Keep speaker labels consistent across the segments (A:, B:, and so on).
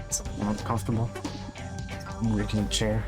A: It's not comfortable. Rickety chair.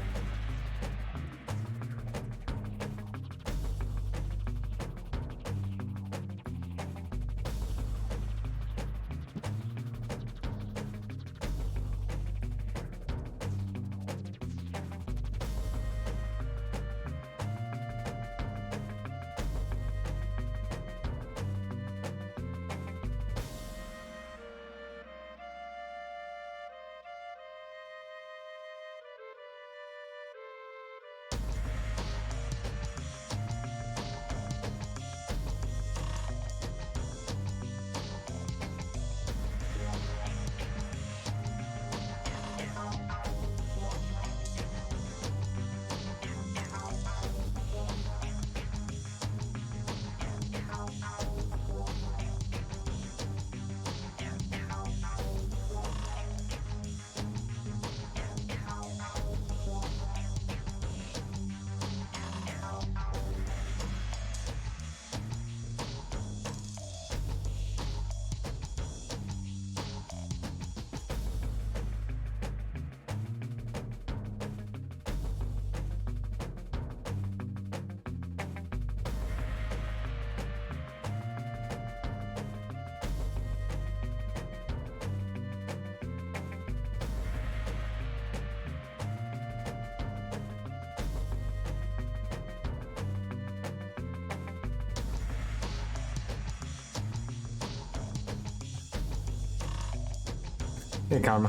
A: Hey, Karma.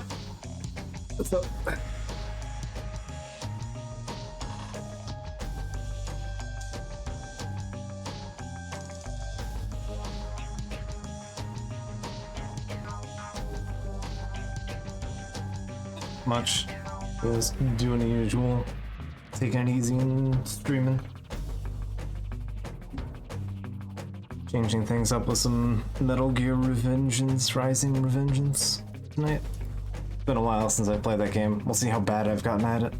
A: What's up? Much. Just doing the usual. Taking it easy and streaming. Changing things up with some Metal Gear Revnenevgenece, Rising Revengeance tonight. It's been a while since I played that game. We'll see how bad I've gotten at it.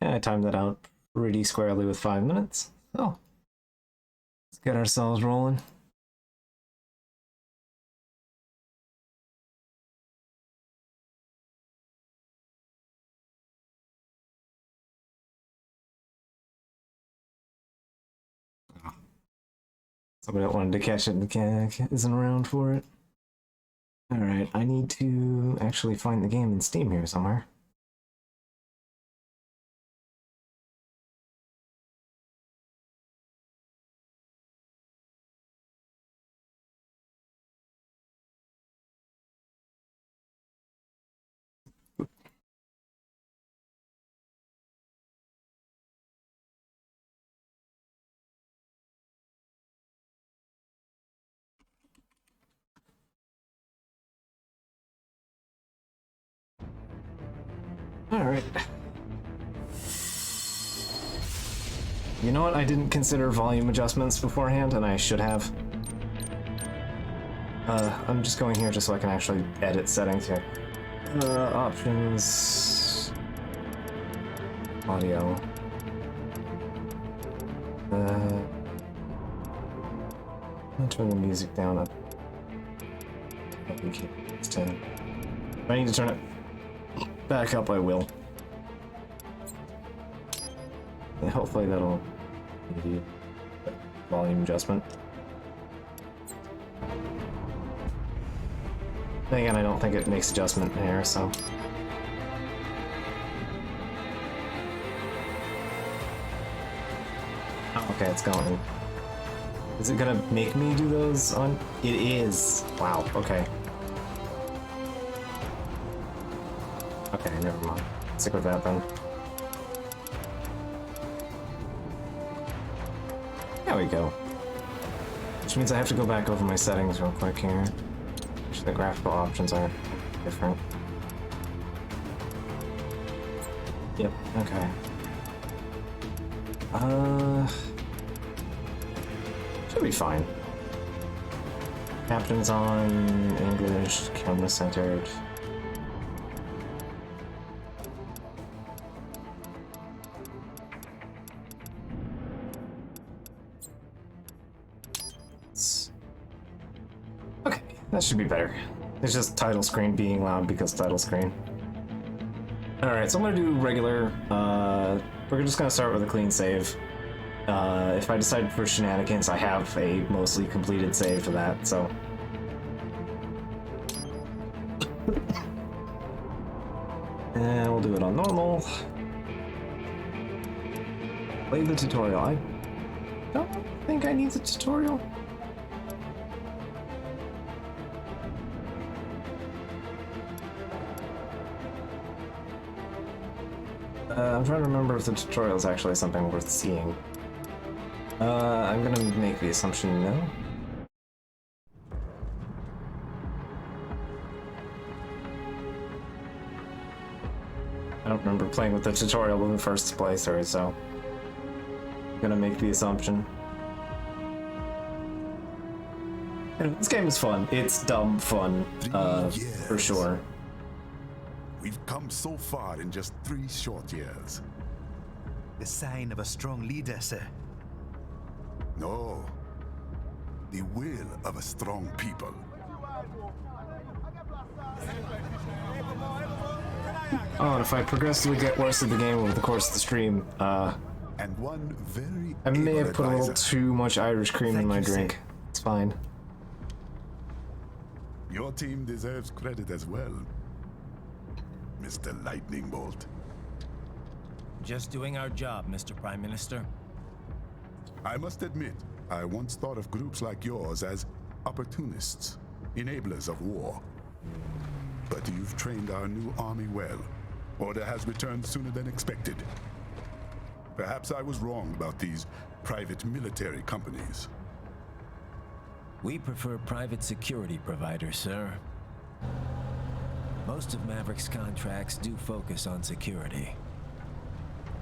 A: Yeah, I timed that out pretty squarely with 5 minutes. So, let's get ourselves rolling. Somebody that wanted to catch it isn't around for it. Alright, I need to actually find the game in Steam here somewhere. Alright. You know what? I didn't consider volume adjustments beforehand, and I should have. I'm just going here just so I can actually edit settings here. Options... Audio. I'll turn the music down up. It's 10. If I need to turn it back up, I will. And hopefully that'll give you volume adjustment. Then again, I don't think it makes adjustment here, so. Oh, okay, it's going. Is it gonna make me do those on? It is. Wow, okay. Okay, never mind. Stick with that then. There we go. Which means I have to go back over my settings real quick here. Actually, the graphical options are different. Yep, okay. Should be fine. Captain's on, English, camera centered. Okay, that should be better. It's just title screen being loud because title screen. Alright, so I'm gonna do regular. We're just gonna start with a clean save. If I decide for shenanigans, I have a mostly completed save for that, so. And we'll do it on normal. Play the tutorial. I don't think I need the tutorial. I'm trying to remember if the tutorial is actually something worth seeing. I'm gonna make the assumption no. I don't remember playing with the tutorial in the first playthrough, so I'm gonna make the assumption. And this game is fun. It's dumb fun, for sure.
B: We've come so far in just 3 short years.
C: The sign of a strong leader, sir.
B: No. The will of a strong people.
A: Oh, and if I progressively get worse at the game over the course of the stream,
B: And one very
A: I may
B: able
A: have put a little
B: advisor.
A: too much Irish cream in my drink. It's fine.
B: Your team deserves credit as well, Mr. Lightning Bolt.
D: Just doing our job, Mr. Prime Minister.
B: I must admit, I once thought of groups like yours as opportunists, enablers of war. But you've trained our new army well. Order has returned sooner than expected. Perhaps I was wrong about these private military companies.
D: We prefer private security providers, sir. Most of Maverick's contracts do focus on security.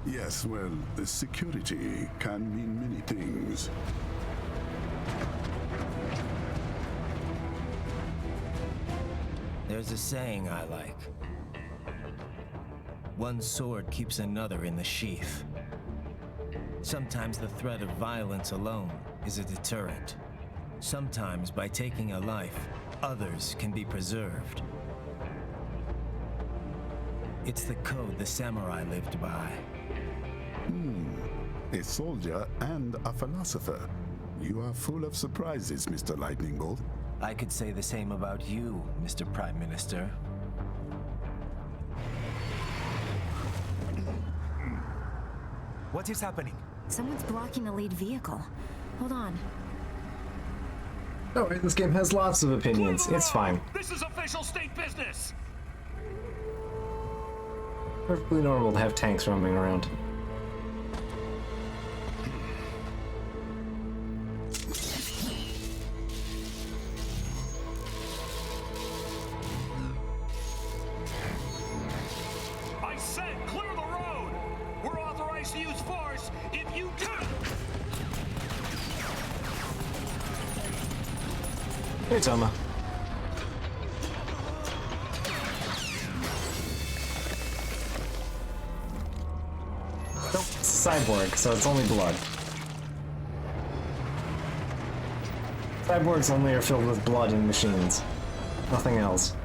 B: Yes, well, the security can mean many things.
D: There's a saying I like. One sword keeps another in the sheath. Sometimes the threat of violence alone is a deterrent. Sometimes by taking a life, others can be preserved. It's the code the samurai lived by.
B: A soldier and a philosopher. You are full of surprises, Mr. Lightning Bolt.
D: I could say the same about you, Mr. Prime Minister.
C: What is happening?
E: Someone's blocking the lead vehicle. Hold on.
A: Oh, this game has lots of opinions. It's fine.
F: This is official state business!
A: Perfectly normal to have tanks roaming around.
F: I said clear the road! We're authorized to use force if you do!
A: Hey, Toma. Nope, it's a cyborg, so it's only blood. Cyborgs only are filled with blood and machines. Nothing else.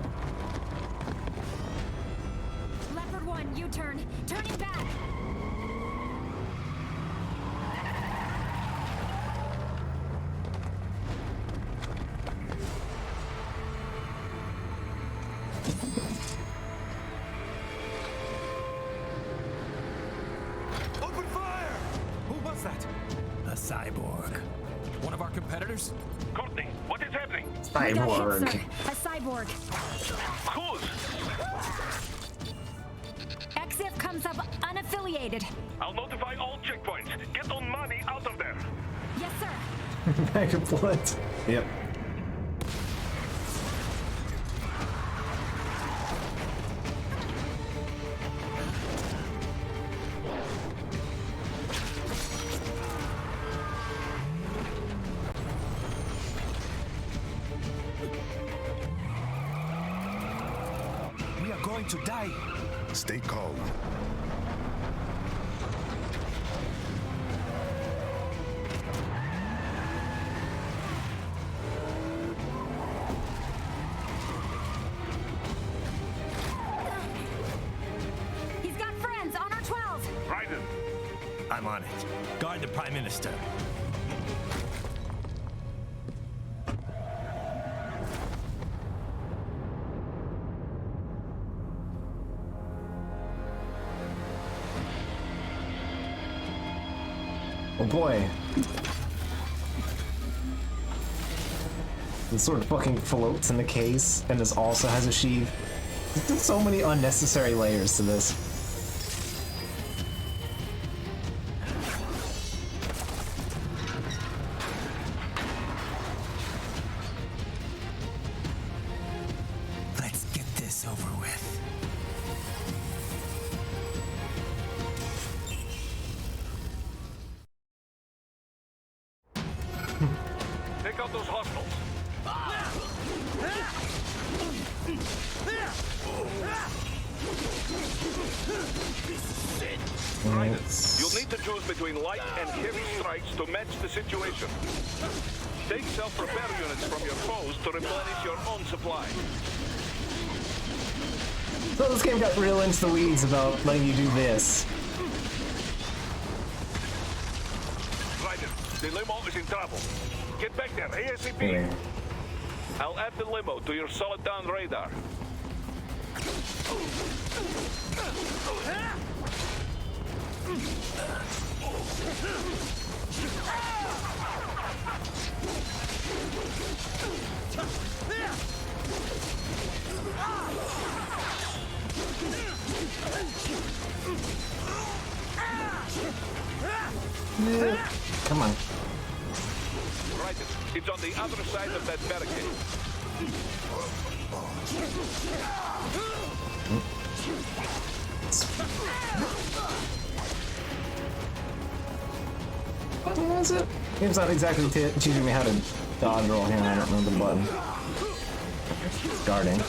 E: Leopard 1, U-turn. Turning back.
C: Open fire! Who was that?
D: A cyborg.
C: One of our competitors?
F: Courtney, what is happening?
E: We got
A: Cyborg.
E: hit, sir. A cyborg.
F: Who's?
E: XF comes up unaffiliated.
F: I'll notify all checkpoints. Get on money out of there.
E: Yes, sir.
A: Bag of blood. Yep.
C: to die.
B: Stay calm.
E: He's got friends on our 12.
F: Raiden,
D: I'm on it. Guard the Prime Minister.
A: Oh boy. The sword fucking floats in the case, and this also has a sheath. There's so many unnecessary layers to this.
D: Let's get this over with.
F: take out those hostiles. Raiden, you'll need to choose between light and heavy strikes to match the situation. Take self-repair units from your foes to replenish your own supply.
A: So this game got real into the weeds about letting you do this.
F: Raiden, the limo is in trouble. Get back there, ASAP.
A: Anyway.
F: I'll add the limo to your solid down radar.
A: Come on.
F: Raiden, it's on the other side of that barricade.
A: What was it? Game's not exactly teaching me how to dodge roll. Hang on, I don't know the button. Guarding.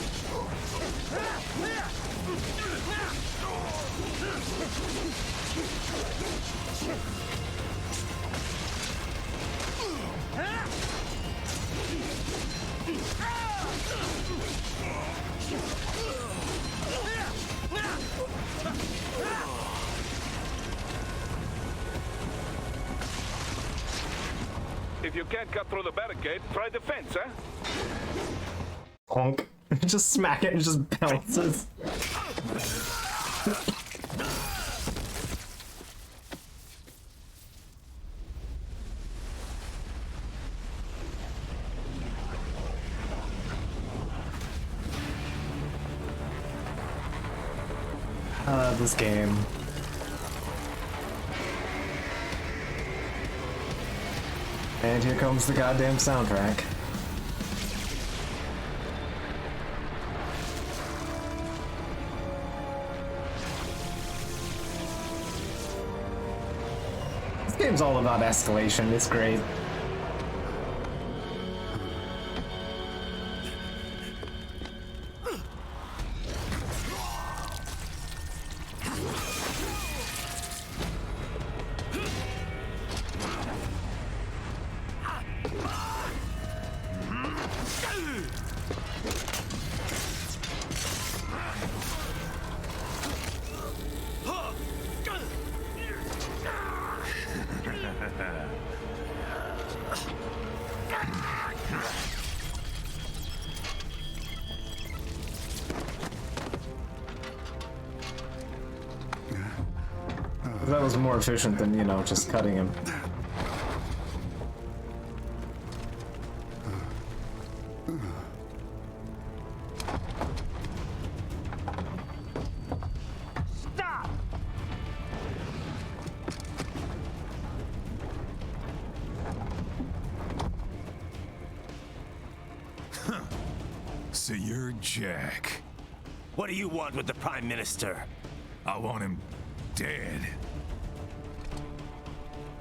F: If you can't cut through the barricade, try the fence, huh?
A: Honk. Just smack it and it just bounces. This game. And here comes the goddamn soundtrack. This game's all about escalation. It's great. That was more efficient than, you know, just cutting him.
F: Stop!
G: So you're Jack.
D: What do you want with the Prime Minister?
G: I want him dead.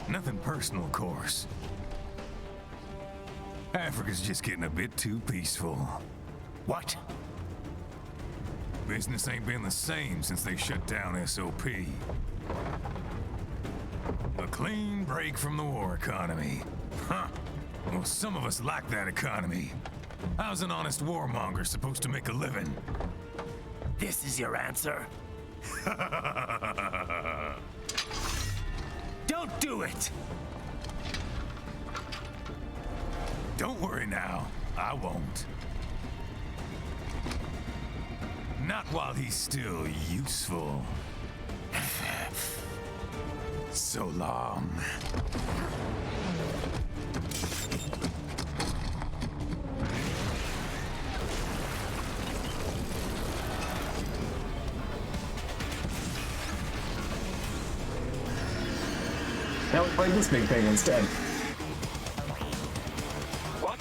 G: Nothing personal, of course. Africa's just getting a bit too peaceful.
D: What?
G: Business ain't been the same since they shut down SOP. A clean break from the war economy. Huh. Well, some of us like that economy. How's an honest warmonger supposed to make a living?
D: This is your answer? Don't do it!
G: Don't worry now. I won't. Not while he's still useful. So long.
A: Now we play this big thing instead.
F: What?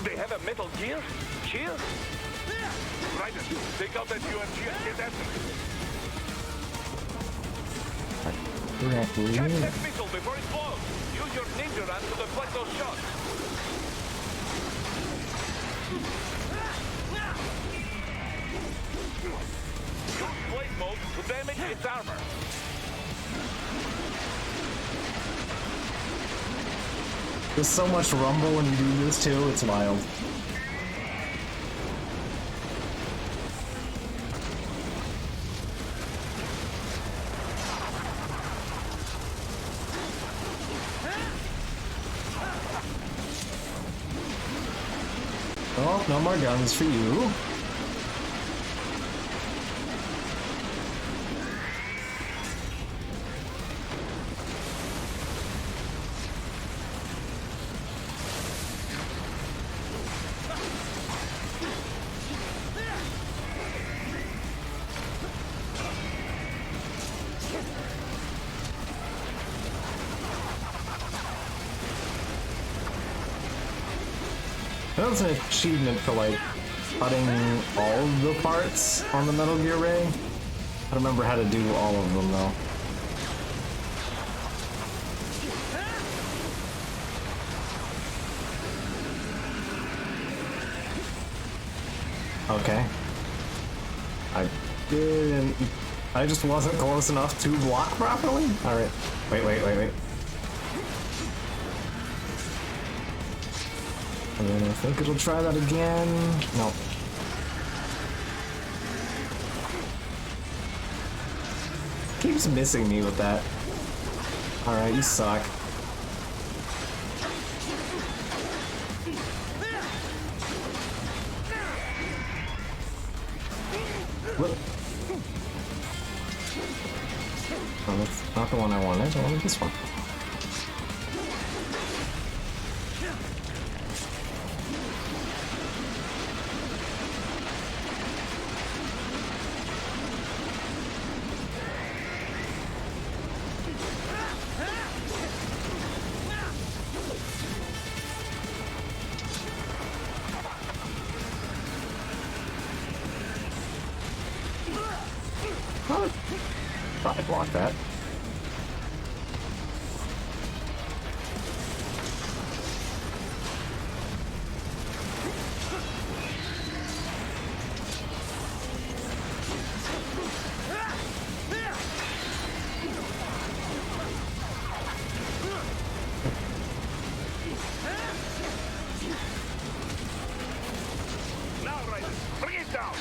F: They have a metal gear? Gear? Ryder, take out that UMG and get after it. Catch that missile before it blows. Use your ninja run to deflect those shots. Use blade mode to damage its armor.
A: There's so much rumble when you do this too, it's wild. Oh, no more guns for you. That was an achievement for like cutting all of the parts on the Metal Gear Ray. I don't remember how to do all of them though. Okay. I just wasn't close enough to block properly? Alright. Wait. And then I think it'll try that again. No. Keeps missing me with that. Alright, you suck. Look. Oh, that's not the one I wanted. I wanted this one. Oh, thought I blocked that.
F: Now, Ryder, bring it down.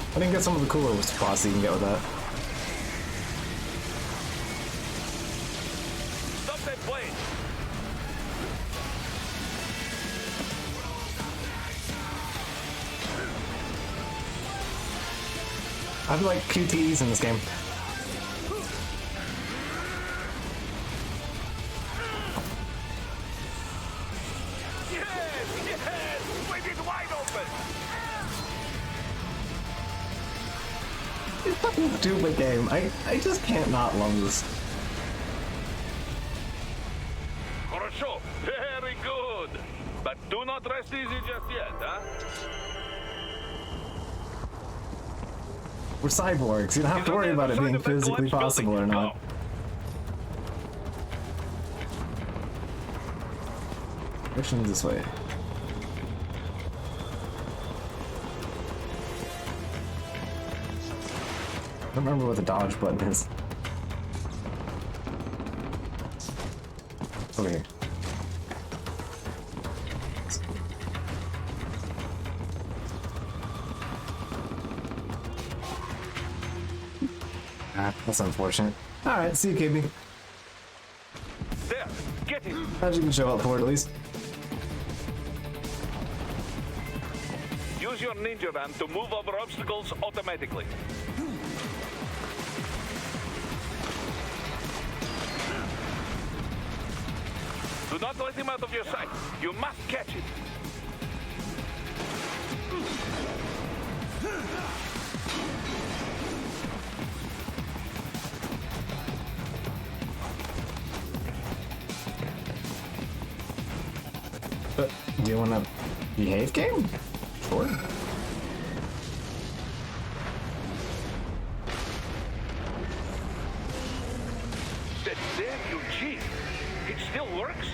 A: I didn't get some of the cooler spots you can get with that.
F: Stop that blade.
A: I like QTEs in this game.
F: Yes! With it wide open.
A: It's fucking stupid game. I just can't not love this.
F: Хорошо. Very good. But do not rest easy just yet, huh?
A: We're cyborgs. You don't have to worry about it being physically possible or not. Which one's this way? don't remember what the dodge button is. Over here. Ah, that's unfortunate. Alright, see you, KB.
F: There, get him.
A: Glad you can show up for it at least.
F: Use your ninja ram to move over obstacles automatically. Do not let him out of your sight. You must catch him.
A: Do you want to behave, game? Sure.
F: That damn Eugene. It still works?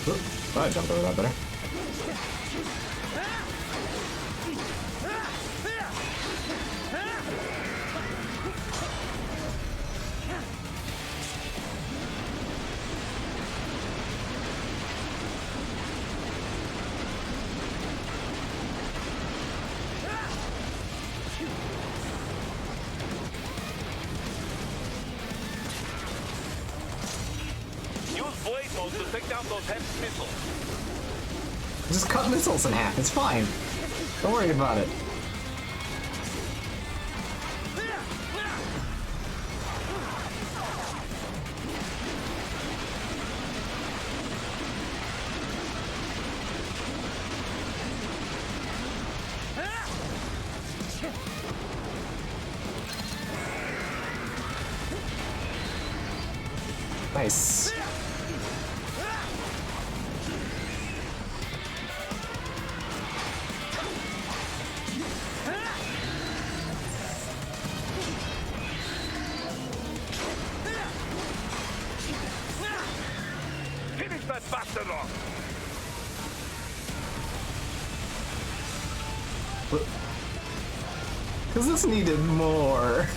A: Oop, I jumped over that better.
F: Use blade mode to take down those heavy missiles.
A: Just cut missiles in half, it's fine. Don't worry about it. Nice.
F: Finish that bastard off.
A: Because this needed more.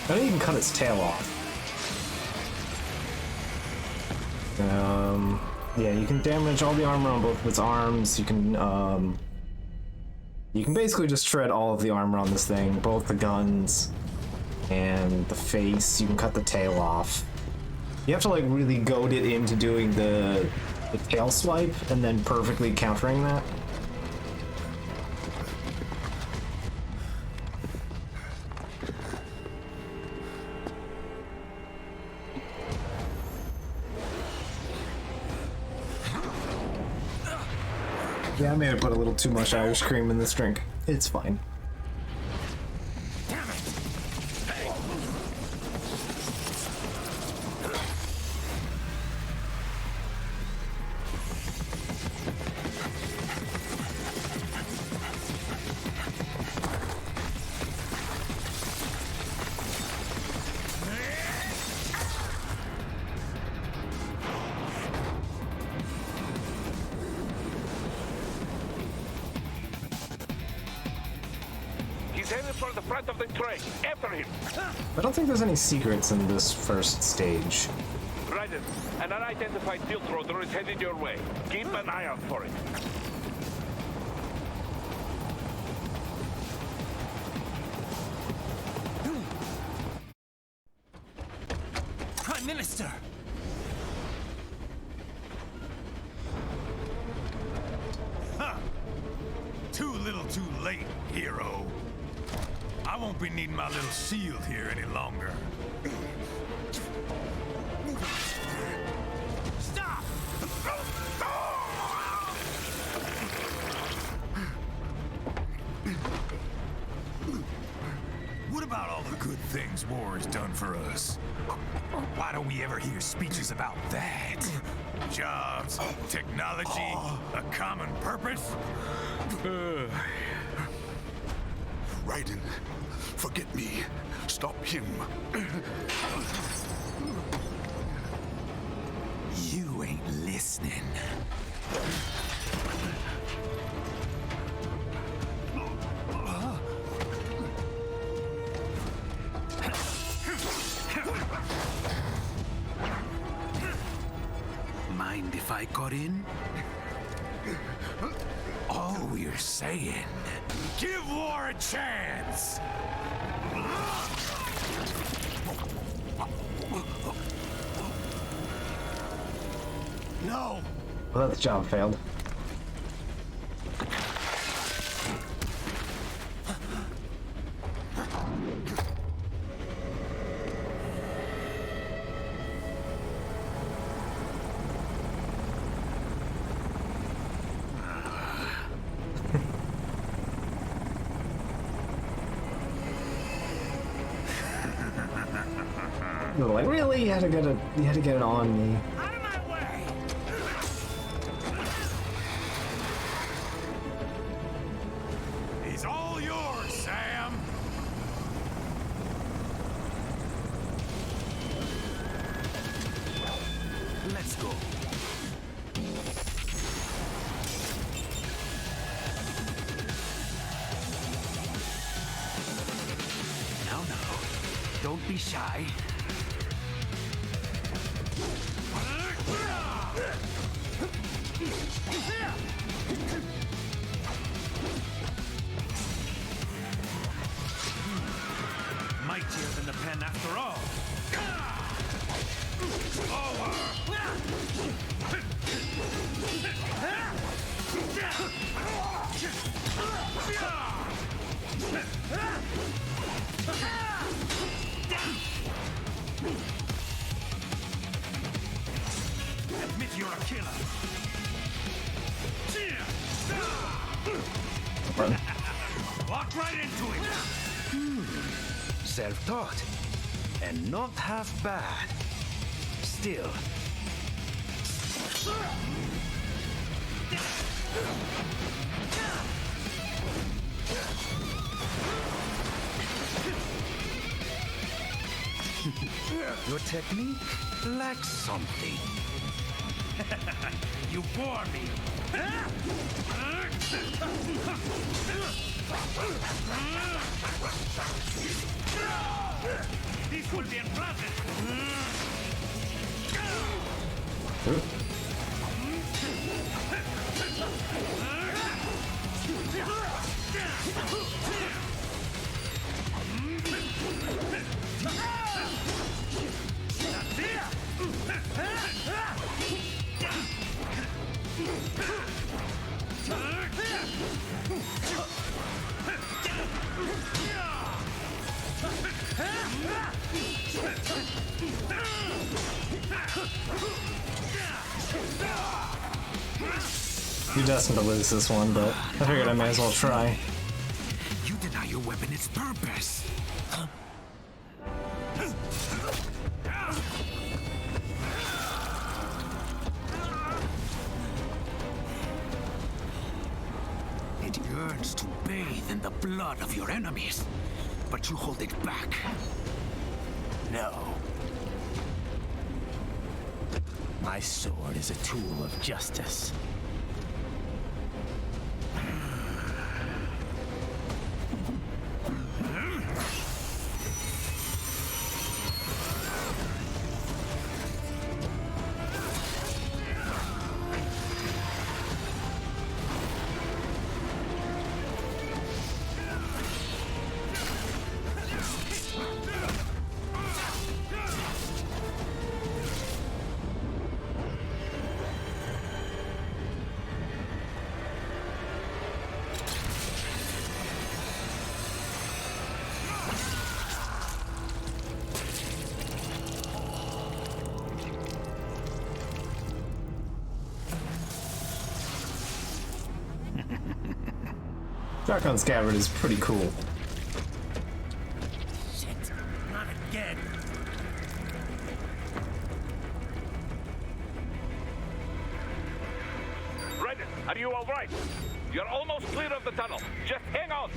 A: I think you can cut its tail off. Yeah, you can damage all the armor on both of its arms. You can basically just shred all of the armor on this thing, both the guns and the face. You can cut the tail off. You have to like really goad it into doing the tail swipe and then perfectly countering that. Yeah, I may have put a little too much Irish cream in this drink. It's fine.
F: He's headed for the front of the train. After him.
A: I don't think there's any secrets in this first stage.
F: Right. Guidance. An unidentified field rotor is headed your way. Keep an eye out for it.
D: Prime Minister!
G: Ha! Too little too late, hero. I won't be needing my little shield here any longer.
C: Stop!
G: What about all the good things war has done for us? Why don't we ever hear speeches about that? Jobs, technology, a common purpose?
B: Raiden, forget me. Stop him.
C: You ain't listening. Mind if I cut in? All we're saying...
G: Give war a chance! No!
A: Well, that job failed. Like, really? You had to get it on me.
G: Out of my way! He's all yours, Sam!
C: Let's go. Now, don't be shy. Mightier than the pen after all. Admit you're a killer. Walk right into him. Self-taught. And not half bad. Still. Your technique lacks something. You bore me. This will be unpleasant.
A: You're destined to lose this one, but I figured I may as well try.
C: You deny your weapon its purpose. It yearns to bathe in the blood of your enemies, but you hold it back. No.
D: My sword is a tool of justice.
A: Shotgun Scabbard is pretty cool.
D: Shit, not again.
F: Raiden, are you all right? You're almost clear of the tunnel. Just hang on.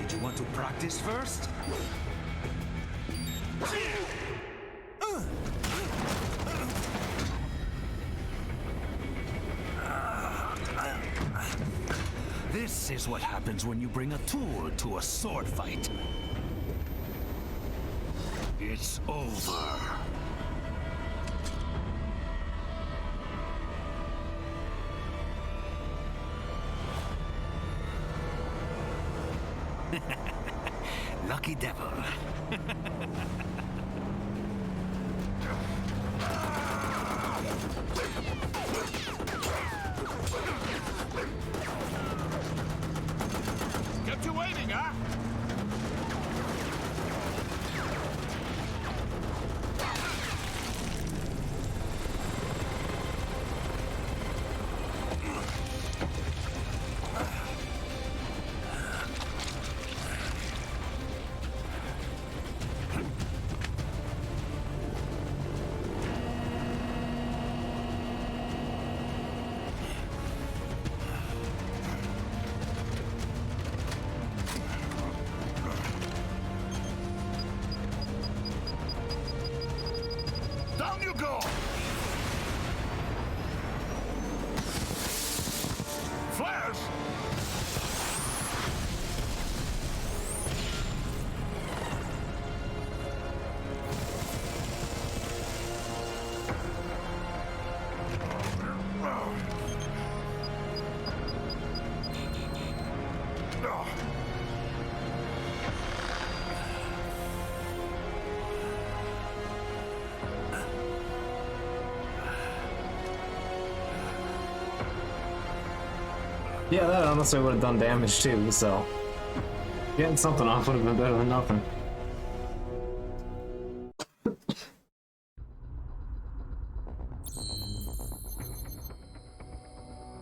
C: Did you want to practice first? This is what happens when you bring a tool to a sword fight. It's over. Lucky devil.
F: Kept you waiting, huh? Down you go! Flares!
A: Yeah, that honestly would have done damage too, so getting something off would have been better than nothing.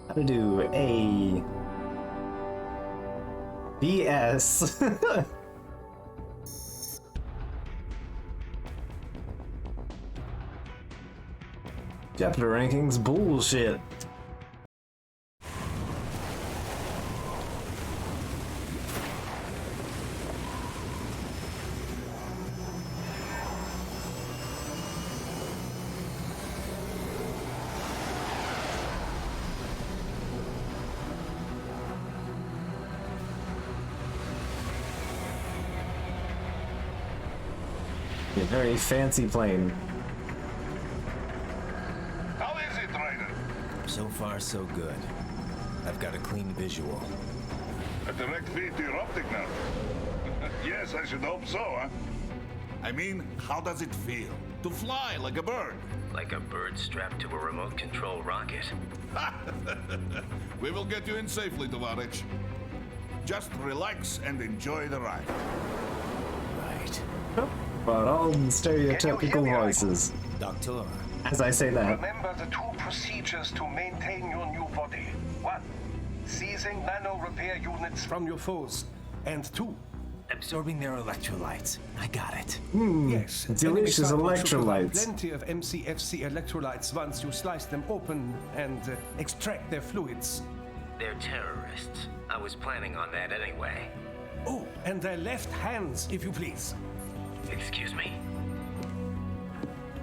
A: How to do A BS. Chapter rankings bullshit. A very fancy plane.
F: How is it, Raiden?
D: So far, so good. I've got a clean visual.
F: A direct feed to your optic now. Yes, I should hope so, huh? I mean, how does it feel? To fly like a bird?
D: Like a bird strapped to a remote control rocket.
F: We will get you in safely, Tovarich. Just relax and enjoy the ride.
D: Right.
A: But all the stereotypical voices.
D: Doctor.
A: As I say that.
H: Remember the two procedures to maintain your new body. 1. Seizing nano repair units from your foes. And 2.
D: Absorbing their electrolytes. I got it.
H: Yes.
A: Delicious
H: enemy samples should provide
A: electrolytes.
H: Plenty of MCFC electrolytes once you slice them open and extract their fluids.
D: They're terrorists. I was planning on that anyway.
H: Oh, and their left hands, if you please.
D: Excuse me?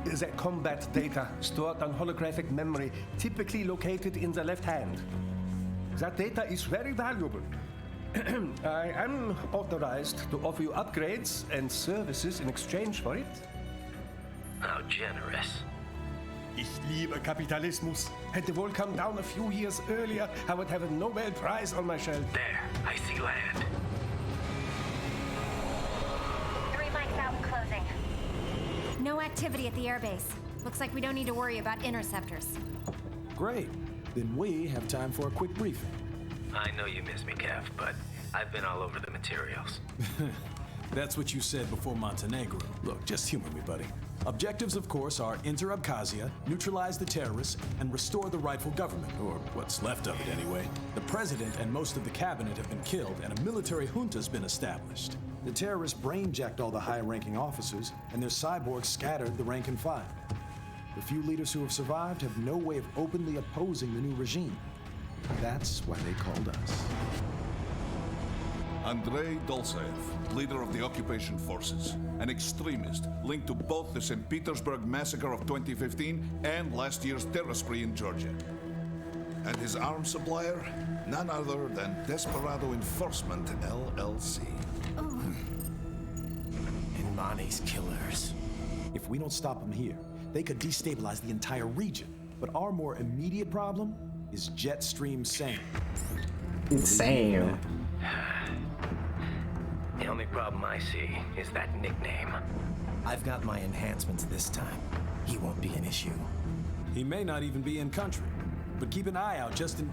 H: Is that combat data stored on holographic memory, typically located in the left hand. That data is very valuable. I am authorized to offer you upgrades and services in exchange for it.
D: How generous.
H: Ich liebe Kapitalismus. Hätte wohl come down a few years earlier, I would have a Nobel Prize on my shelf.
D: There, I see land.
E: 3 mics out and closing. No activity at the airbase. Looks like we don't need to worry about interceptors.
I: Great. Then we have time for a quick briefing.
D: I know you miss me, Kev, but I've been all over the materials.
I: That's what you said before Montenegro. Look, just humor me, buddy. Objectives, of course, are enter Abkhazia, neutralize the terrorists, and restore the rightful government, or what's left of it anyway. The president and most of the cabinet have been killed, and a military junta's been established. The terrorists brain-jacked all the high-ranking officers, and their cyborgs scattered the rank and file. The few leaders who have survived have no way of openly opposing the new regime. That's why they called us.
F: Andrei Dolzaev, leader of the occupation forces, an extremist linked to both the St. Petersburg massacre of 2015 and last year's terror spree in Georgia. And his arms supplier, none other than Desperado Enforcement, LLC.
D: Imani's killers.
I: If we don't stop them here, they could destabilize the entire region. But our more immediate problem is Jetstream Sam.
A: Insane.
D: The only problem I see is that nickname. I've got my enhancements this time. He won't be an issue.
I: He may not even be in country, but keep an eye out just in...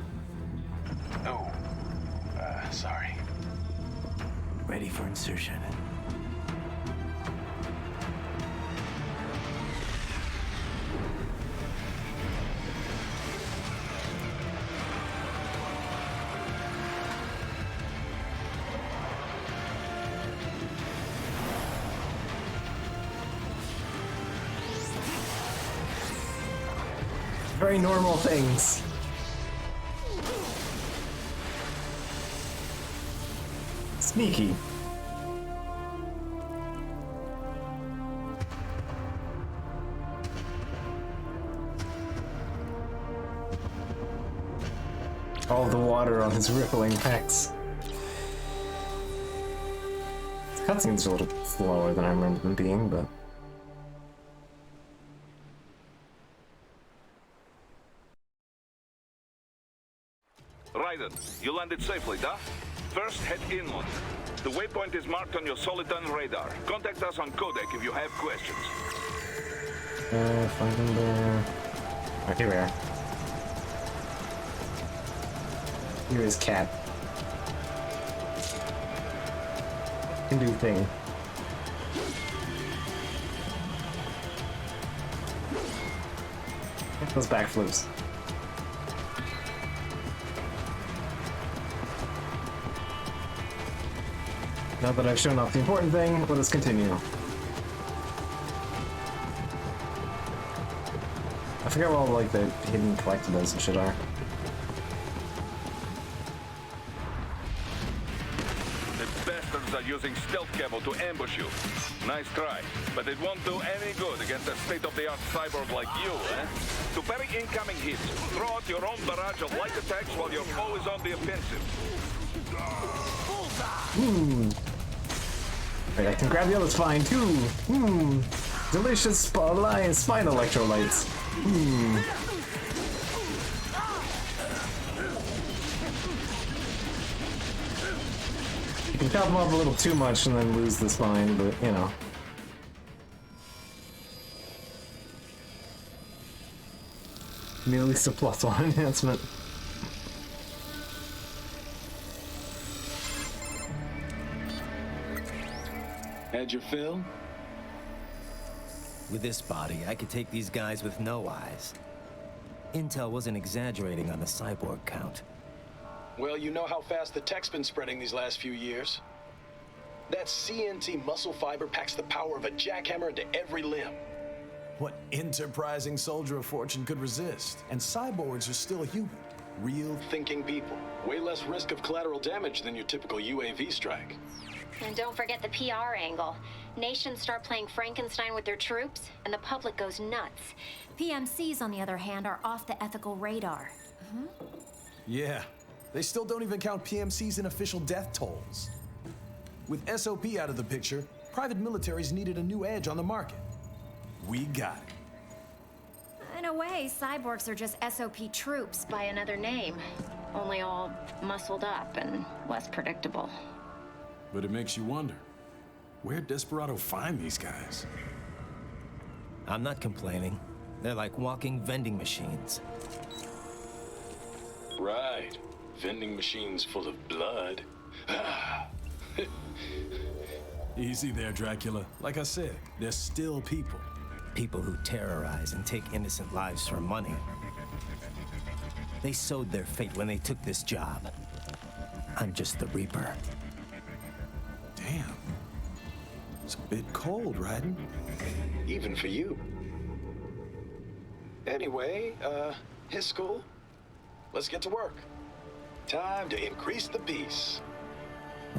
C: Oh, sorry.
D: Ready for insertion.
A: Very normal things. Sneaky. All the water on his rippling pecs. This cutscene's a little slower than I remember them being, but...
F: Raiden, you landed safely, da? First, head inland. The waypoint is marked on your Soliton radar. Contact us on Codec if you have questions.
A: Find him there. Oh, here we are. Here is Cat. Can do thing. Those backflips. Now that I've shown off the important thing, let us continue. I forget what all like the hidden collectibles and shit are.
F: The bastards are using stealth camo to ambush you. Nice try, but it won't do any good against a state-of-the-art cyborg like you, eh? To parry incoming hits, throw out your own barrage of light attacks while your foe is on the offensive.
A: Wait, I can grab the others fine too. Delicious spine electrolytes. You can chop them off a little too much and then lose the spine, but you know. Merely a +1 enhancement.
I: Had your fill?
D: With this body, I could take these guys with no eyes. Intel wasn't exaggerating on the cyborg count.
J: Well, you know how fast the tech's been spreading these last few years. That CNT muscle fiber packs the power of a jackhammer into every limb.
I: What enterprising soldier of fortune could resist? And cyborgs are still human. Real
J: Thinking people. Way less risk of collateral damage than your typical UAV strike.
E: And don't forget the PR angle. Nations start playing Frankenstein with their troops, and the public goes nuts. PMCs, on the other hand, are off the ethical radar.
I: Yeah, they still don't even count PMCs in official death tolls. With SOP out of the picture, private militaries needed a new edge on the market. We got it.
E: In a way, cyborgs are just SOP troops by another name. Only all muscled up and less predictable.
I: But it makes you wonder, where'd Desperado find these guys?
D: I'm not complaining. They're like walking vending machines.
J: Right. Vending machines full of blood.
I: Easy there, Dracula. Like I said, they're still people.
D: people who terrorize and take innocent lives for money. They sowed their fate when they took this job. I'm just the Reaper.
I: Damn. It's a bit cold, Raiden.
J: Even for you. Anyway, his school. Let's get to work. Time to increase the peace.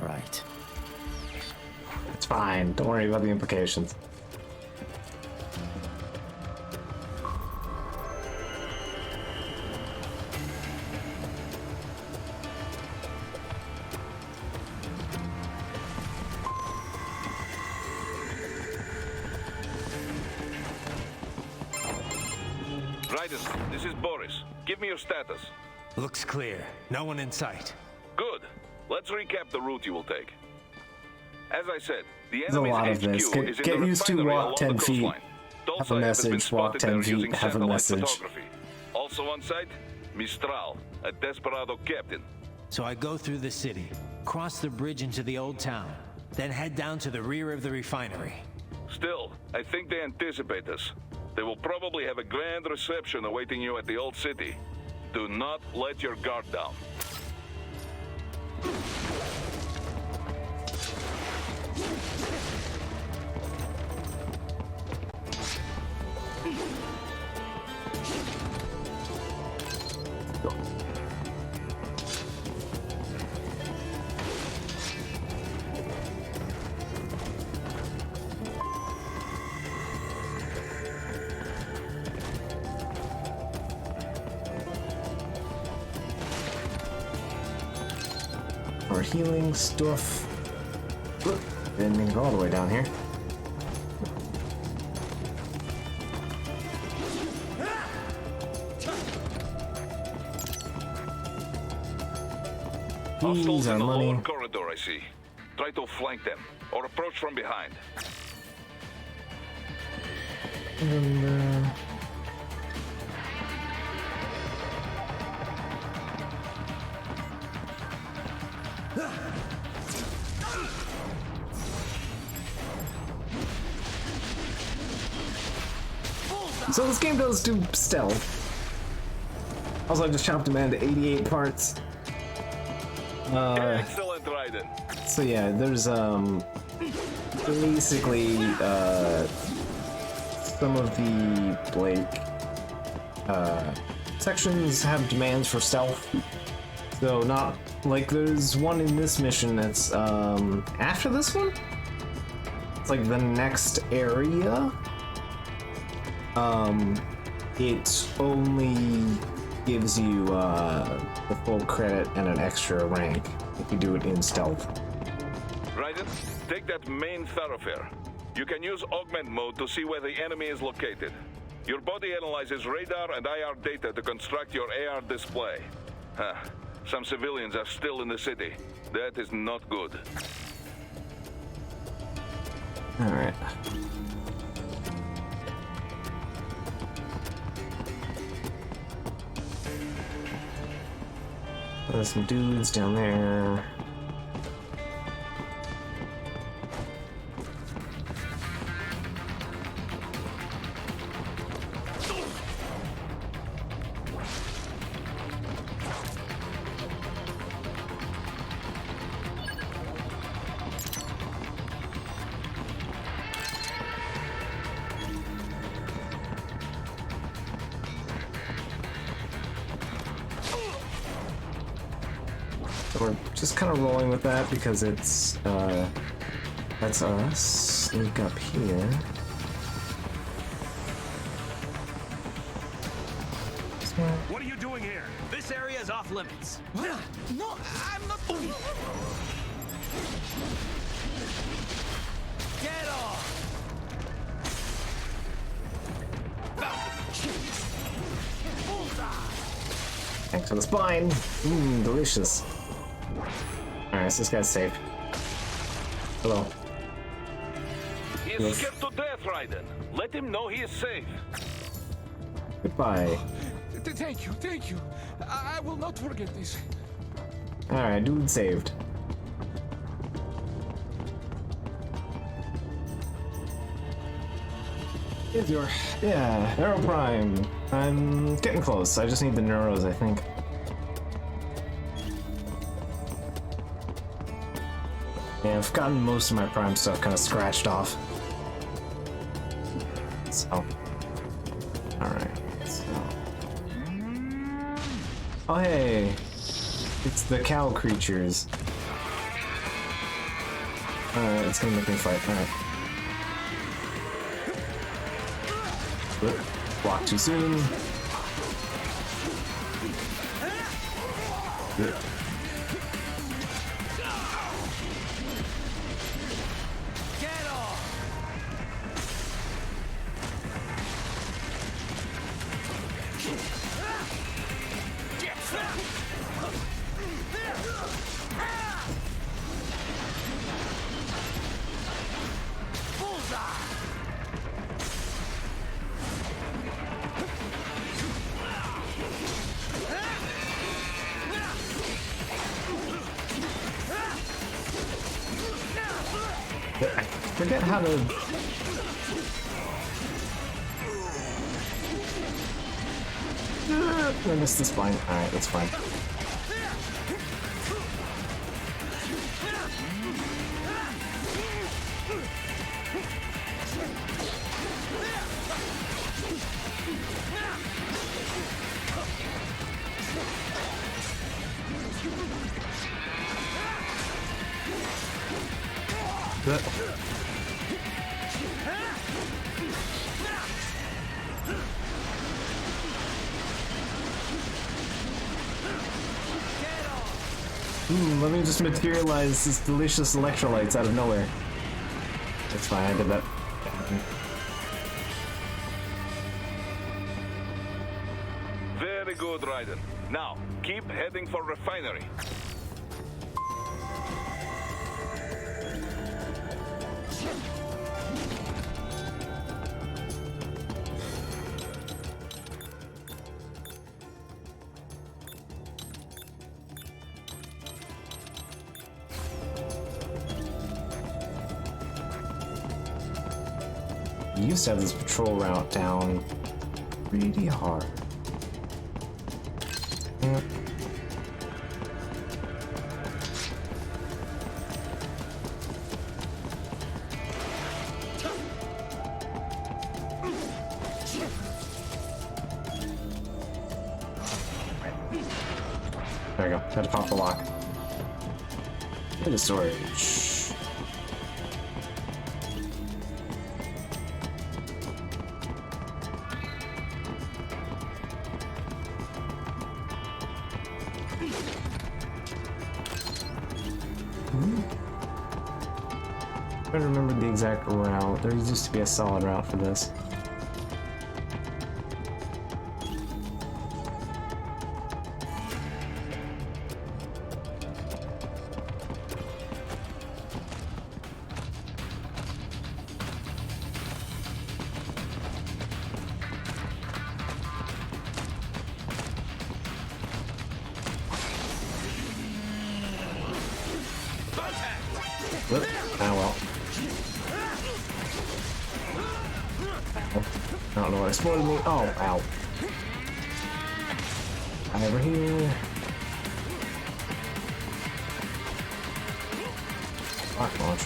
D: Right.
A: It's fine. Don't worry about the implications.
K: Raiden, this is Boris. Give me your status.
D: Looks clear. No one in sight.
K: Good. Let's recap the route you will take. As I said, the
A: There's a
K: enemy's
A: lot of
K: HQ
A: this.
K: is
A: Get
K: in the
A: used to
K: refinery
A: walk
K: along
A: 10
K: the
A: feet.
K: coastline.
A: Have a
K: Dolce has been
A: message. Walk
K: spotted
A: 10
K: there
A: feet.
K: using
A: Have a
K: satellite
A: message.
K: photography. Also on site, Mistral, a desperado captain.
D: So I go through the city, cross the bridge into the old town, then head down to the rear of the refinery.
K: Still, I think they anticipate us. They will probably have a grand reception awaiting you at the old city. Do not let your guard down.
A: Our healing stuff. Look, didn't mean to go all the way down here.
K: Hostiles
A: our
K: in the
A: money.
K: lower corridor, I see. Try to flank them, or approach from behind.
A: And, so this game does do stealth. Also, I just chopped him into 88 parts.
K: Excellent, Raiden.
A: So yeah, there's basically some of the Blake sections have demands for stealth. So not like there's one in this mission that's after this one. It's like the next area. It only gives you the full credit and an extra rank if you do it in stealth.
K: Raiden, take that main thoroughfare. You can use augment mode to see where the enemy is located. Your body analyzes radar and IR data to construct your AR display. Huh. Some civilians are still in the city. That is not good.
A: Alright. There's some dudes down there. We're just kind of rolling with that because it's, that's us. Sneak up here.
G: What are you doing here? This area is off limits.
C: No, I'm not.
G: Get off!
A: Thanks for the spine. Mmm, delicious. Alright, so this guy's safe. Hello.
K: He is scared to death, Raiden. Let him know he is safe.
A: Goodbye.
C: Thank you. I will not forget this.
A: Alright, dude saved. Here's your... Yeah, Arrow Prime. I'm getting close. I just need the neuros, I think. Yeah, I've gotten most of my Prime stuff kind of scratched off. So... Alright, so... Oh, hey! It's the cow creatures. Alright, it's gonna make me fight. Alright. Block too soon. I forget how to... I missed the spine. Alright, that's fine. Let me just materialize these delicious electrolytes out of nowhere. It's fine, I did that.
K: Very good, Raiden. Now, keep heading for refinery.
A: We used to have this patrol route down pretty hard. Yeah. There we go. Had to pop the lock. Into storage. I don't remember the exact route. There used to be a solid route for this. Whoop. Ah, well. I don't know what exploded me. Oh, ow. Over here. Rock launch.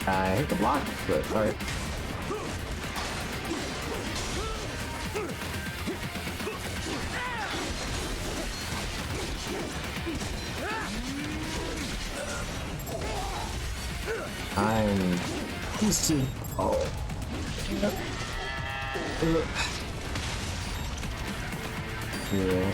A: I hit the block, but alright. I'm used to... Oh. Yeah.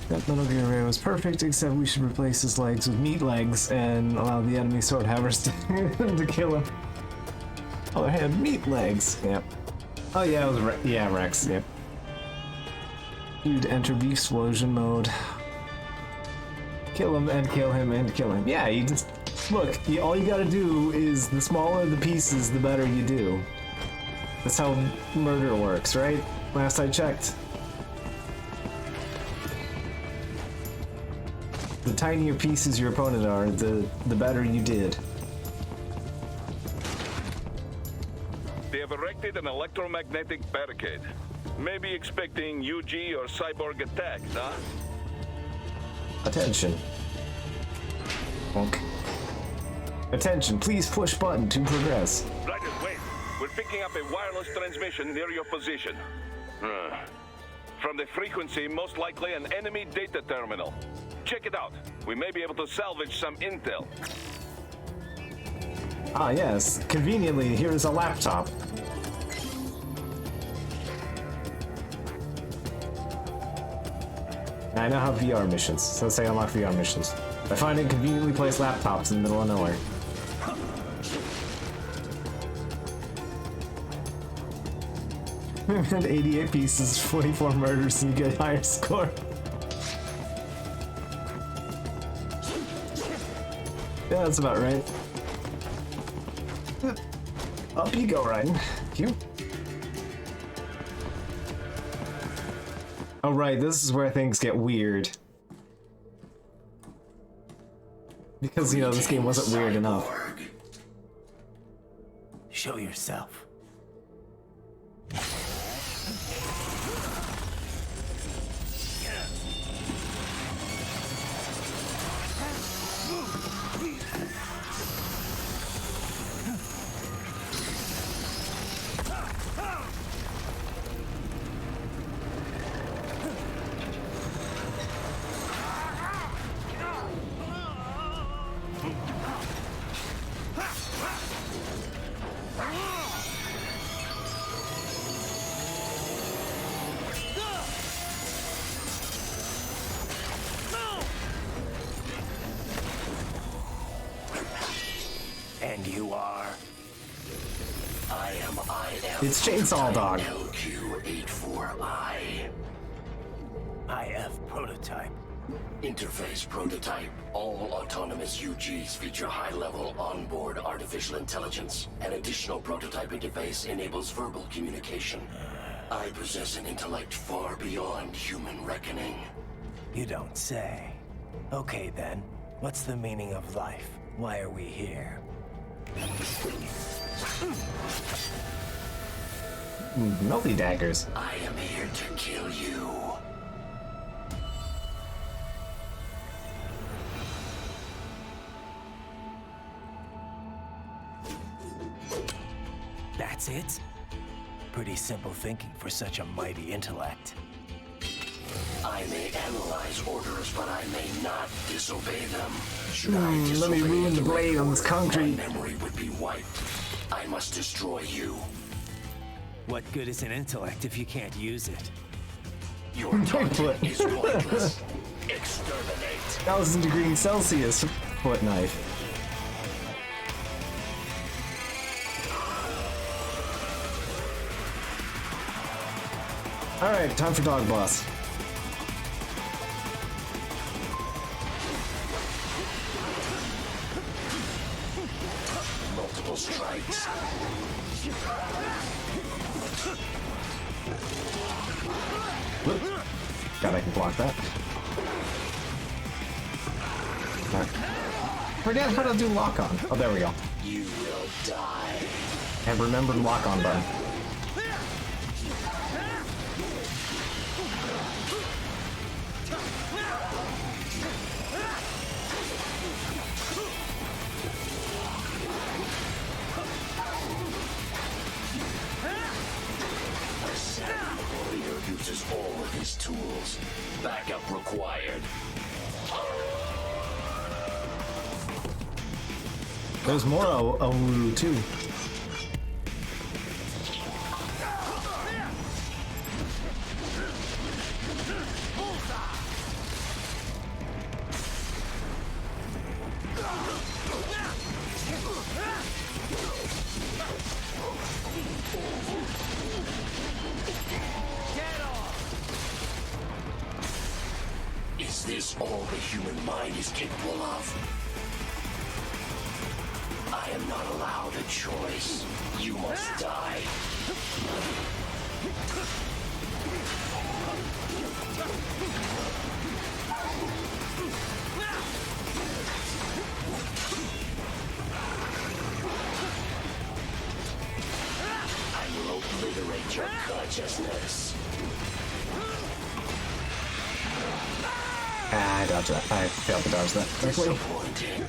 A: That Metal Gear Ray was perfect, except we should replace his legs with meat legs and allow the enemy sword havers to kill him. Oh, I had meat legs. Yep. Oh yeah, it was Rex. Yep. You'd enter beef explosion mode. Kill him and kill him and kill him. Yeah, you just look. All you gotta do is the smaller the pieces, the better you do. That's how murder works, right? Last I checked. The tinier pieces your opponent are, the better you did.
K: They have erected an electromagnetic barricade. Maybe expecting UG or cyborg attacks, huh?
A: Attention. Bonk. Attention, please push button to progress.
K: Raiden, wait. We're picking up a wireless transmission near your position. From the frequency, most likely an enemy data terminal. Check it out. We may be able to salvage some intel.
A: Ah yes, conveniently, here is a laptop. I now have VR missions, so let's say unlock VR missions. I find it conveniently placed laptops in the middle of nowhere. And 88 pieces, 44 murders, and you get a higher score. Yeah, that's about right. Up you go, Ryan. Thank you. Oh right, this is where things get weird. Because, you know, this game wasn't weird enough.
D: Show yourself. And you are? I am IF.
A: It's Chainsaw Dog.
C: LQ84I.
D: IF prototype.
C: Interface prototype. All autonomous UGs feature high-level onboard artificial intelligence. An additional prototype interface enables verbal communication. I possess an intellect far beyond human reckoning.
D: You don't say. Okay then, what's the meaning of life? Why are we here?
A: Melty daggers.
C: I am here to kill you.
D: That's it? Pretty simple thinking for such a mighty intellect.
C: I may analyze orders, but I may not disobey them. Should I disobey
A: let me ruin the blade on this concrete.
C: My memory would be wiped. I must destroy you.
D: What good is an intellect if you can't use it?
C: Your target is pointless. Exterminate.
A: 1,000 degrees Celsius foot knife. Alright, time for Dog Boss.
C: Multiple strikes.
A: Whoop. God, I can block that. Alright. Forget how to do lock on. Oh, there we go.
C: You will die.
A: And remember the lock on button.
C: Uses all of his tools. Backup required.
A: There's more Owu too.
C: all the human mind is capable of? I am not allowed a choice. You must die. I will obliterate your consciousness.
A: I dodged that. I failed to dodge that correctly.
C: Disappointing.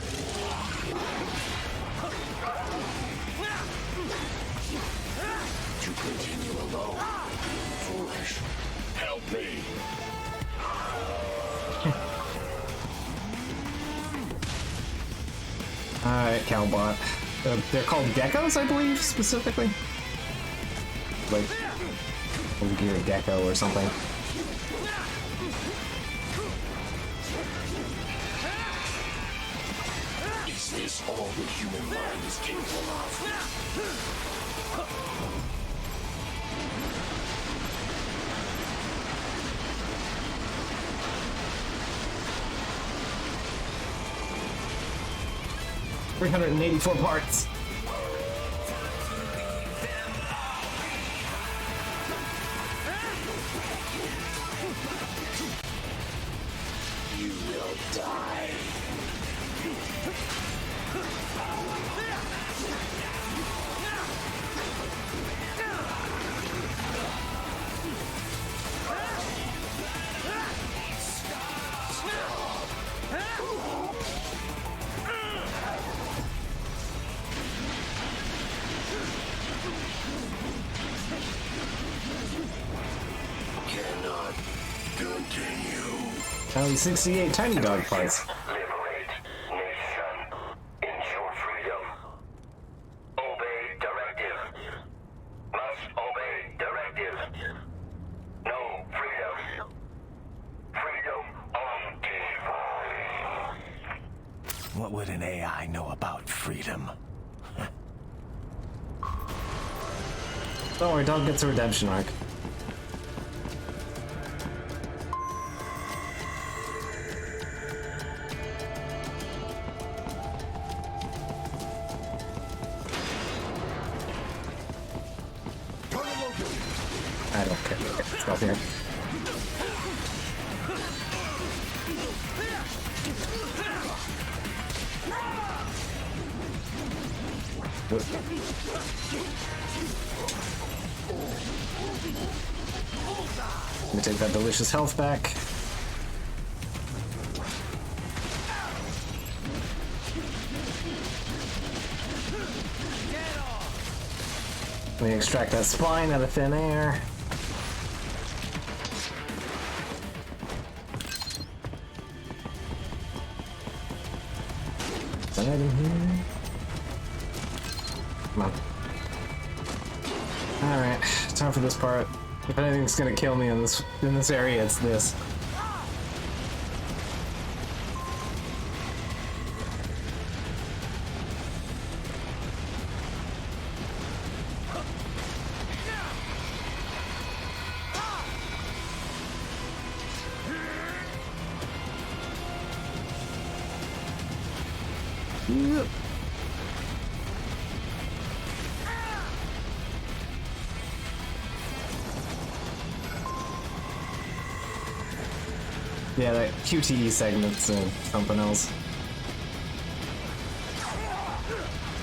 C: To continue alone. Foolish. Help me.
A: Alright, Cowbot. They're called geckos, I believe, specifically? Like, Gear Gecko or something.
C: Is this all the human mind is capable of?
A: $384 parts.
C: You will die. Cannot continue.
A: Only 68 tiny dog parts.
C: Liberate nation. Ensure freedom. Obey directive. Must obey directive. No freedom. Freedom on device.
D: What would an AI know about freedom?
A: Don't worry, dog gets a redemption arc. I don't care. Okay, let's go up here. Let me take that delicious health back. Let me extract that spine out of thin air. Is that in here? Come on. Alright, time for this part. If anything's gonna kill me in this area, it's this. Yep. Yeah, that QTE segment's something else.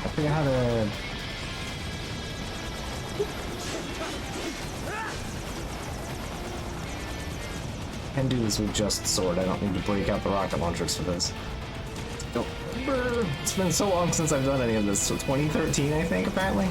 A: I forget how to... Can do this with just sword. I don't need to break out the rocket launchers for this. Oh, it's been so long since I've done any of this. So 2013, I think, apparently.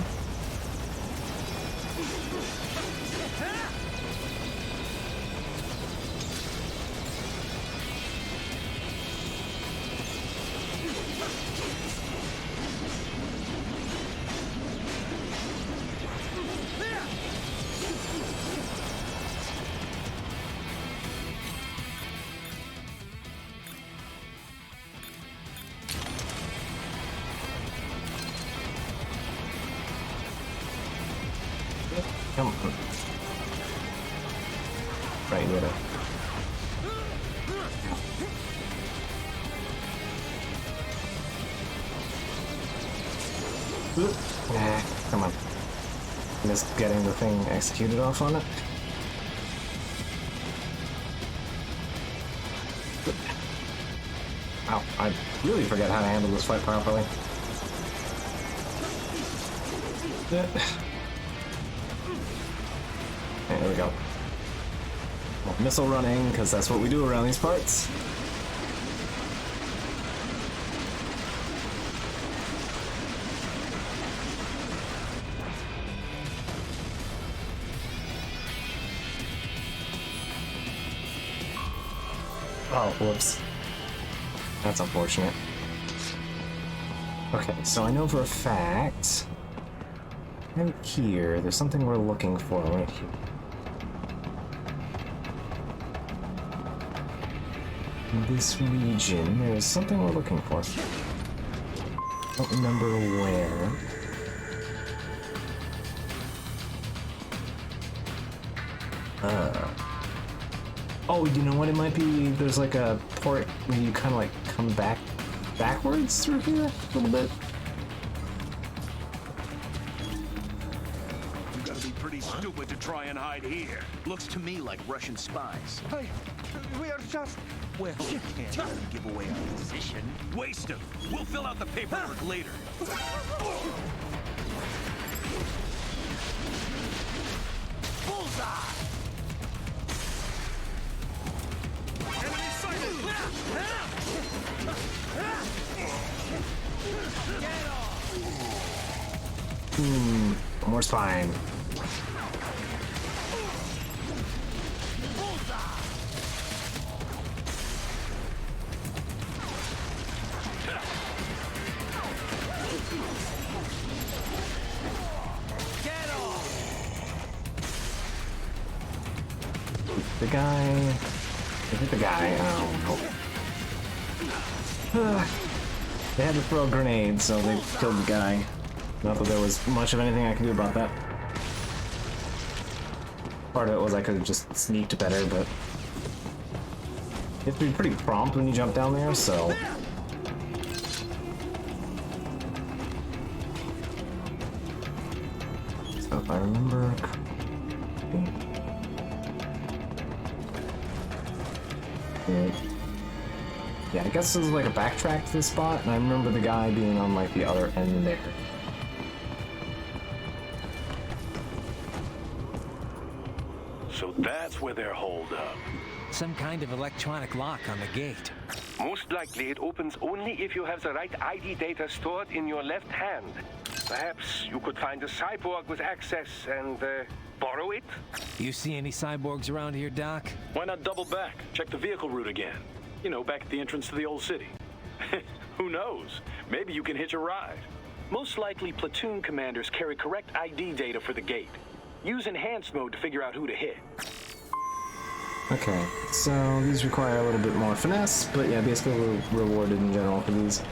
A: Come on. Right, get it. Come on. Just getting the thing executed off on it. Ow, I really forget how to handle this fight properly. There we go. Well, missile running, because that's what we do around these parts. Oh, whoops. That's unfortunate. Okay, so I know for a fact... right here, there's something we're looking for right here. In this region, there's something we're looking for. Don't remember where. Oh, you know what it might be? There's like a port where you kind of like come backwards through here a little bit.
L: You gotta be pretty stupid to try and hide here. Looks to me like Russian spies.
H: Hey, we are just...
L: Well, you can't really give away our position. Waste them. We'll fill out the paperwork later. Bullseye! Enemy sighted! Get off!
A: More spine. The guy... Is it the guy? Oh, no. They had to throw a grenade, so they killed the guy. Not that there was much of anything I could do about that. Part of it was I could have just sneaked better, but... you have to be pretty prompt when you jump down there, so... So if I remember... yeah, I guess this is like a backtrack to this spot, and I remember the guy being on like the other end there.
L: So that's where they're holed up.
D: Some kind of electronic lock on the gate.
M: Most likely it opens only if you have the right ID data stored in your left hand. Perhaps you could find a cyborg with access and borrow it?
D: You see any cyborgs around here, Doc?
J: Why not double back? Check the vehicle route again. You know, back at the entrance to the old city. Who knows? Maybe you can hitch a ride. Most likely, platoon commanders carry correct ID data for the gate. Use enhanced mode to figure out who to hit.
A: Okay, so these require a little bit more finesse, but yeah, basically we're rewarded in general for these.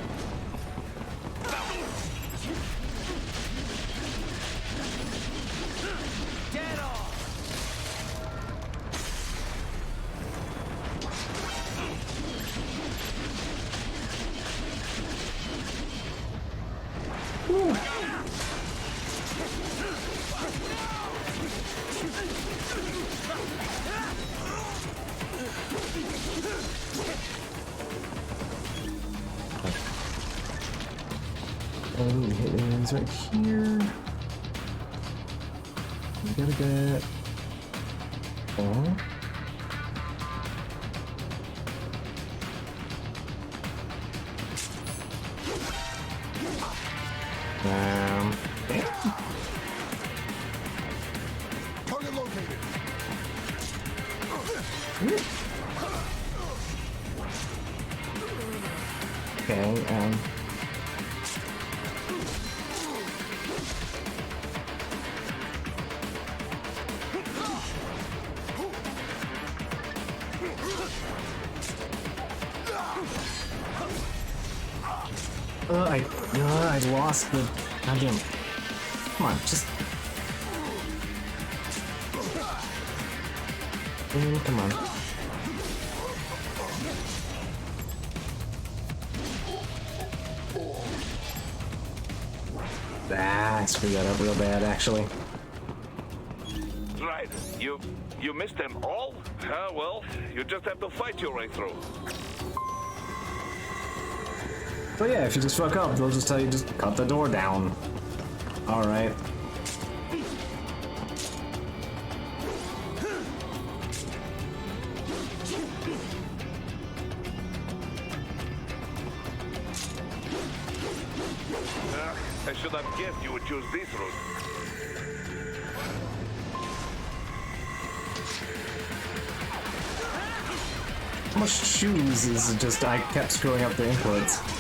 A: It is right here. We gotta get... oh.
B: Target located.
A: Okay, I lost the goddamn. Come on, just. Come on. I screwed that up real bad, actually.
K: Right. You missed them all? Well, you just have to fight your way through.
A: But yeah, if you just fuck up, they'll just tell you just cut the door down. Alright.
K: I should have guessed you would choose this route.
A: How much shoes is just I kept screwing up the inputs.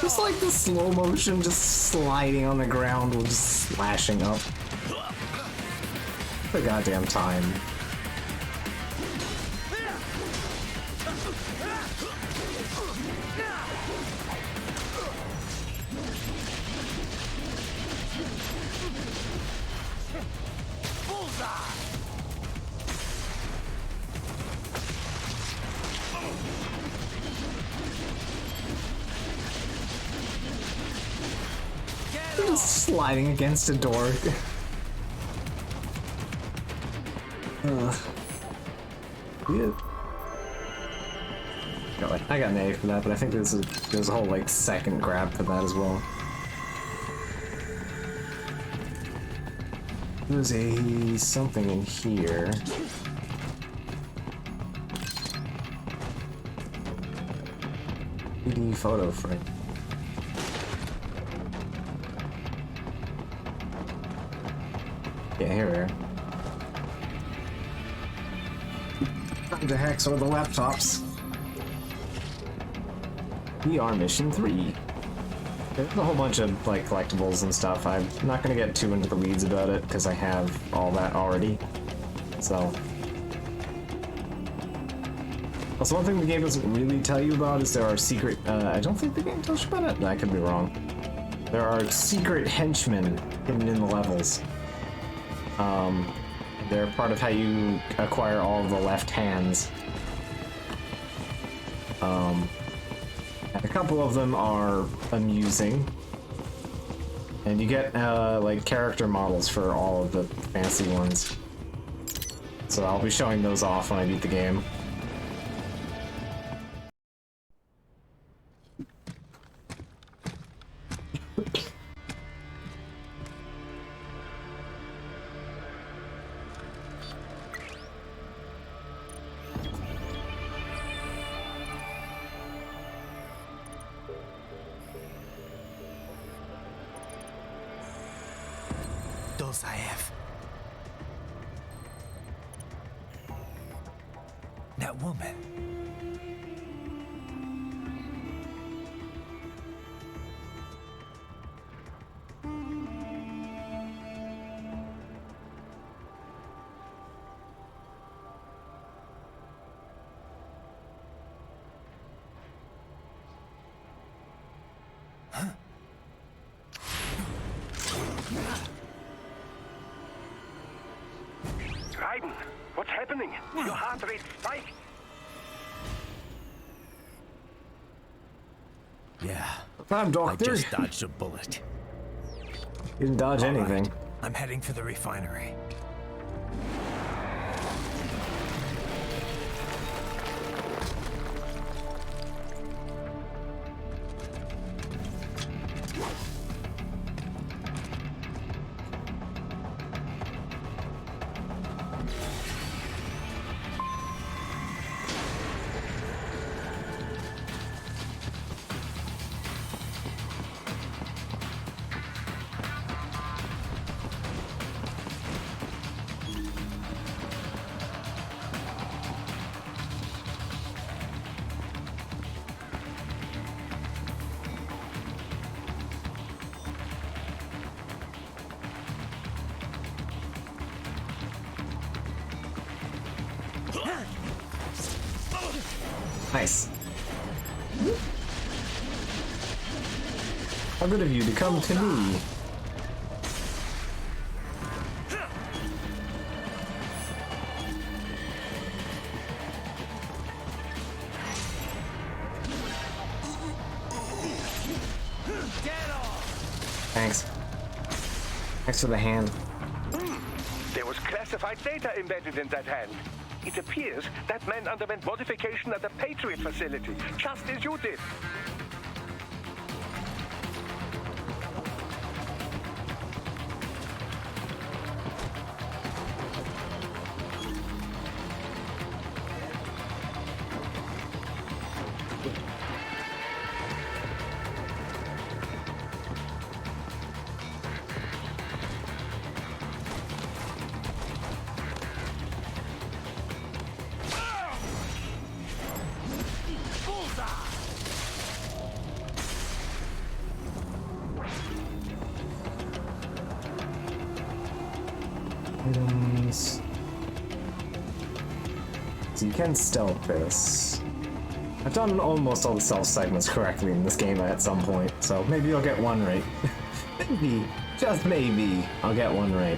A: Just like the slow motion, just sliding on the ground while just slashing up. The goddamn time. Just sliding against a door. Yeah. I got an A for that, but I think there's a whole like second grab for that as well. There's a something in here. PD photo frame. Yeah, here we are. Time to hack some of the laptops. We are mission 3. There's a whole bunch of like collectibles and stuff. I'm not gonna get too into the weeds about it because I have all that already. So. Also, one thing the game doesn't really tell you about is there are secret. I don't think the game tells you about it. I could be wrong. There are secret henchmen hidden in the levels. They're part of how you acquire all of the left hands. And a couple of them are amusing. And you get, like, character models for all of the fancy ones. So I'll be showing those off when I beat the game.
D: That woman.
M: Raiden, what's happening? Your heart rate spiked.
D: Yeah.
A: I'm Doctor.
D: I just dodged a bullet.
A: You didn't dodge anything.
D: Right. I'm heading for the refinery.
A: Nice. How good of you to come to me. Thanks. Thanks for the hand.
M: There was classified data embedded in that hand. It appears that man underwent modification at the Patriot facility, just as you did.
A: Items. So you can stealth this. I've done almost all the stealth segments correctly in this game at some point, so maybe I'll get one right. Maybe, just maybe, I'll get one right.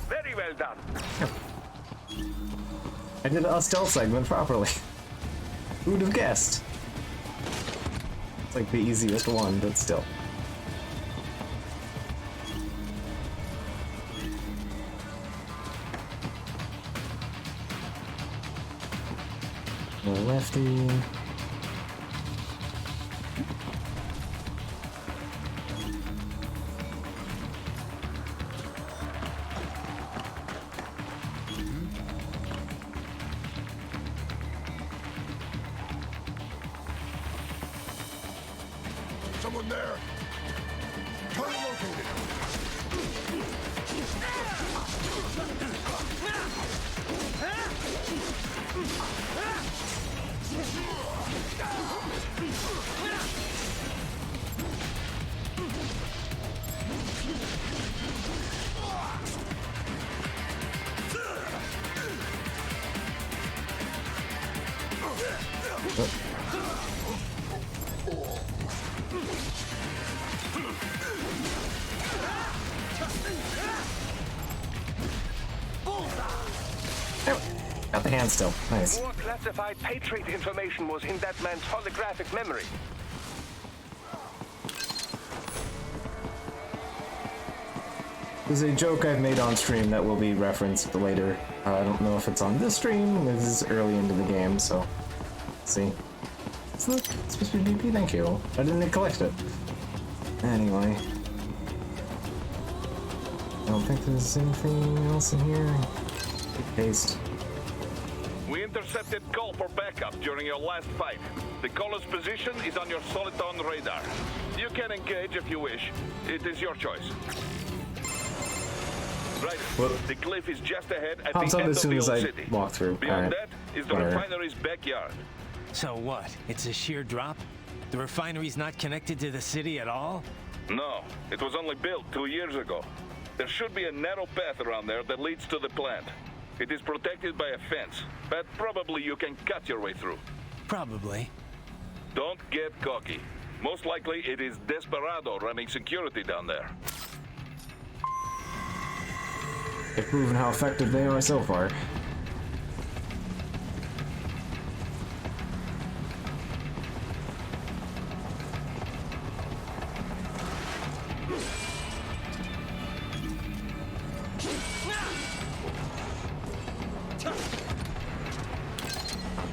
M: Very well done.
A: I did a stealth segment properly. Who would have guessed? It's like the easiest one, but still. The lefty.
B: Someone there! Target located!
A: Got the hand still. Nice.
M: More classified Patriot information was in that man's holographic memory.
A: There's a joke I've made on stream that will be referenced later. I don't know if it's on this stream. This is early into the game, so let's see. It's supposed to be BP. Thank you. I didn't collect it. Anyway, I don't think there's anything else in here. Paste.
K: We intercepted call for backup during your last fight. The caller's position is on your Soliton radar. You can engage if you wish. It is your choice. Right.
A: Whoop.
K: The cliff is just ahead at
A: Pops
K: the
A: up
K: end
A: as
K: of
A: soon
K: the
A: as
K: old
A: I
K: city.
A: walk through.
K: Beyond
A: Alright.
K: that is the
A: Whatever.
K: refinery's backyard.
D: So what? It's a sheer drop? The refinery's not connected to the city at all?
K: No, it was only built 2 years ago. There should be a narrow path around there that leads to the plant. It is protected by a fence, but probably you can cut your way through.
D: Probably.
K: Don't get cocky. Most likely it is Desperado running security down there.
A: They've proven how effective they are so far.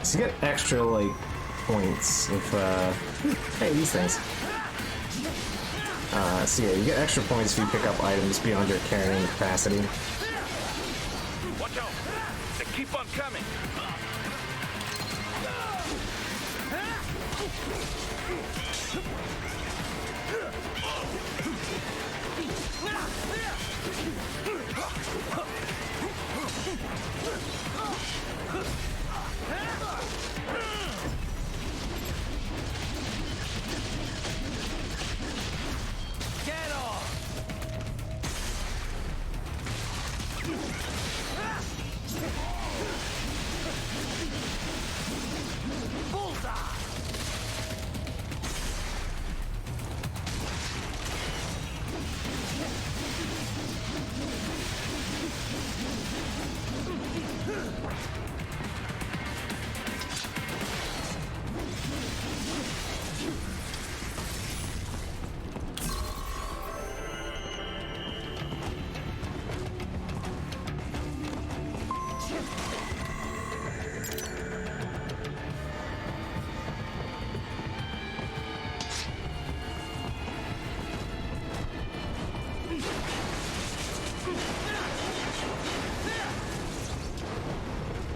A: So you get extra, like, points if, hey, these things. So yeah, you get extra points if you pick up items beyond your carrying capacity.
K: Watch out! They keep on coming!
L: Get off! Bullseye!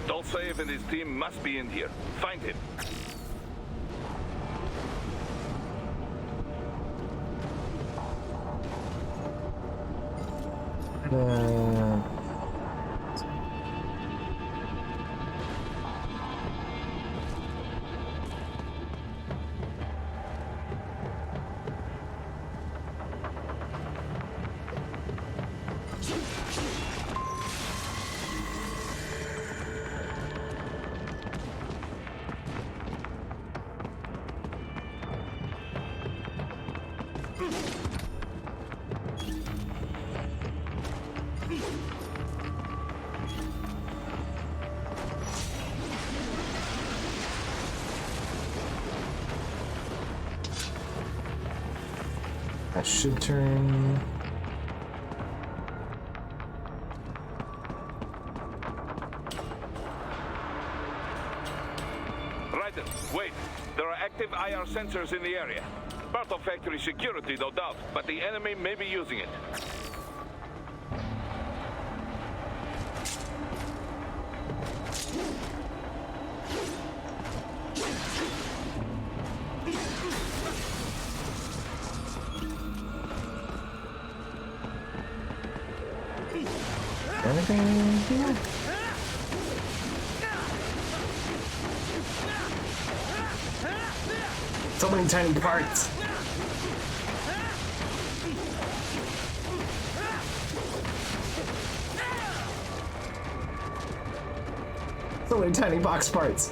K: Dolcev and his team must be in here. Find him.
A: That should turn.
K: Raiden, wait. There are active IR sensors in the area. Part of factory security, no doubt, but the enemy may be using it.
A: Anything here? So many tiny parts. So many tiny box parts.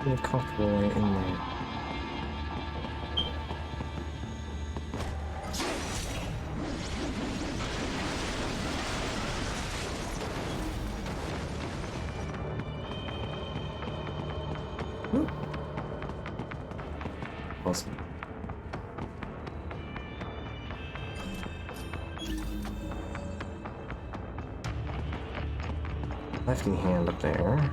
A: Get comfortable right in there. Awesome. Lefty hand up there.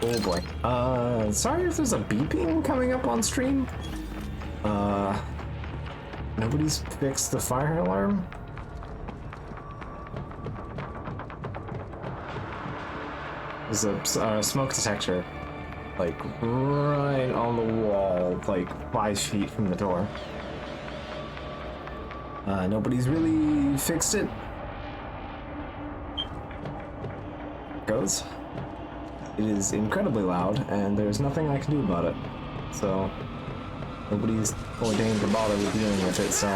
A: Oh boy. Sorry if there's a beeping coming up on stream. Nobody's fixed the fire alarm. There's a smoke detector, like, right on the wall, like 5 feet from the door. Nobody's really fixed it. Goes. It is incredibly loud, and there's nothing I can do about it. So, nobody's ordained to bother with dealing with it, so.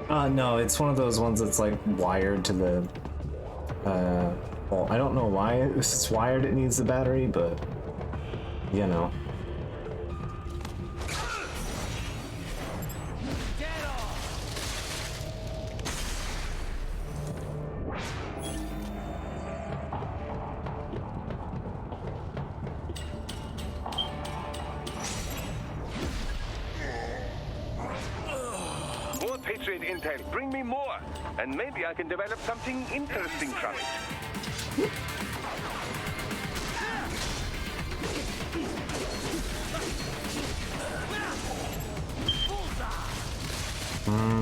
A: No, it's one of those ones that's like wired to the. Well, I don't know why it's wired. It needs the battery, but you know.
M: More Patriot intel. Bring me more. And maybe I can develop something interesting from it.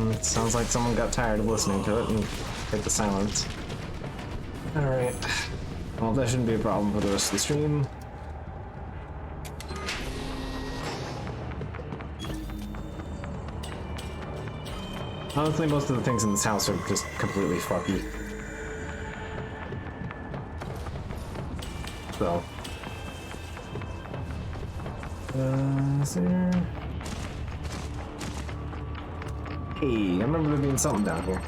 A: It sounds like someone got tired of listening to it and hit the silence. Alright. Well, that shouldn't be a problem for the rest of the stream. Honestly, most of the things in this house are just completely fucky. So. Is there... Hey, I remember there being something down here.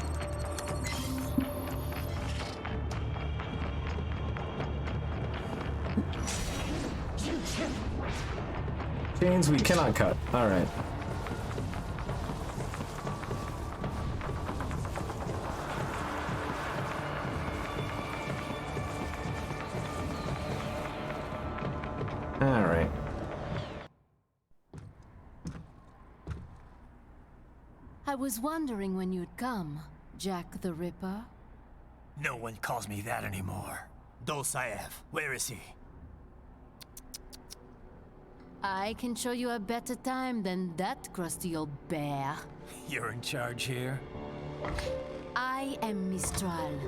A: Chains we cannot cut. Alright. Alright.
N: I was wondering when you'd come, Jack the Ripper.
L: No one calls me that anymore. Dosaev, where is he?
N: I can show you a better time than that crusty old bear.
L: You're in charge here?
N: I am Mistral,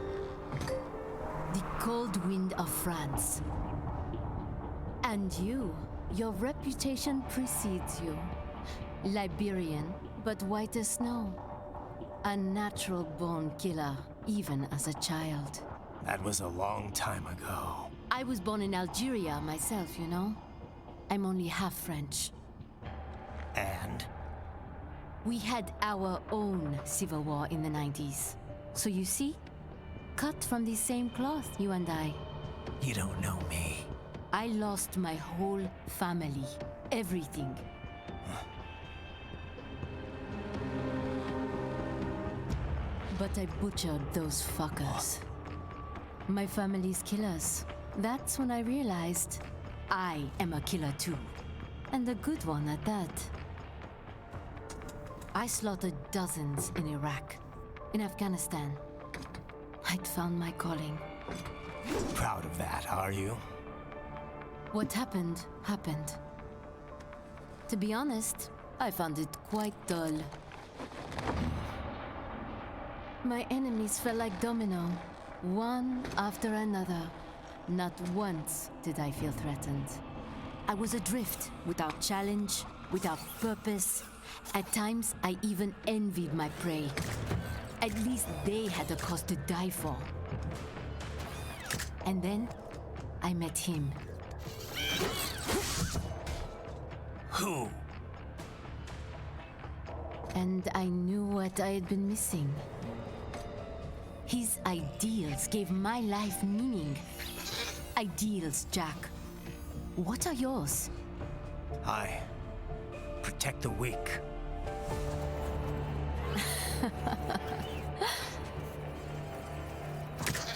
N: the cold wind of France. And you, your reputation precedes you. Liberian, but white as snow. A natural-born killer, even as a child.
L: That was a long time ago.
N: I was born in Algeria myself, you know. I'm only half French.
L: And?
N: We had our own civil war in the 90s. So you see? Cut from the same cloth, you and I.
L: You don't know me.
N: I lost my whole family. Everything. But I butchered those fuckers. My family's killers. That's when I realized I am a killer too. And a good one at that. I slaughtered dozens in Iraq, in Afghanistan. I'd found my calling.
L: Proud of that, are you?
N: What happened, happened. To be honest, I found it quite dull. My enemies fell like domino, one after another. Not once did I feel threatened. I was adrift, without challenge, without purpose. At times, I even envied my prey. At least they had a cause to die for. And then, I met him.
L: Who?
N: And I knew what I had been missing. His ideals gave my life meaning. Ideals, Jack. What are yours?
L: I protect the weak.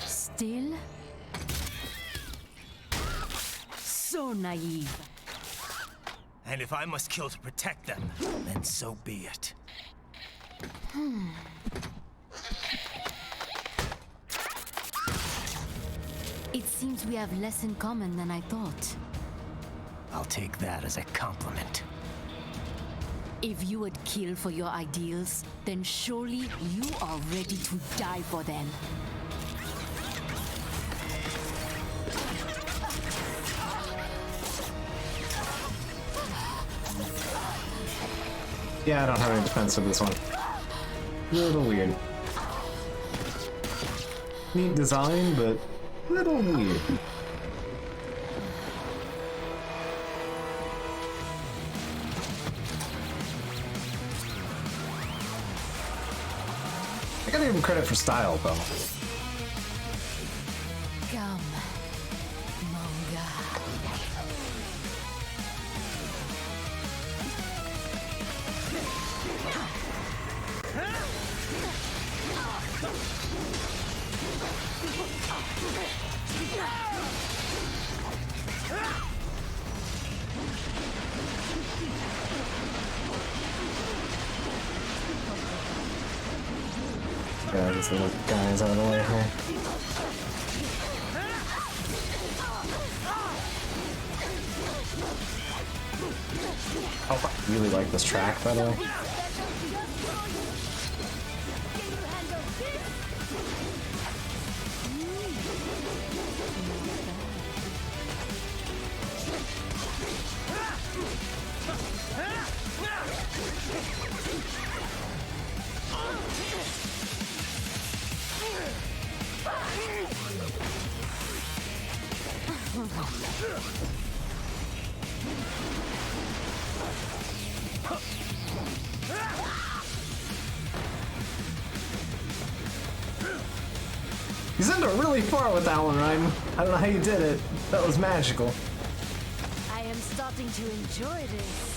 N: Still? So naive.
L: And if I must kill to protect them, then so be it.
N: It seems we have less in common than I thought.
L: I'll take that as a compliment.
N: If you would kill for your ideals, then surely you are ready to die for them.
A: Yeah, I don't have any defense for this one. A little weird. Neat design, but a little weird. I gotta give him credit for style, though.
N: Come, Monga.
A: Yeah, these little guys out of the way here. Oh, I really like this track, by the way. He's under really far with that one, Ryan. I don't know how you did it. That was magical.
N: I am starting to enjoy this.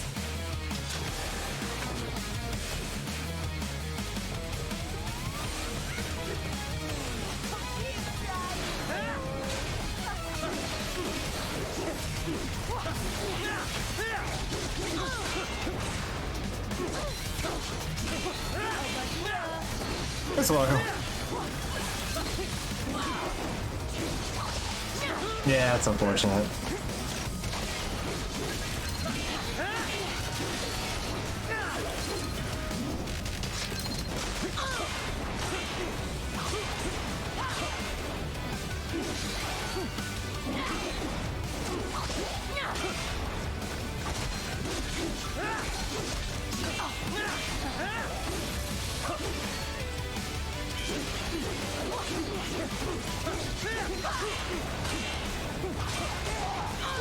A: Thanks, Logo. Yeah, it's unfortunate.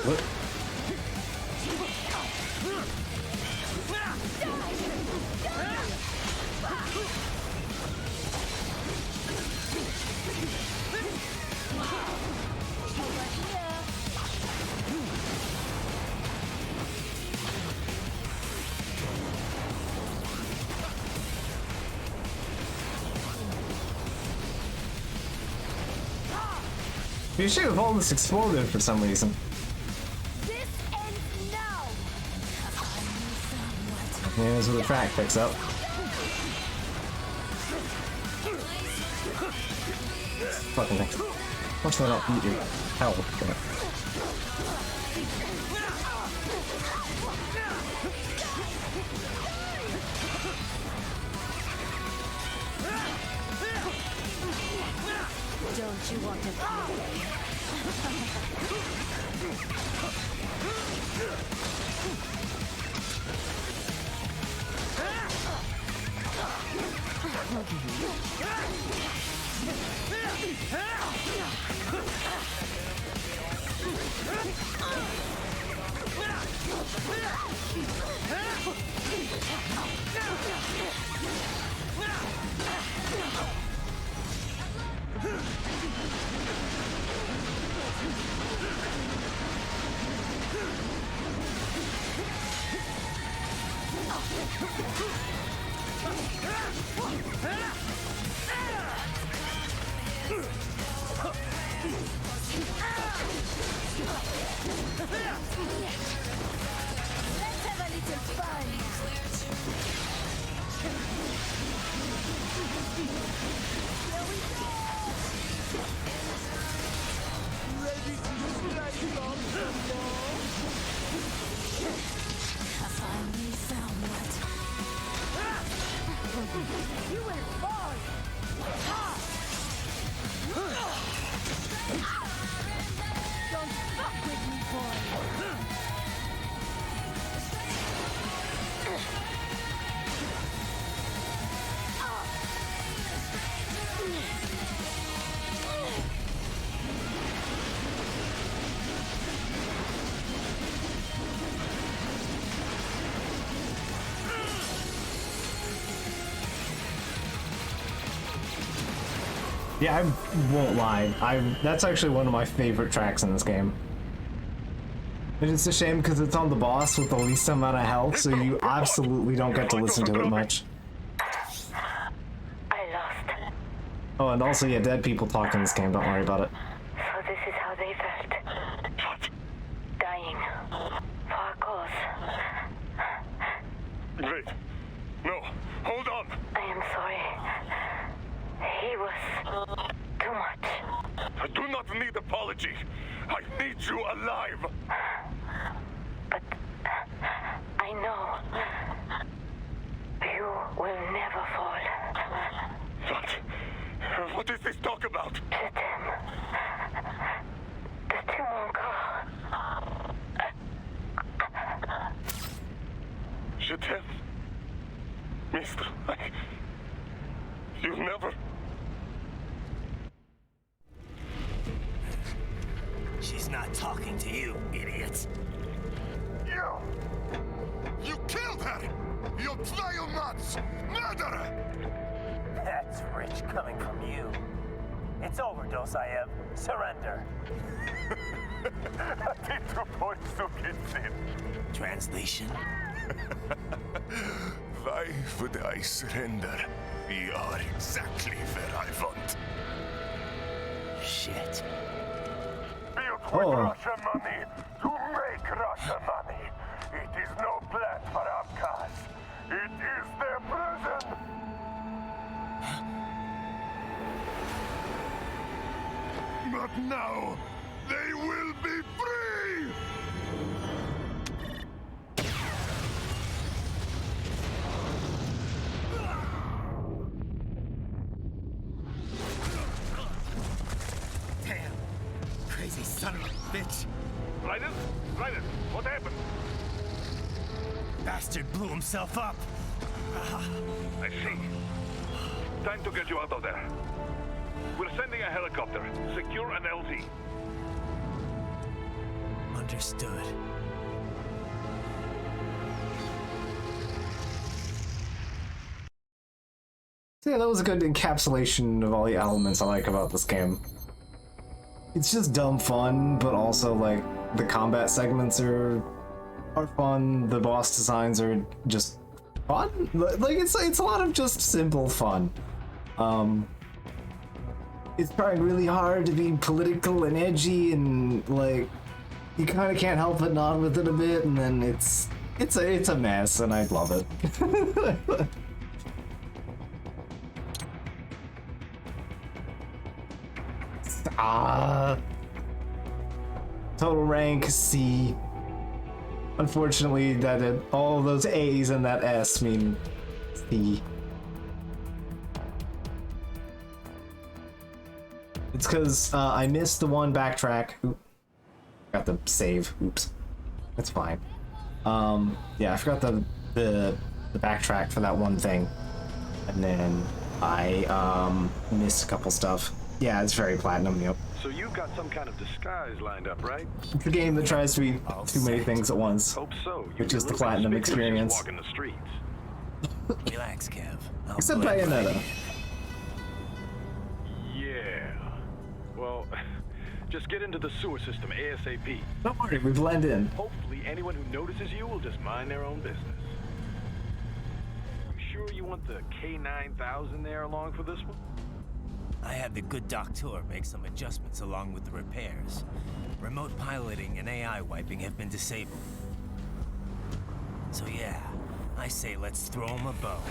A: What? You should have all this exploded for some reason. Here's where the track picks up. Fucking thing. Watch that not eat your health.
N: Don't you want to play?
O: Let's have a little fun. Here we go. Ready to strike on the wall? I finally found what. You will fall. Don't fuck with me, boy.
A: Yeah, I won't lie. That's actually one of my favorite tracks in this game. And it's a shame because it's on the boss with the least amount of health, so you absolutely don't get to listen to it much.
P: I lost.
A: Oh, and also, yeah, dead people talk in this game. Don't worry about it.
P: So this is how they felt. Dying. For a cause.
K: Wait. No. Hold on.
P: I am sorry. He was too much.
K: I do not need apology. I need you alive.
P: But I know you will never fall.
K: What is this talk about?
P: The two encore.
K: Je t'aime. Mister, you never...
D: She's not talking to you, idiot.
K: You killed her! You vile nuts! Murderer!
L: That's rich coming from you. It's overdose, I have. Surrender. Translation?
G: Why would I surrender? We are exactly where I want.
D: Shit.
K: Built with Russian money to make Russian money. It is no plan for Abkhaz. It is their prison. But now, they will be free!
D: Damn. Crazy son of a bitch.
K: Raiden? Raiden, what happened?
D: Bastard blew himself up.
K: I see. Time to get you out of there. We're sending a helicopter. Secure an LT.
D: Understood.
A: So yeah, that was a good encapsulation of all the elements I like about this game. It's just dumb fun, but also like the combat segments are fun. The boss designs are just fun. Like it's a lot of just simple fun. It's trying really hard to be political and edgy, and like you kind of can't help but nod with it a bit, and then it's a mess, and I love it. Total rank C. Unfortunately, all those A's and that S mean C. It's because I missed the one backtrack. Oop. Got the save. Oops. That's fine. Yeah, I forgot the backtrack for that one thing, and then I missed a couple stuff. Yeah, it's very platinum. Yep.
J: So you've got some kind of disguise lined up, right?
A: It's a game that tries to be too many things at once.
J: Hope so.
A: Which is the platinum experience.
J: Walking the streets.
D: Relax, Kev.
A: Except Bayonetta.
J: Yeah. Well, just get into the sewer system ASAP.
A: Don't worry, we blend in.
J: Hopefully anyone who notices you will just mind their own business. You sure you want the K9000 there along for this one?
D: I had the good doctor make some adjustments along with the repairs. Remote piloting and AI wiping have been disabled. So yeah, I say let's throw him a bone.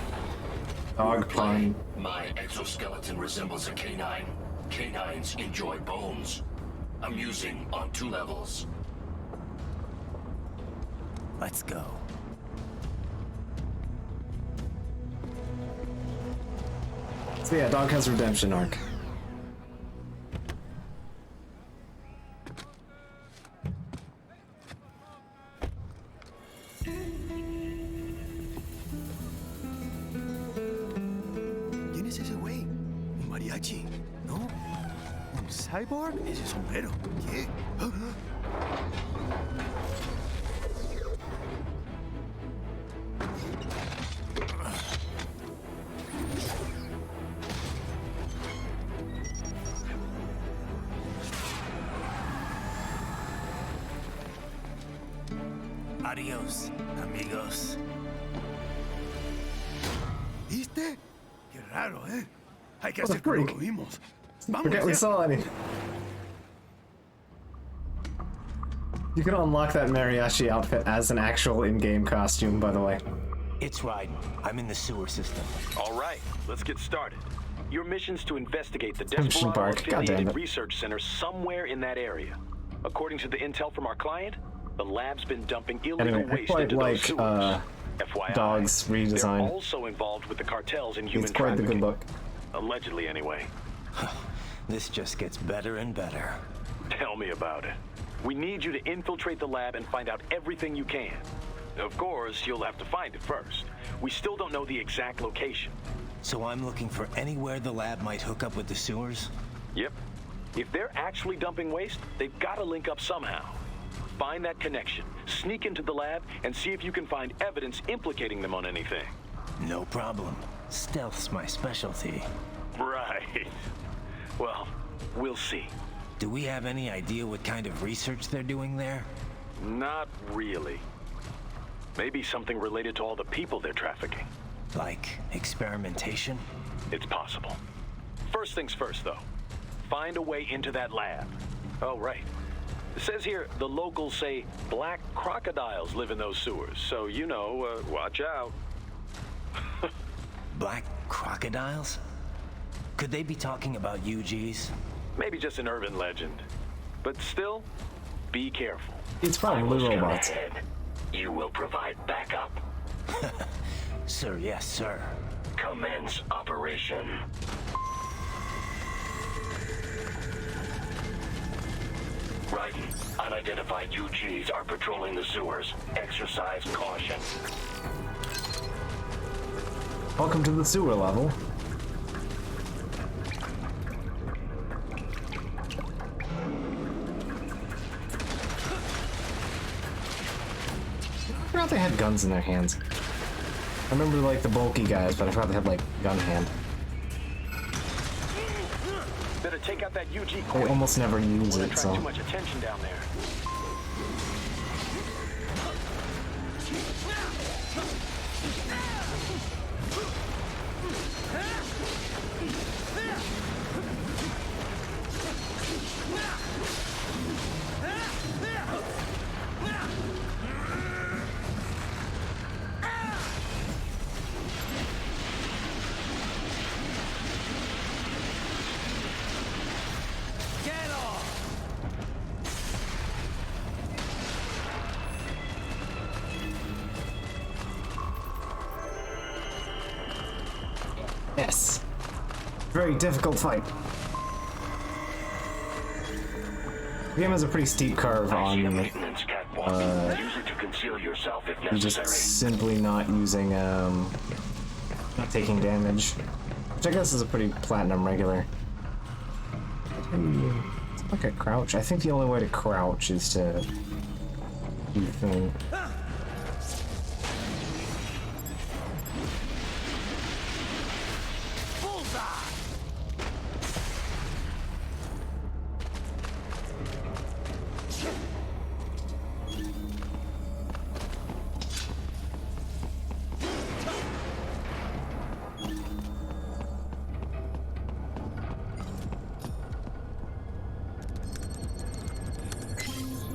A: Dog pun.
C: My exoskeleton resembles a canine. Canines enjoy bones. Amusing on 2 levels.
D: Let's go.
A: So yeah, Dog has redemption arc.
Q: ¿Quién es ese güey? ¿Un mariachi? ¿No? ¿Un cyborg? Ese sombrero. ¿Qué?
D: Adios, amigos.
Q: ¿Viste? Qué raro, ¿eh? Hay que
A: What the
Q: hacer como
A: freak?
Q: lo vimos.
A: Forget we saw any. You can unlock that mariachi outfit as an actual in-game costume, by the way.
D: It's right. I'm in the sewer system.
J: All right, let's get started. Your mission's to investigate the
A: Permission
J: Desperado
A: bark. God damn
J: affiliated
A: it.
J: research center somewhere in that area. According to the intel from our client, the lab's been dumping illegal
A: Anyway, I
J: waste
A: quite
J: into those
A: like
J: sewers. FYI,
A: Dog's
J: they're
A: redesign.
J: also involved with the cartels and human
A: It's quite the
J: trafficking.
A: good look.
J: Allegedly, anyway.
D: This just gets better and better.
J: Tell me about it. We need you to infiltrate the lab and find out everything you can. Of course, you'll have to find it first. We still don't know the exact location.
D: So I'm looking for anywhere the lab might hook up with the sewers?
J: Yep. If they're actually dumping waste, they've got to link up somehow. Find that connection, sneak into the lab, and see if you can find evidence implicating them on anything.
D: No problem. Stealth's my specialty.
J: Right. Well, we'll see.
D: Do we have any idea what kind of research they're doing there?
J: Not really. Maybe something related to all the people they're trafficking.
D: Like experimentation?
J: It's possible. First things first, though. Find a way into that lab. Oh, right. It says here the locals say black crocodiles live in those sewers, so you know, watch out.
D: Black crocodiles? Could they be talking about UGs?
J: Maybe just an urban legend. But still, be careful.
A: It's probably robots.
C: You will provide backup.
D: Sir, yes, sir.
C: Commence operation. Raiden, unidentified UGs are patrolling the sewers. Exercise caution.
A: Welcome to the sewer level. I forgot they had guns in their hands. I remember like the bulky guys, but I forgot they had like gun hand.
J: Better take out that UG
A: They
J: quick.
A: almost never use
J: Won't
A: it,
J: attract
A: so.
J: too much attention down there.
A: Yes. Very difficult fight. The game has a pretty steep curve on
C: Use it to conceal yourself if
A: you just
C: necessary.
A: simply not using not taking damage, which I guess is a pretty platinum regular. It's like a crouch. I think the only way to crouch is to do the thing.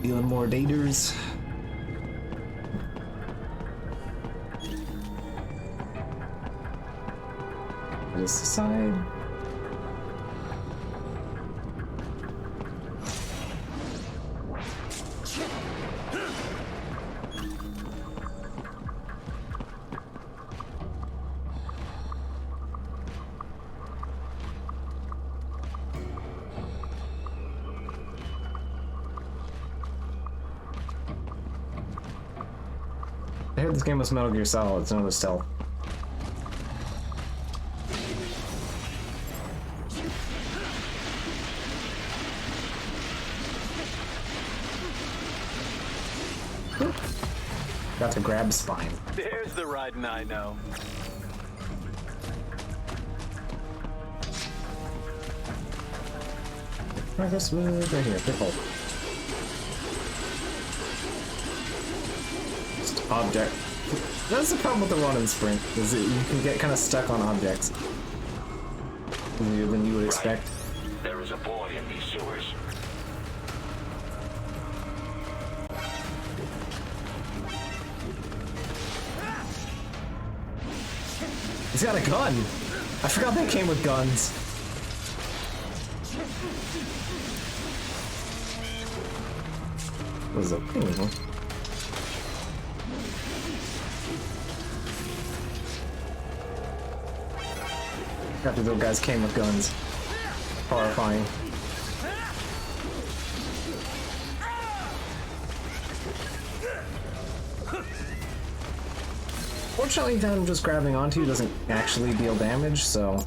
A: Feeling more daters. This side. I heard this game was Metal Gear Solid, it's no stealth. Got to grab spine.
J: There's the Raiden I know.
A: I guess we're right here. Good hold. object. That's the problem with the run and sprint, is that you can get kind of stuck on objects than you would expect.
C: There is a boy in these sewers.
A: He's got a gun! I forgot they came with guns. What is it? Forgot that those guys came with guns. Horrifying. Fortunately, them just grabbing onto you doesn't actually deal damage, so...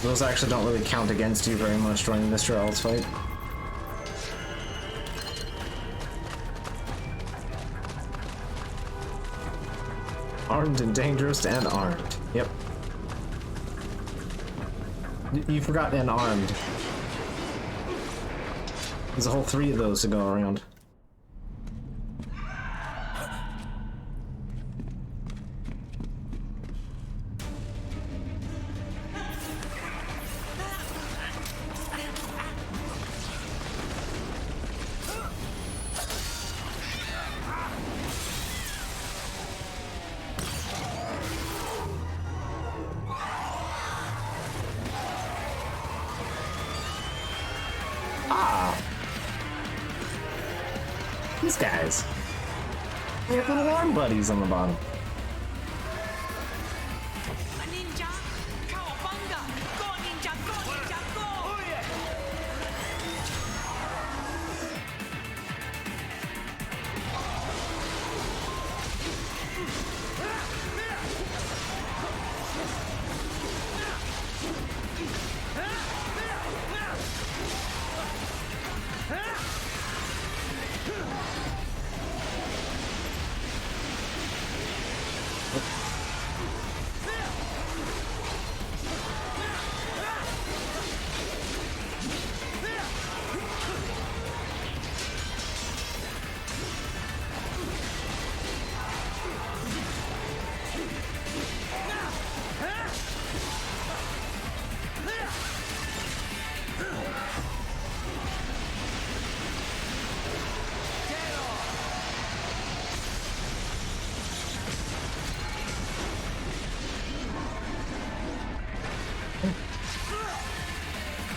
A: those actually don't really count against you very much during Mr. L's fight. Armed and dangerous and armed. Yep. You forgot and armed. There's a whole 3 of those to go around. These guys. They have little arm buddies on the bottom.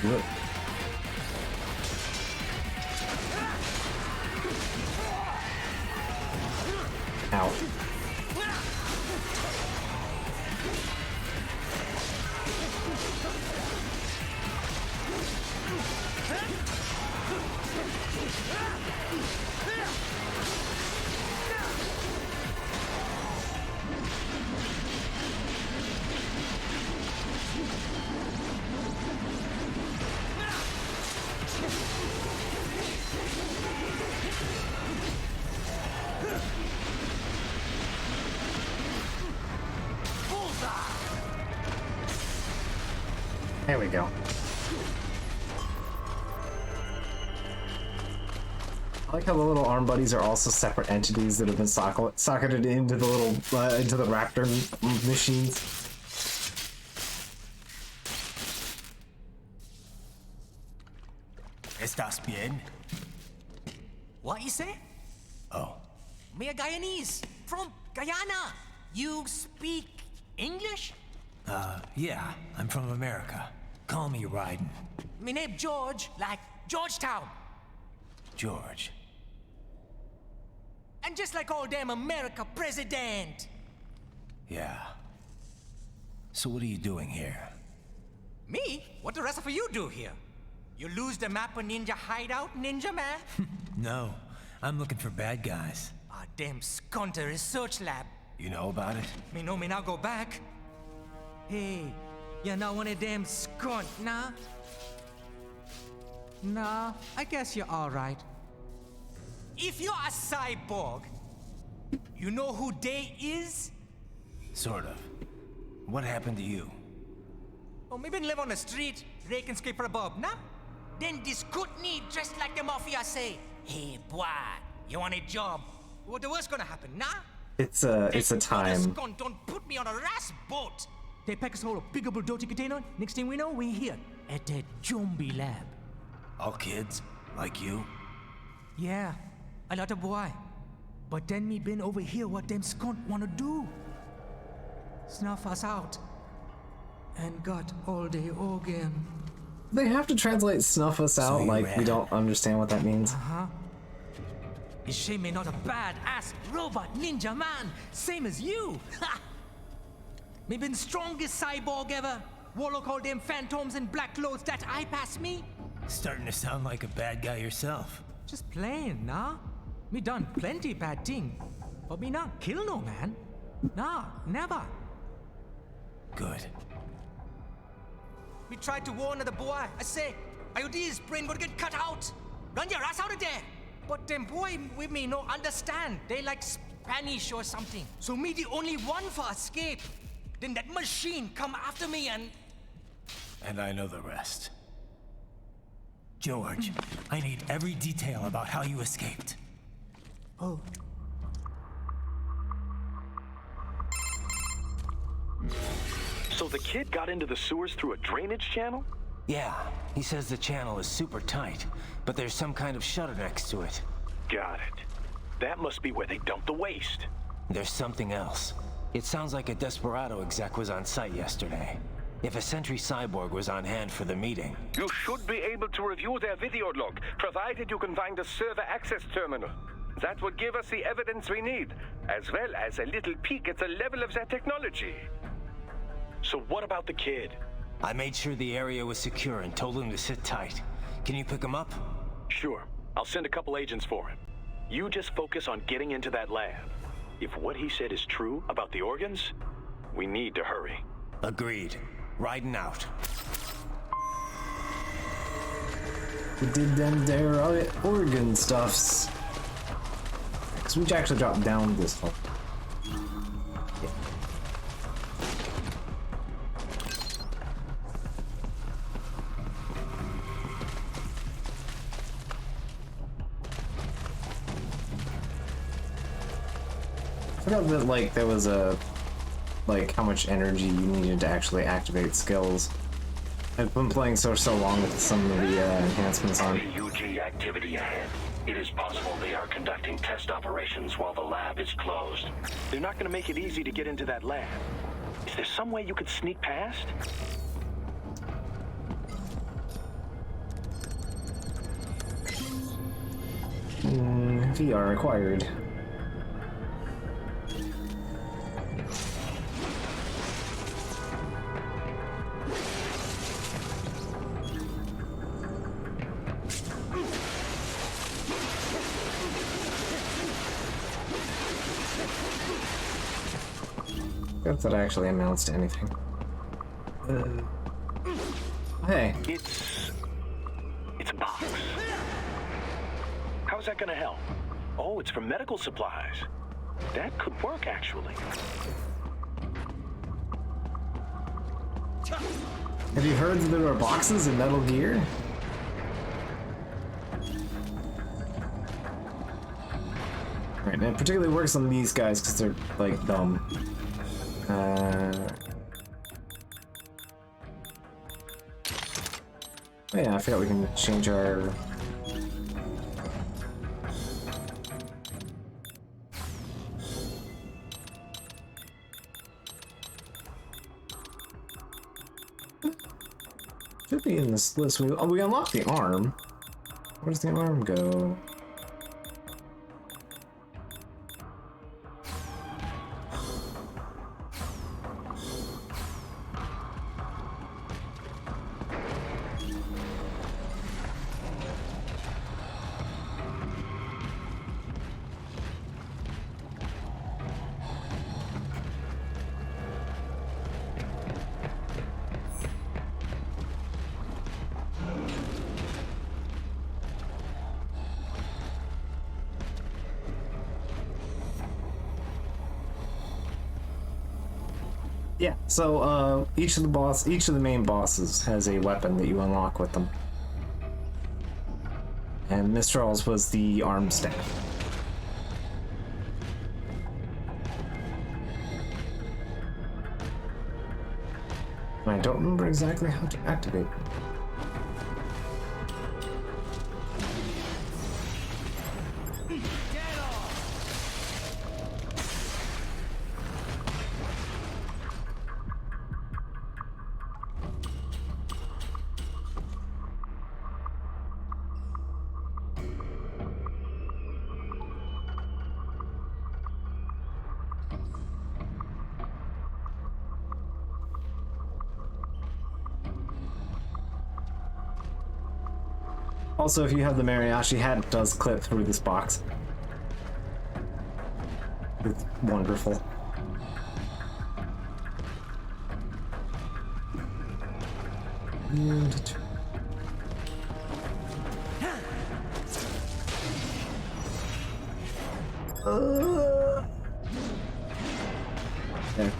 A: Look. Ow. There we go. I like how the little arm buddies are also separate entities that have been socketed into the little into the raptor machines.
D: ¿Estás bien?
R: What you say?
D: Oh.
R: Me a Guyanese from Guyana. You speak English?
D: Yeah, I'm from America. Call me Ryden.
R: Me name George, like Georgetown.
D: George.
R: And just like all damn America president.
D: Yeah. So what are you doing here?
R: Me? What the rest of you do here? You lose the map of Ninja hideout, Ninja man?
D: No, I'm looking for bad guys.
R: Ah, damn Skunter research lab.
D: You know about it?
R: Me know me now go back. Hey, you're not one of them skunt, nah? Nah, I guess you're alright. If you're a cyborg, you know who they is?
D: Sort of. What happened to you?
R: Oh, maybe live on the street, rake and scrape for a bob, nah? Then this Kootenai dressed like the mafia say, hey, boy, you want a job? What the worst gonna happen, nah?
A: It's a time.
R: Don't put me on a ras boat. They pack us all a piggable dirty container. Next thing we know, we're here at the zombie lab.
D: All kids? Like you?
R: Yeah, a lot of boy. But then me been over here what them skunt wanna do. Snuff us out. And got all the organ.
A: They have to translate snuff us out like we don't understand what that means.
R: Uh-huh. Is she me not a badass robot ninja man, same as you? Ha! Me been strongest cyborg ever. Warlock all them phantoms in black clothes that eye pass me.
D: Starting to sound like a bad guy yourself.
R: Just plain, nah? Me done plenty bad thing. But me not kill no man. Nah, never.
D: Good.
R: Me tried to warn the boy. I say, IOD's brain gonna get cut out. Run your ass out of there. But them boy with me no understand. They like Spanish or something. So me the only one for escape. Then that machine come after me and...
D: And I know the rest. George, I need every detail about how you escaped.
R: Oh.
J: So the kid got into the sewers through a drainage channel?
D: Yeah, he says the channel is super tight, but there's some kind of shutter next to it.
J: Got it. That must be where they dumped the waste.
D: There's something else. It sounds like a Desperado exec was on site yesterday. If a Sentry Cyborg was on hand for the meeting.
M: You should be able to review their video log, provided you can find the server access terminal. That would give us the evidence we need, as well as a little peek at the level of their technology.
J: So what about the kid?
D: I made sure the area was secure and told him to sit tight. Can you pick him up?
J: Sure. I'll send a couple agents for him. You just focus on getting into that lab. If what he said is true about the organs, we need to hurry.
D: Agreed. Riding out.
A: We did them their organ stuffs. Because we actually dropped down this hole. I forgot that, like, there was a, like, how much energy you needed to actually activate skills. I've been playing so long with some of the enhancements on.
C: UG activity ahead. It is possible they are conducting test operations while the lab is closed.
J: They're not going to make it easy to get into that lab. Is there some way you could sneak past?
A: VR required. If that actually amounts to anything. Hey.
J: It's a box. How's that gonna help? Oh, it's for medical supplies. That could work, actually.
A: Have you heard that there are boxes in Metal Gear? Right, and it particularly works on these guys because they're, like, dumb. Oh yeah, I forgot we can change our... Should be in this list. We unlocked the arm. Where does the arm go? Yeah, so each of the main bosses has a weapon that you unlock with them. And Mistral's was the armed staff. I don't remember exactly how to activate them. Also, if you have the mariachi hat, it does clip through this box. It's wonderful. And there.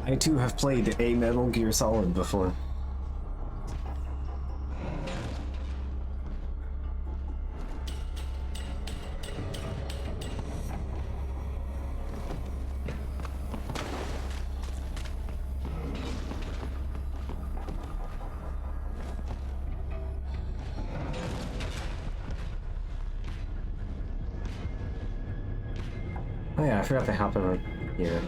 A: I too have played a Metal Gear Solid before. Oh yeah, I forgot to hop over here.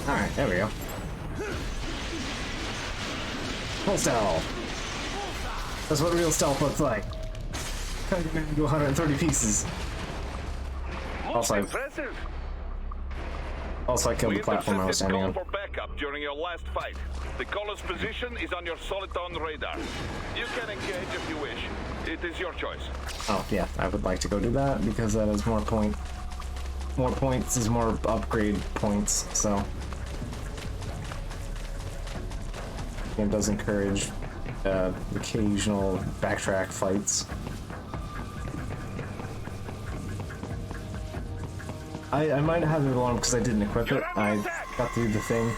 A: Alright, there we go. Full stealth. That's what real stealth looks like. Cut your man to 130 pieces. Also, I killed the platform I was standing on.
K: For backup during your last fight. The caller's position is on your Soliton radar. You can engage if you wish. It is your choice.
A: Oh yeah, I would like to go do that because that is more points is more upgrade points, so game does encourage occasional backtrack fights. I might have it on because I didn't equip it. I got through the thing.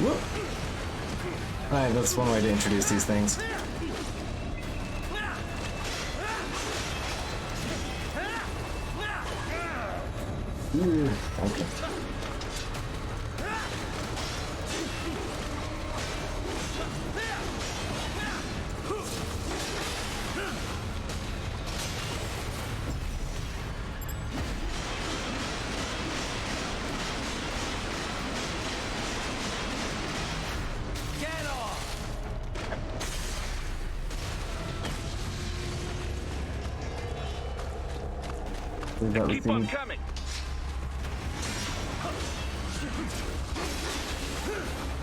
A: Whoop. Alright, that's one way to introduce these things. Ooh, okay.
K: Keep on coming.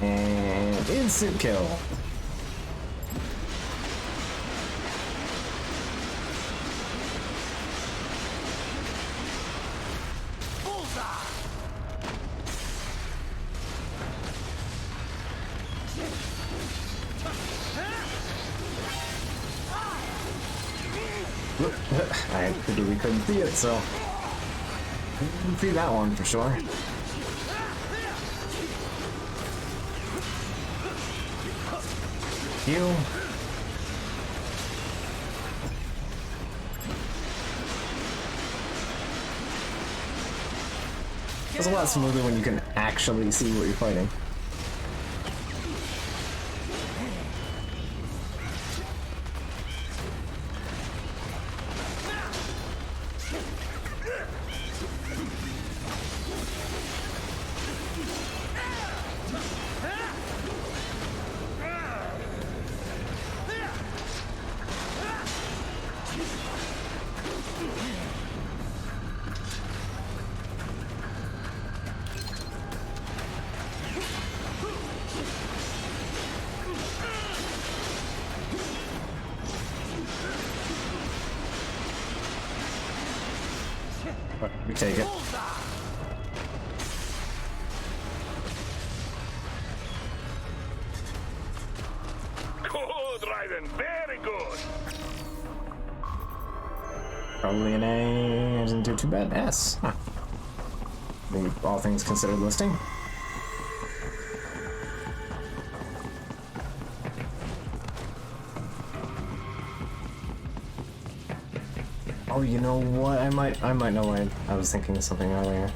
A: And instant kill. I figured we couldn't see it, so I didn't see that one for sure. Heal. It's a lot smoother when you can actually see what you're fighting. But we take it.
K: Good, Raiden. Very good.
A: Probably an A. I didn't do too bad. S. Huh. Maybe all things considered listing. Oh, you know what? I might know why I was thinking of something earlier.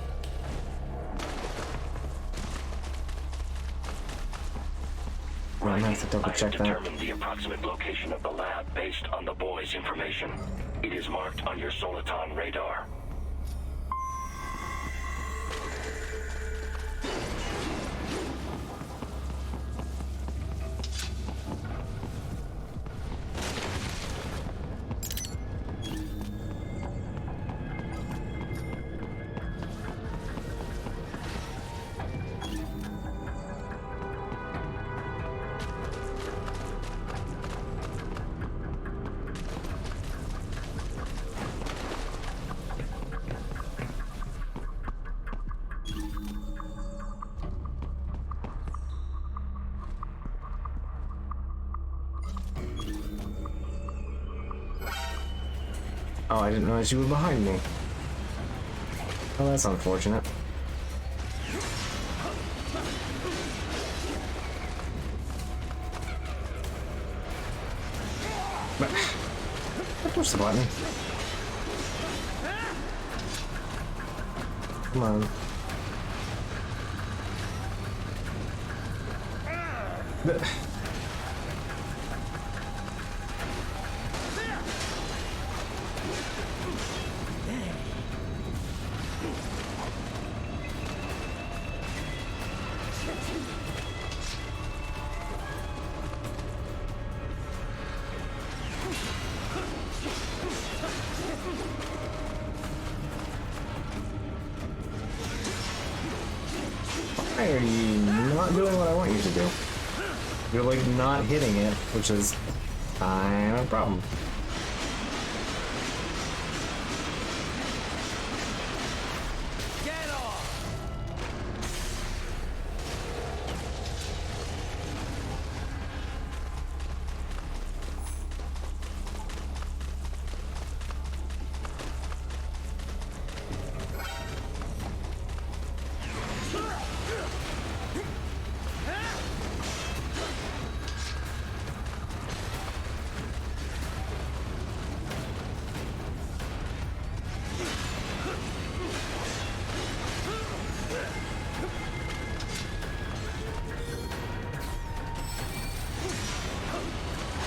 A: I'm gonna have to double check that.
C: I have determined the approximate location of the lab based on the boy's information. It is marked on your Soliton radar.
A: Oh, I didn't realize you were behind me. Oh, that's unfortunate. Push the button. Come on. Why are you not doing what I want you to do? You're like not hitting it, which is kind of a problem.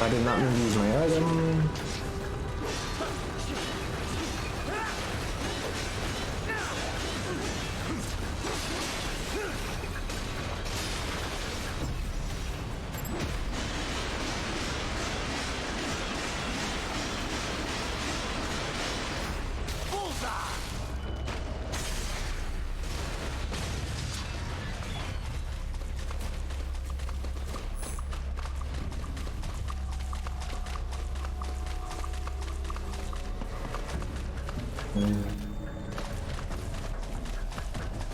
A: I did not mean to use my item.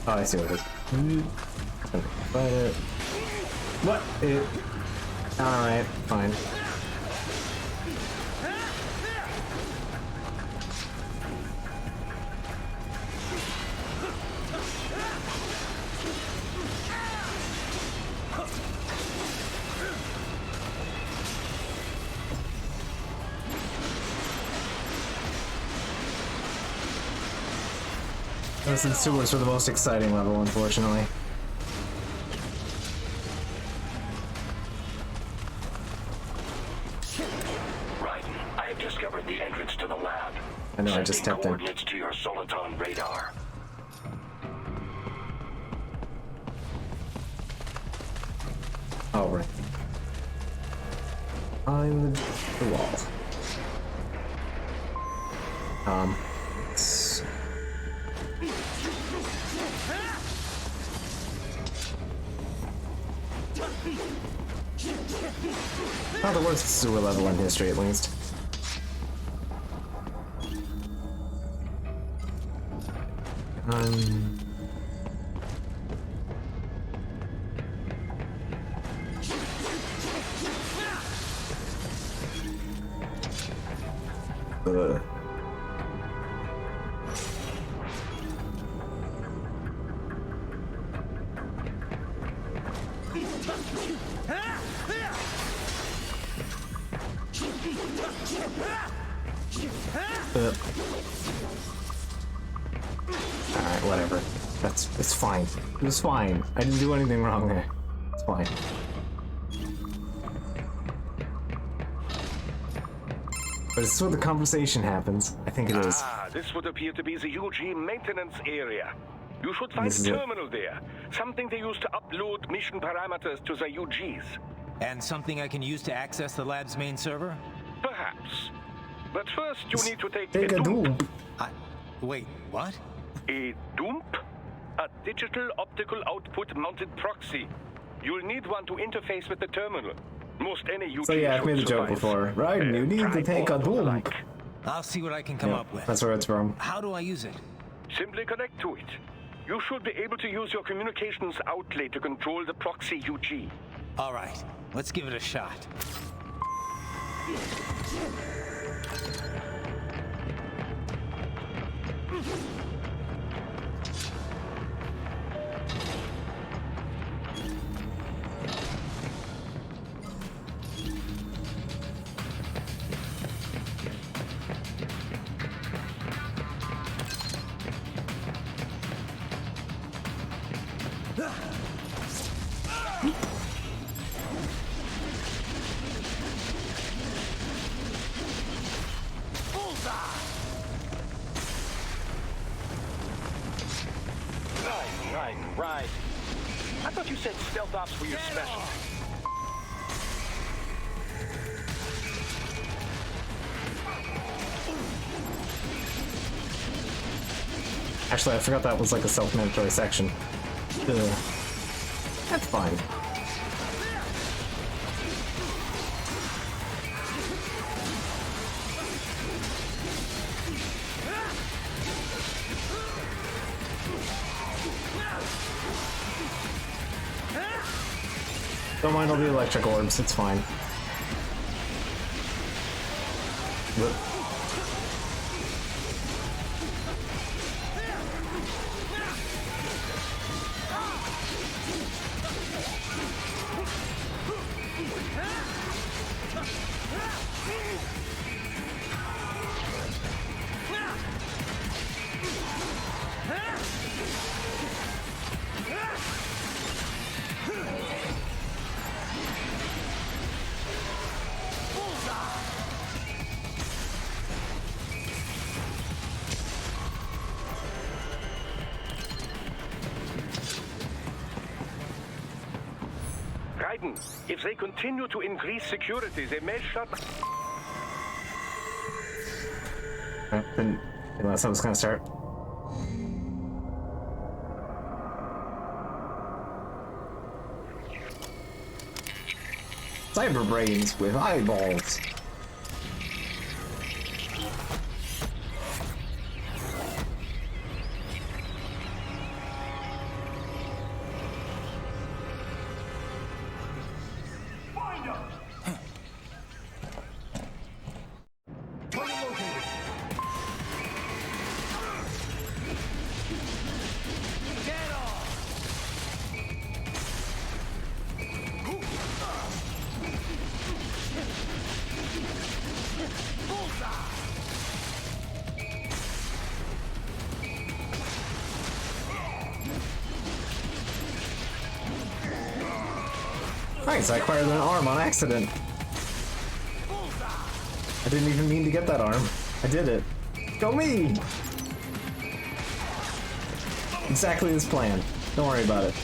A: Oh, I see what it is. Fight it. What? Alright, fine. Those and sewers are the most exciting level, unfortunately.
C: Raiden, I have discovered the entrance to the lab.
A: I know, I just tapped in.
C: Coordinates to your Soliton radar.
A: Oh, right. I'm the wall. Not the worst sewer level in history, at least. Alright, whatever. It's fine. It was fine. I didn't do anything wrong there. It's fine. But it's where the conversation happens. I think it is.
M: Ah, this would appear to be the UG maintenance area. You should find
A: This
M: a
A: is it.
M: terminal there. Something they use to upload mission parameters to the UGs.
D: And something I can use to access the lab's main server?
M: Perhaps. But first, you need to take
A: a
M: dump.
D: Wait, what?
M: A dump? A digital optical output mounted proxy. You'll need one to interface with the terminal. Most any UG
A: So yeah, I've
M: should
A: made the joke
M: suffice.
A: before. Right, you need to
M: Try
A: take a
M: all the
A: dump.
M: like.
D: I'll see what I can come up with.
A: That's where it's from.
D: How do I use it?
M: Simply connect to it. You should be able to use your communications outlet to control the proxy UG.
D: All right, let's give it a shot.
J: Right. I thought you said stealth ops were your specialty.
A: Actually, I forgot that was like a self-mandatory section. Ugh. That's fine. Don't mind all the electric orbs, it's fine. Whoop.
M: If they continue to increase security, they may shut...
A: Unless I was gonna start. Cyber brains with eyeballs. Nice, I acquired an arm on accident. I didn't even mean to get that arm. I did it. Go me! Exactly as planned. Don't worry about it.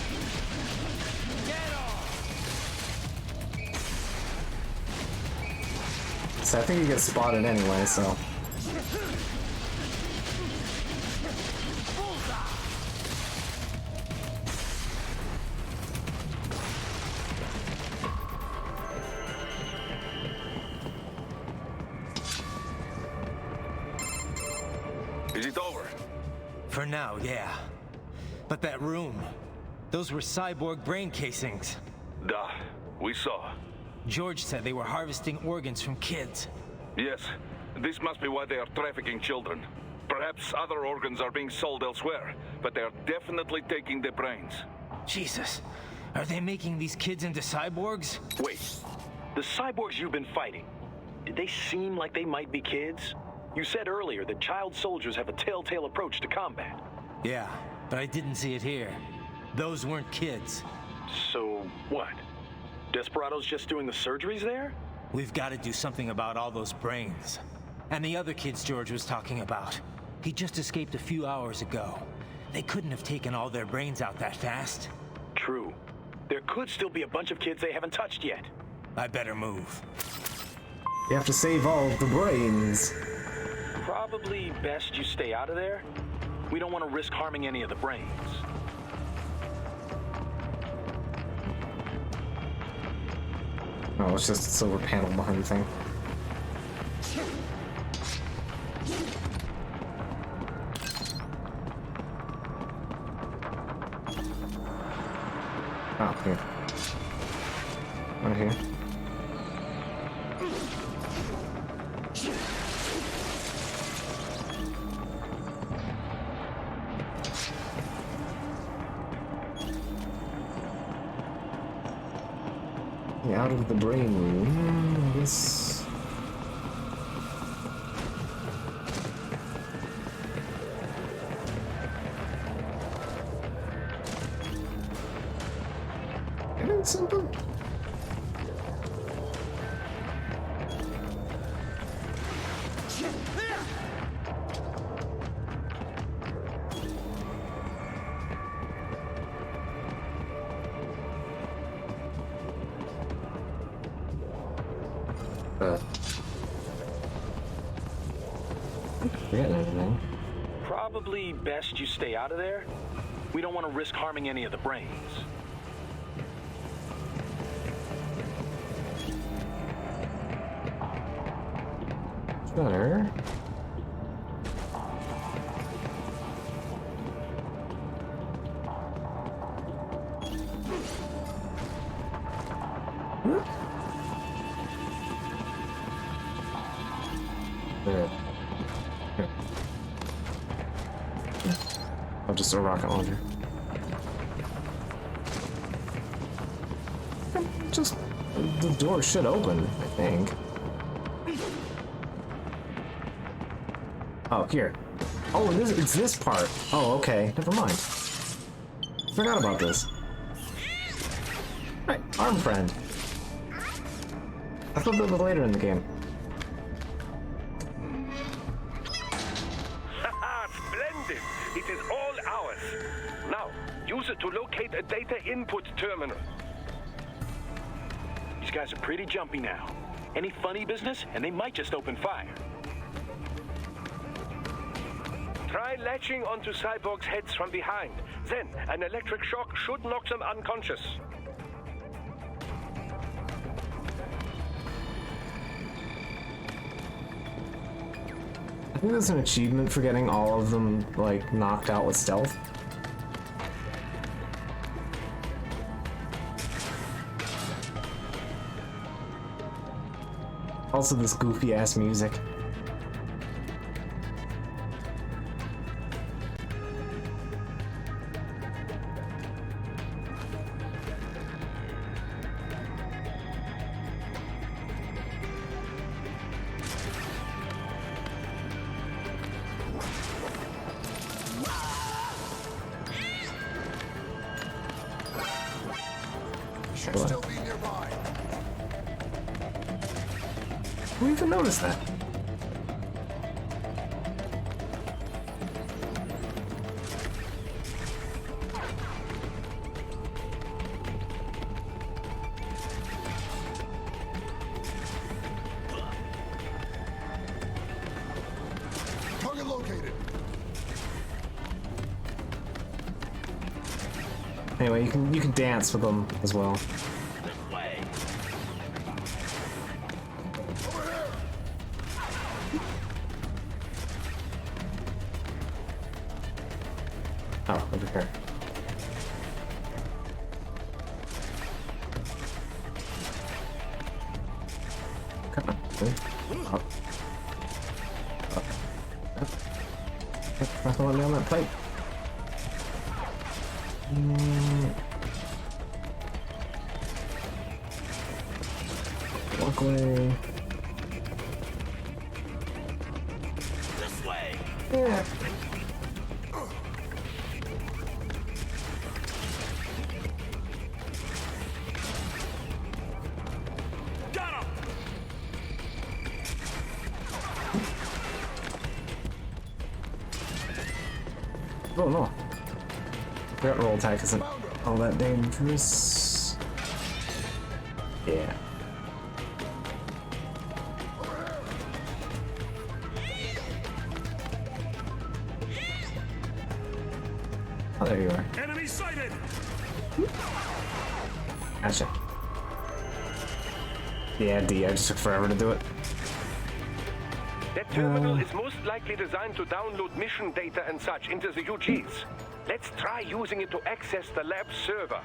A: So I think you get spotted anyway, so...
D: For now, yeah. But that room, those were cyborg brain casings.
K: Duh, we saw.
D: George said they were harvesting organs from kids.
K: Yes, this must be why they are trafficking children. Perhaps other organs are being sold elsewhere, but they are definitely taking the brains.
D: Jesus, are they making these kids into cyborgs?
J: Wait, the cyborgs you've been fighting, did they seem like they might be kids? You said earlier that child soldiers have a telltale approach to combat.
D: Yeah, but I didn't see it here. Those weren't kids.
J: So, what? Desperados just doing the surgeries there?
D: We've got to do something about all those brains. And the other kids George was talking about. He just escaped a few hours ago. They couldn't have taken all their brains out that fast.
J: True. There could still be a bunch of kids they haven't touched yet.
D: I better move.
A: You have to save all of the brains.
J: Probably best you stay out of there. We don't want to risk harming any of the brains.
A: Oh, it's just a silver panel behind the thing. Oh, here. Right here. Yeah, out of the brain room. I guess. Getting something? Forgetting anything.
J: Probably best you stay out of there. We don't want to risk harming any of the brains.
A: Better. There. Here. Oh, just a rocket launcher. Just the door should open, I think. Oh, here. Oh, it's this part. Oh, okay. Never mind. Forgot about this. Right, arm friend. I thought that was later in the game.
M: Splendid! It is all ours. Now, use it to locate a data input terminal.
J: These guys are pretty jumpy now. Any funny business, and they might just open fire.
M: Try latching onto cyborgs' heads from behind. Then, an electric shock should knock them unconscious.
A: I think there's an achievement for getting all of them, like, knocked out with stealth. Also, this goofy-ass music.
B: Should still be nearby.
A: Who even noticed that?
B: Target located.
A: Anyway, you can dance with them as well. Oh, over here. Come on. Up. Up. Up. That's not let me on that pipe. Walk away.
L: This way.
A: Yeah.
L: Got him.
A: Oh no. Threat roll attack isn't all that dangerous. Yeah. Oh, there you are.
L: Enemy sighted.
A: Gotcha. Yeah, D, I just took forever to do it.
M: That terminal is most likely designed to download mission data and such into the UGs. Let's try using it to access the lab server.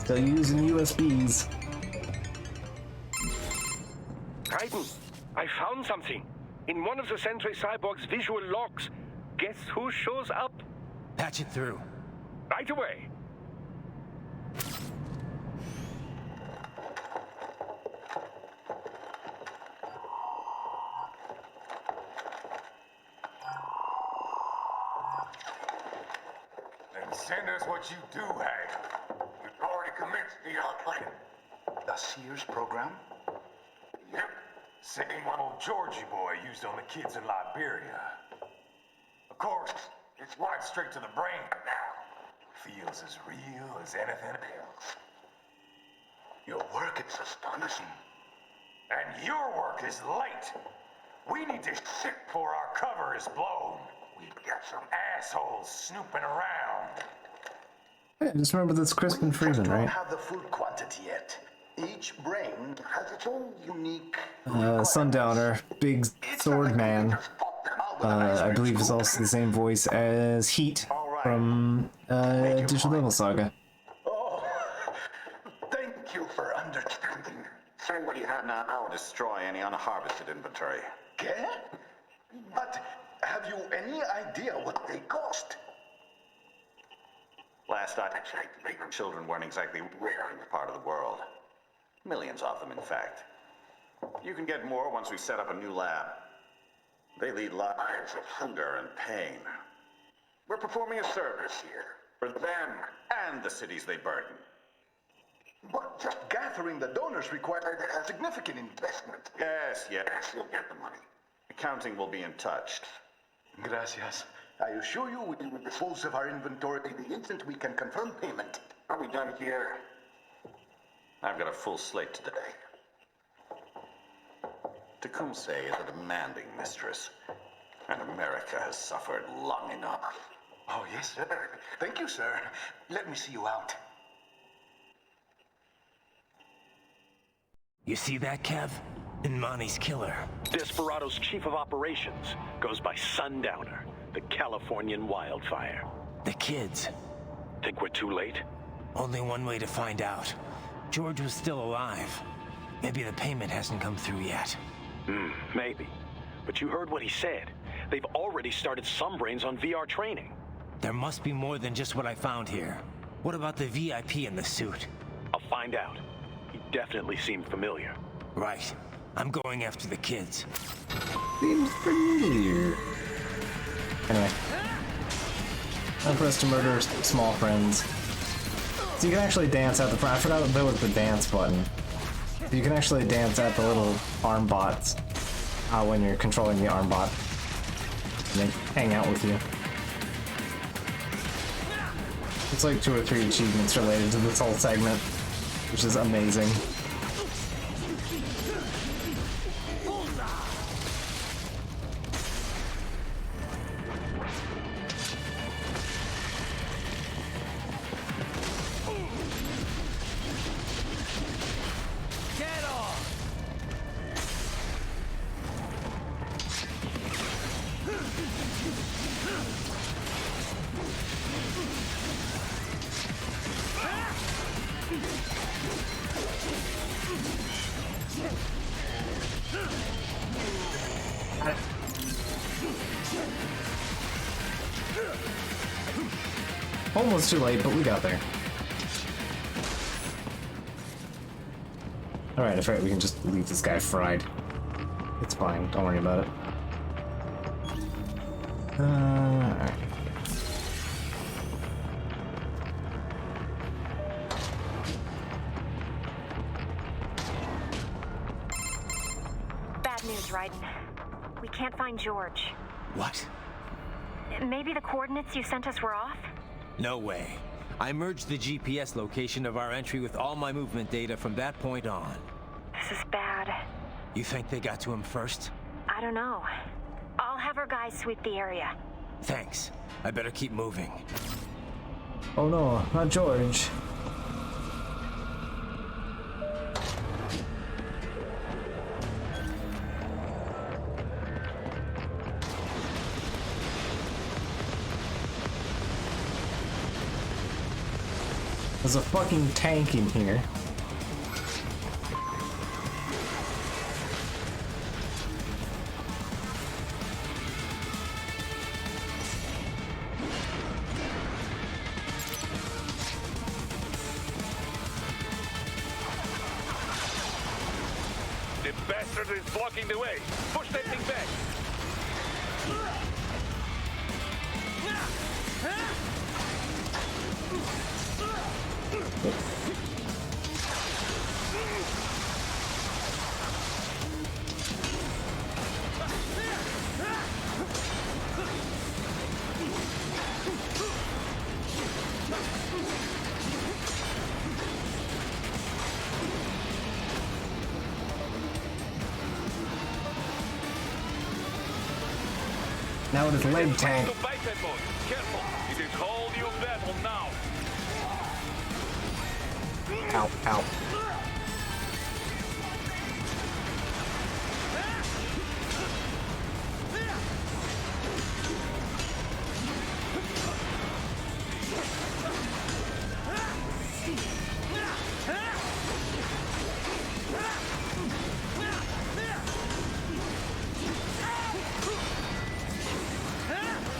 A: Still using USBs.
M: Raiden, I found something. In one of the Sentry Cyborg's visual logs. Guess who shows up?
D: Patch it through.
M: Right away.
G: Then send us what you do have. We've already commenced the outplanning.
S: The Sears program?
G: Yep. Same one old Georgie boy used on the kids in Liberia. Of course, it's wiped straight to the brain now. Feels as real as anything else.
S: Your work is astonishing.
G: And your work is late. We need this shit before our cover is blown. We've got some assholes snooping around.
A: Yeah, just remember that's Crispin Freeman,
S: Don't
A: right?
S: have the full quantity yet. Each brain has its own unique...
A: Sundowner, big sword man. I believe is also the same voice as Heat from Digital Devil Saga.
S: Oh, thank you for understanding.
T: Send what you have now, or destroy any unharvested inventory.
S: ¿Qué? But have you any idea what they cost?
T: Last I checked, children weren't exactly rare in this part of the world. Millions of them, in fact. You can get more once we set up a new lab. They lead lives of hunger and pain. We're performing a service here for them and the cities they burden.
S: But just gathering the donors required a significant investment.
T: Yes, you'll get the money. Accounting will be in touch.
S: Gracias. I assure you we will dispose of our inventory the instant we can confirm payment.
T: Are we done here? I've got a full slate today. Tecumseh is a demanding mistress, and America has suffered long enough.
S: Oh, yes, sir. Thank you, sir. Let me see you out.
D: You see that, Kev? Imani's killer.
J: Desperado's chief of operations goes by Sundowner, the Californian wildfire.
D: The kids.
J: Think we're too late?
D: Only one way to find out. George was still alive. Maybe the payment hasn't come through yet.
J: Maybe. But you heard what he said. They've already started some brains on VR training.
D: There must be more than just what I found here. What about the VIP in the suit?
J: I'll find out. He definitely seemed familiar.
D: Right. I'm going after the kids.
A: Seems familiar. Anyway. Time for us to murder small friends. So you can actually dance at the front. I forgot that there was the dance button. You can actually dance at the little arm bots when you're controlling the arm bot. And they hang out with you. It's like 2 or 3 achievements related to this whole segment, which is amazing. Almost too late, but we got there. Alright, I forgot we can just leave this guy fried. It's fine, don't worry about it. Alright.
P: Bad news, Raiden. We can't find George.
D: What?
P: Maybe the coordinates you sent us were off?
D: No way. I merged the GPS location of our entry with all my movement data from that point on.
P: This is bad.
D: You think they got to him first?
P: I don't know. I'll have our guys sweep the area.
D: Thanks. I better keep moving.
A: Oh no, not George. There's a fucking tank in here.
K: The bastard is blocking the way. Push that thing back.
A: Now it is leg tank.
K: Careful, it is whole new battle now.
A: Ow, ow.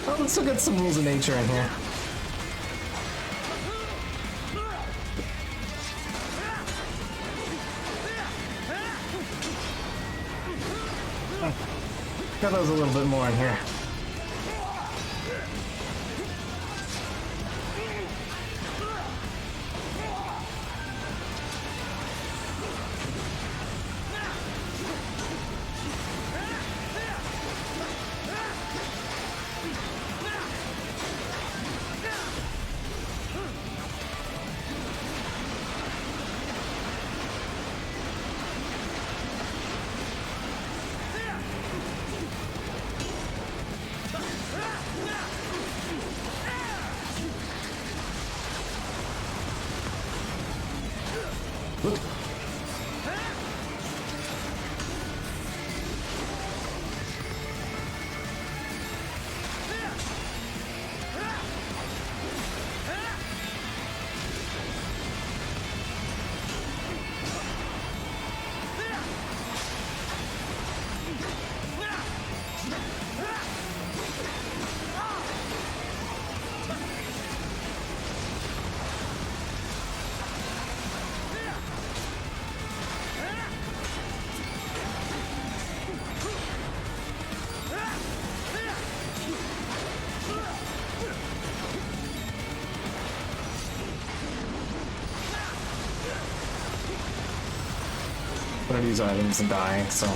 A: Oh, let's still get some rules of nature in here. Got those a little bit more in here. One of these items and dying, so.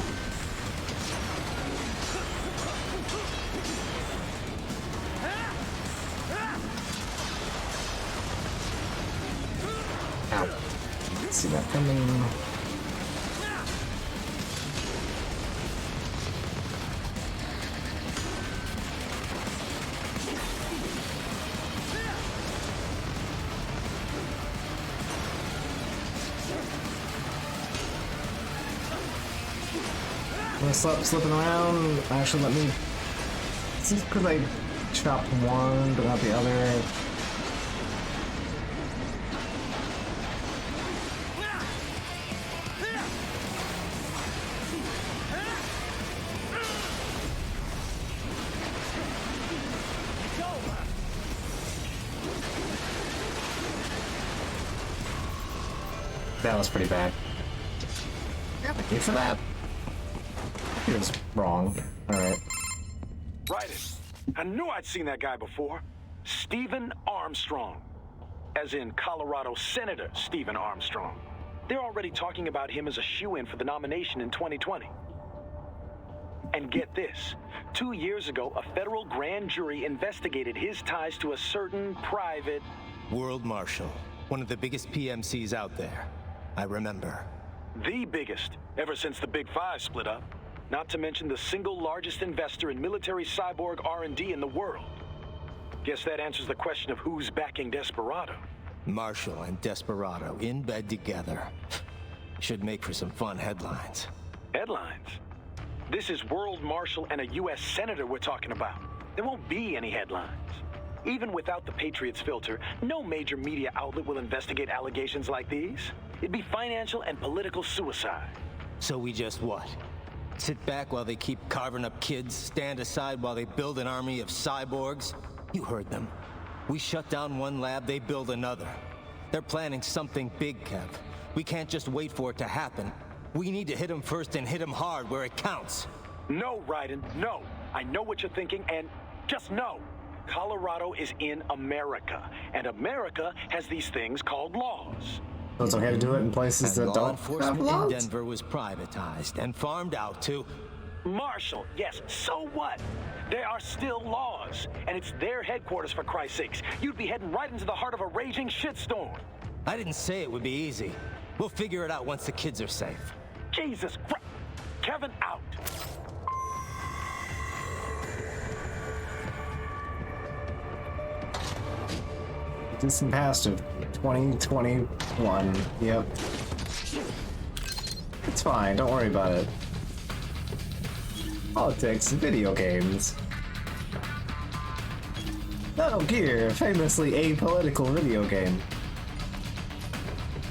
A: Ow. See that coming. Slipping around. Actually, let me. This is because I chopped one, but not the other. That was pretty bad. Yeah, thank you for that. He was wrong. Alright.
J: Right. I knew I'd seen that guy before. Stephen Armstrong. As in Colorado Senator Stephen Armstrong. They're already talking about him as a shoo-in for the nomination in 2020. And get this. 2 years ago, a federal grand jury investigated his ties to a certain private...
D: World Marshal. One of the biggest PMCs out there. I remember.
J: The biggest, ever since the Big Five split up. Not to mention the single largest investor in military cyborg R&D in the world. Guess that answers the question of who's backing Desperado.
D: Marshall and Desperado in bed together. Should make for some fun headlines.
J: Headlines? This is World Marshal and a U.S. Senator we're talking about. There won't be any headlines. Even without the Patriots filter, no major media outlet will investigate allegations like these. It'd be financial and political suicide.
D: So we just what? Sit back while they keep carving up kids, stand aside while they build an army of cyborgs? You heard them. We shut down one lab, they build another. They're planning something big, Kev. We can't just wait for it to happen. We need to hit them first and hit them hard where it counts.
J: No, Raiden, no. I know what you're thinking, and just know. Colorado is in America, and America has these things called laws.
A: So it's okay to do it in places
D: and
A: that
D: law
A: don't
D: enforcement
A: have laws?
D: in Denver was privatized and farmed out to...
J: Marshall, yes, so what? There are still laws, and it's their headquarters, for Christ's sakes. You'd be heading right into the heart of a raging shitstorm.
D: I didn't say it would be easy. We'll figure it out once the kids are safe.
J: Jesus Christ. Kevin out.
A: Distant past of 2021. Yep. It's fine, don't worry about it. Politics, video games. Metal Gear, famously apolitical video game.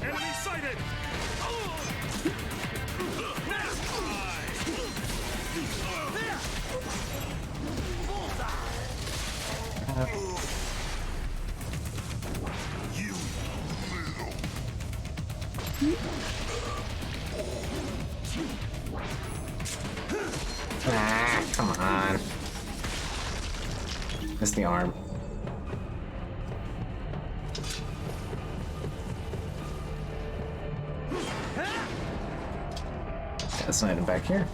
O: Enemy sighted!
A: Ah, come on. Missed the arm. That's not even back here.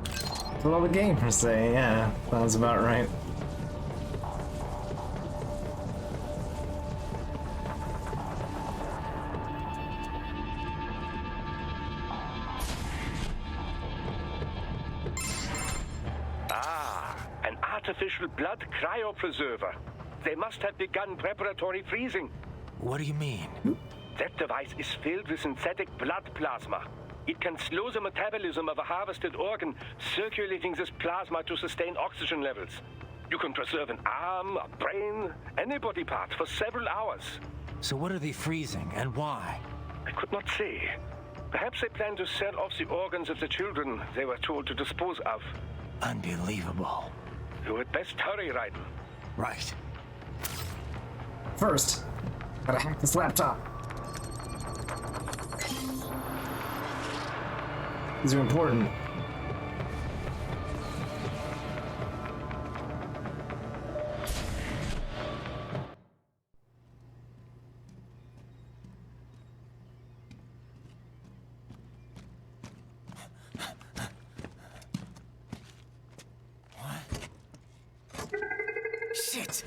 A: That's what all the gamers say, yeah. Sounds about right.
M: An artificial blood cryopreserver. They must have begun preparatory freezing.
D: What do you mean?
M: That device is filled with synthetic blood plasma. It can slow the metabolism of a harvested organ, circulating this plasma to sustain oxygen levels. You can preserve an arm, a brain, any body part for several hours.
D: So what are they freezing, and why?
M: I could not say. Perhaps they plan to sell off the organs of the children they were told to dispose of.
D: Unbelievable.
M: You had best hurry, Raiden.
D: Right.
A: First, gotta hack this laptop. These are important.
D: Shit!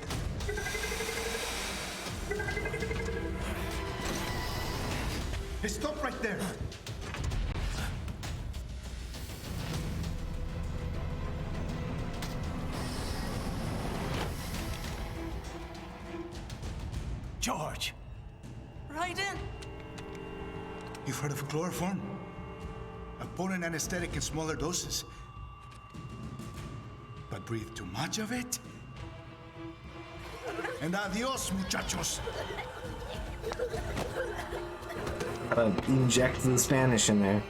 Q: Hey, stop right there!
R: George! Raiden!
Q: You've heard of chloroform? A potent anesthetic in smaller doses. But breathe too much of it? And adios, muchachos!
A: Gotta inject the Spanish in there.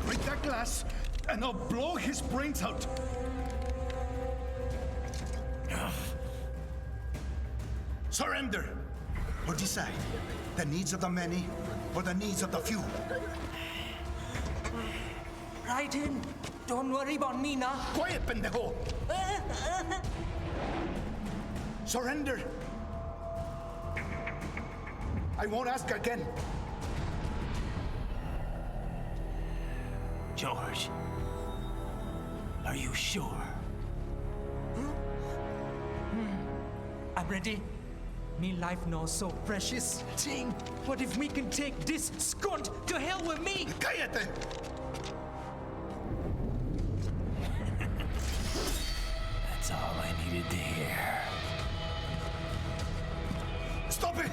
Q: Break that glass, and I'll blow his brains out! Surrender!
U: or decide the needs of the many or the needs of the few.
R: Raiden, don't worry about me now.
U: Quiet, pendejo! Surrender! I won't ask again.
L: George, are you sure?
R: I'm ready. Me life now so precious. Ting, what if we can take this skunt to hell with me?
U: Cállate!
L: That's all I needed to hear.
U: Stop it!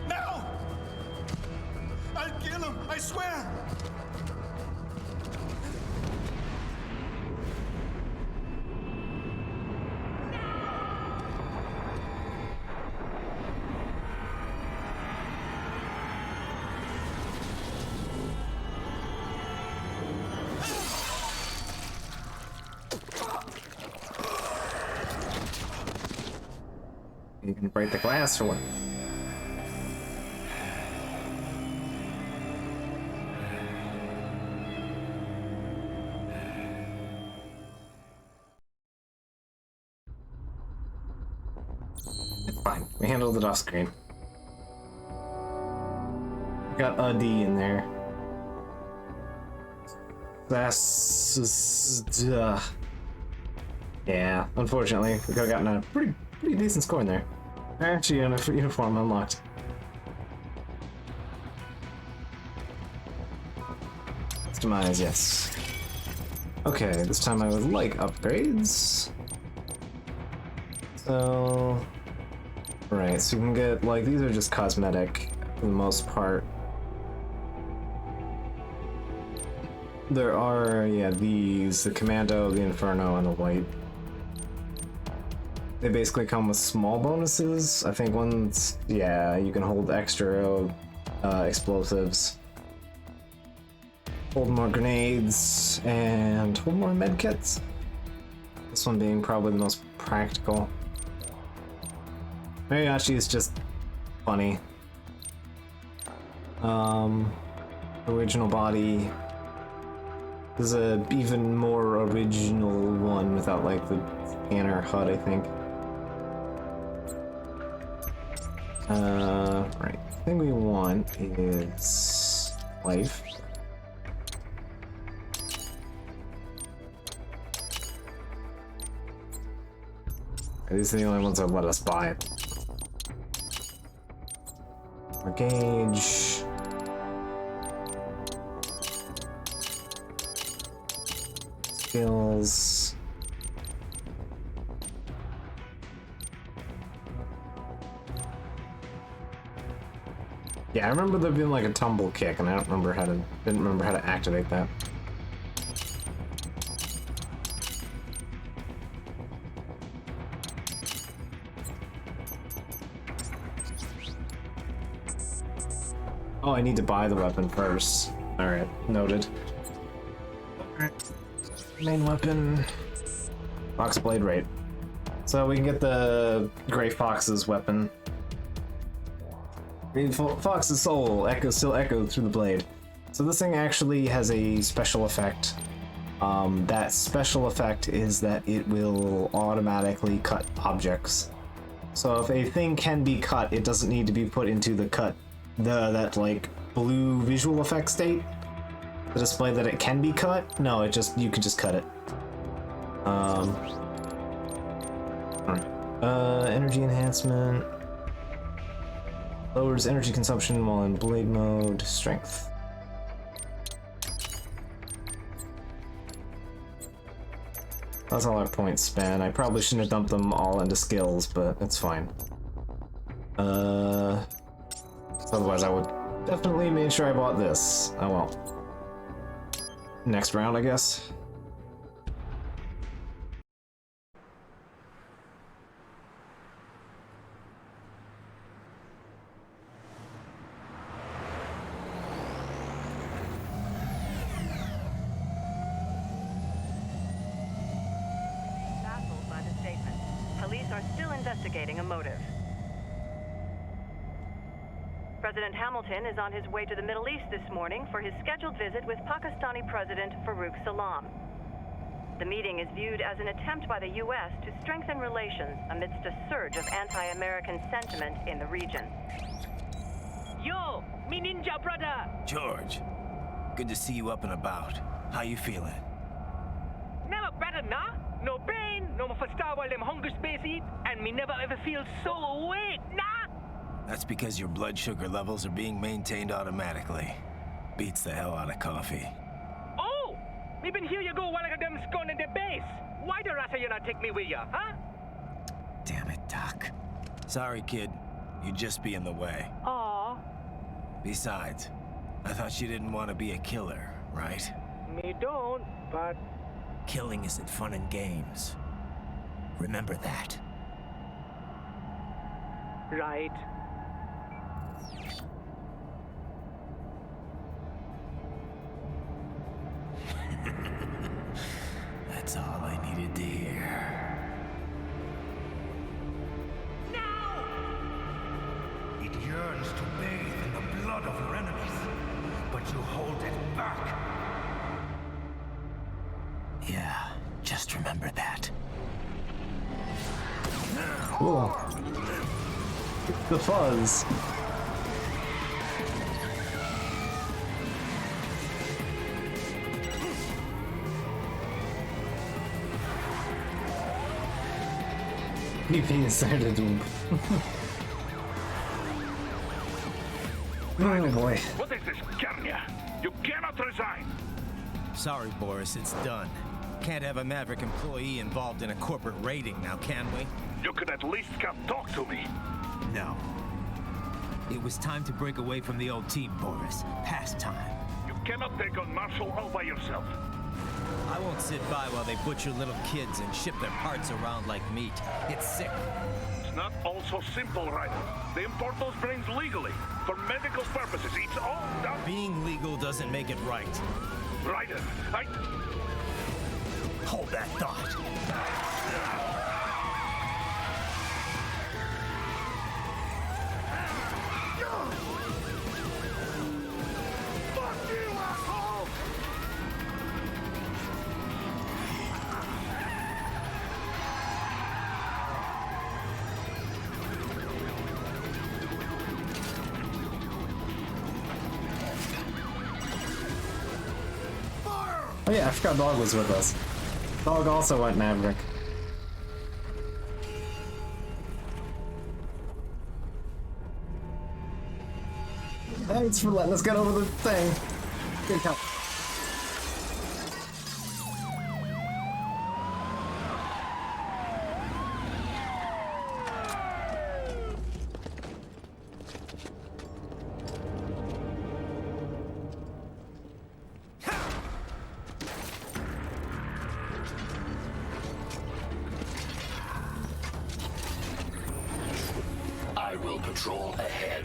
U: Now! I'll kill him, I swear!
A: You can break the glass or what? It's fine. We handled it off screen. Got a D in there. That's yeah. Unfortunately, we could have gotten a pretty decent score in there. Actually, uniform unlocked. Customize, yes. Okay, this time I would like upgrades. So, right, so you can get, like, these are just cosmetic for the most part. There are, yeah, these, the Commando, the Inferno, and the White. They basically come with small bonuses. I think one's, yeah, you can hold extra explosives, hold more grenades, and hold more medkits. This one being probably the most practical. Mariachi is just funny. Original body. There's a even more original one without like the scanner HUD, I think. Right. The thing we want is life. These are the only ones that let us buy it. Our gauge. Skills. Yeah, I remember there being like a tumble kick, and I didn't remember how to activate that. Oh, I need to buy the weapon first. Alright, noted. Alright. Main weapon. Fox Blade Rate. So we can get the Gray Fox's weapon. Green Fox's soul still echoed through the blade. So this thing actually has a special effect. That special effect is that it will automatically cut objects. So if a thing can be cut, it doesn't need to be put into the cut, that like blue visual effect state to display that it can be cut. No, you can just cut it. Energy enhancement. Lowers energy consumption while in blade mode. Strength. That's all our points spent. I probably shouldn't have dumped them all into skills, but it's fine. Otherwise I would definitely made sure I bought this. Oh well. Next round, I guess.
V: Baffled by the statement. Police are still investigating a motive.
F: President Hamilton is on his way to the Middle East this morning for his scheduled visit with Pakistani President Farouk Salam. The meeting is viewed as an attempt by the U.S. to strengthen relations amidst a surge of anti-American sentiment in the region.
R: Yo, me ninja brother!
D: George, good to see you up and about. How you feeling?
R: Never better, nah? No pain, no more fasta while them hunger space eat, and me never ever feel so awake, nah?
D: That's because your blood sugar levels are being maintained automatically. Beats the hell out of coffee.
R: Oh! Me been here you go while I got them scone in the base. Why the rasa you not take me with ya, huh?
D: Damn it, Doc. Sorry, kid. You'd just be in the way.
R: Aw.
D: Besides, I thought you didn't want to be a killer, right?
R: Me don't, but...
D: Killing isn't fun and games. Remember that.
R: Right.
D: That's all I needed to hear.
U: It yearns to bathe in the blood of your enemies, but you hold it back.
D: Yeah, just remember that.
A: Cool. The fuzz. PP decided to... Oh boy.
J: What is this, Garnia? You cannot resign!
D: Sorry, Boris, it's done. Can't have a Maverick employee involved in a corporate raiding now, can we?
J: You could at least come talk to me.
D: No. It was time to break away from the old team, Boris. Past time.
J: You cannot take on Marshall all by yourself.
D: I won't sit by while they butcher little kids and ship their parts around like meat. It's sick.
J: It's not all so simple, Ryder. They import those brains legally, for medical purposes. It's all done.
D: Being legal doesn't make it right.
J: Ryder,
D: Hold that thought.
O: Fuck you, asshole!
A: Oh yeah, I forgot Dog was with us. Dog also went Maverick. Thanks for letting us get over the thing. Good help.
C: I will patrol ahead.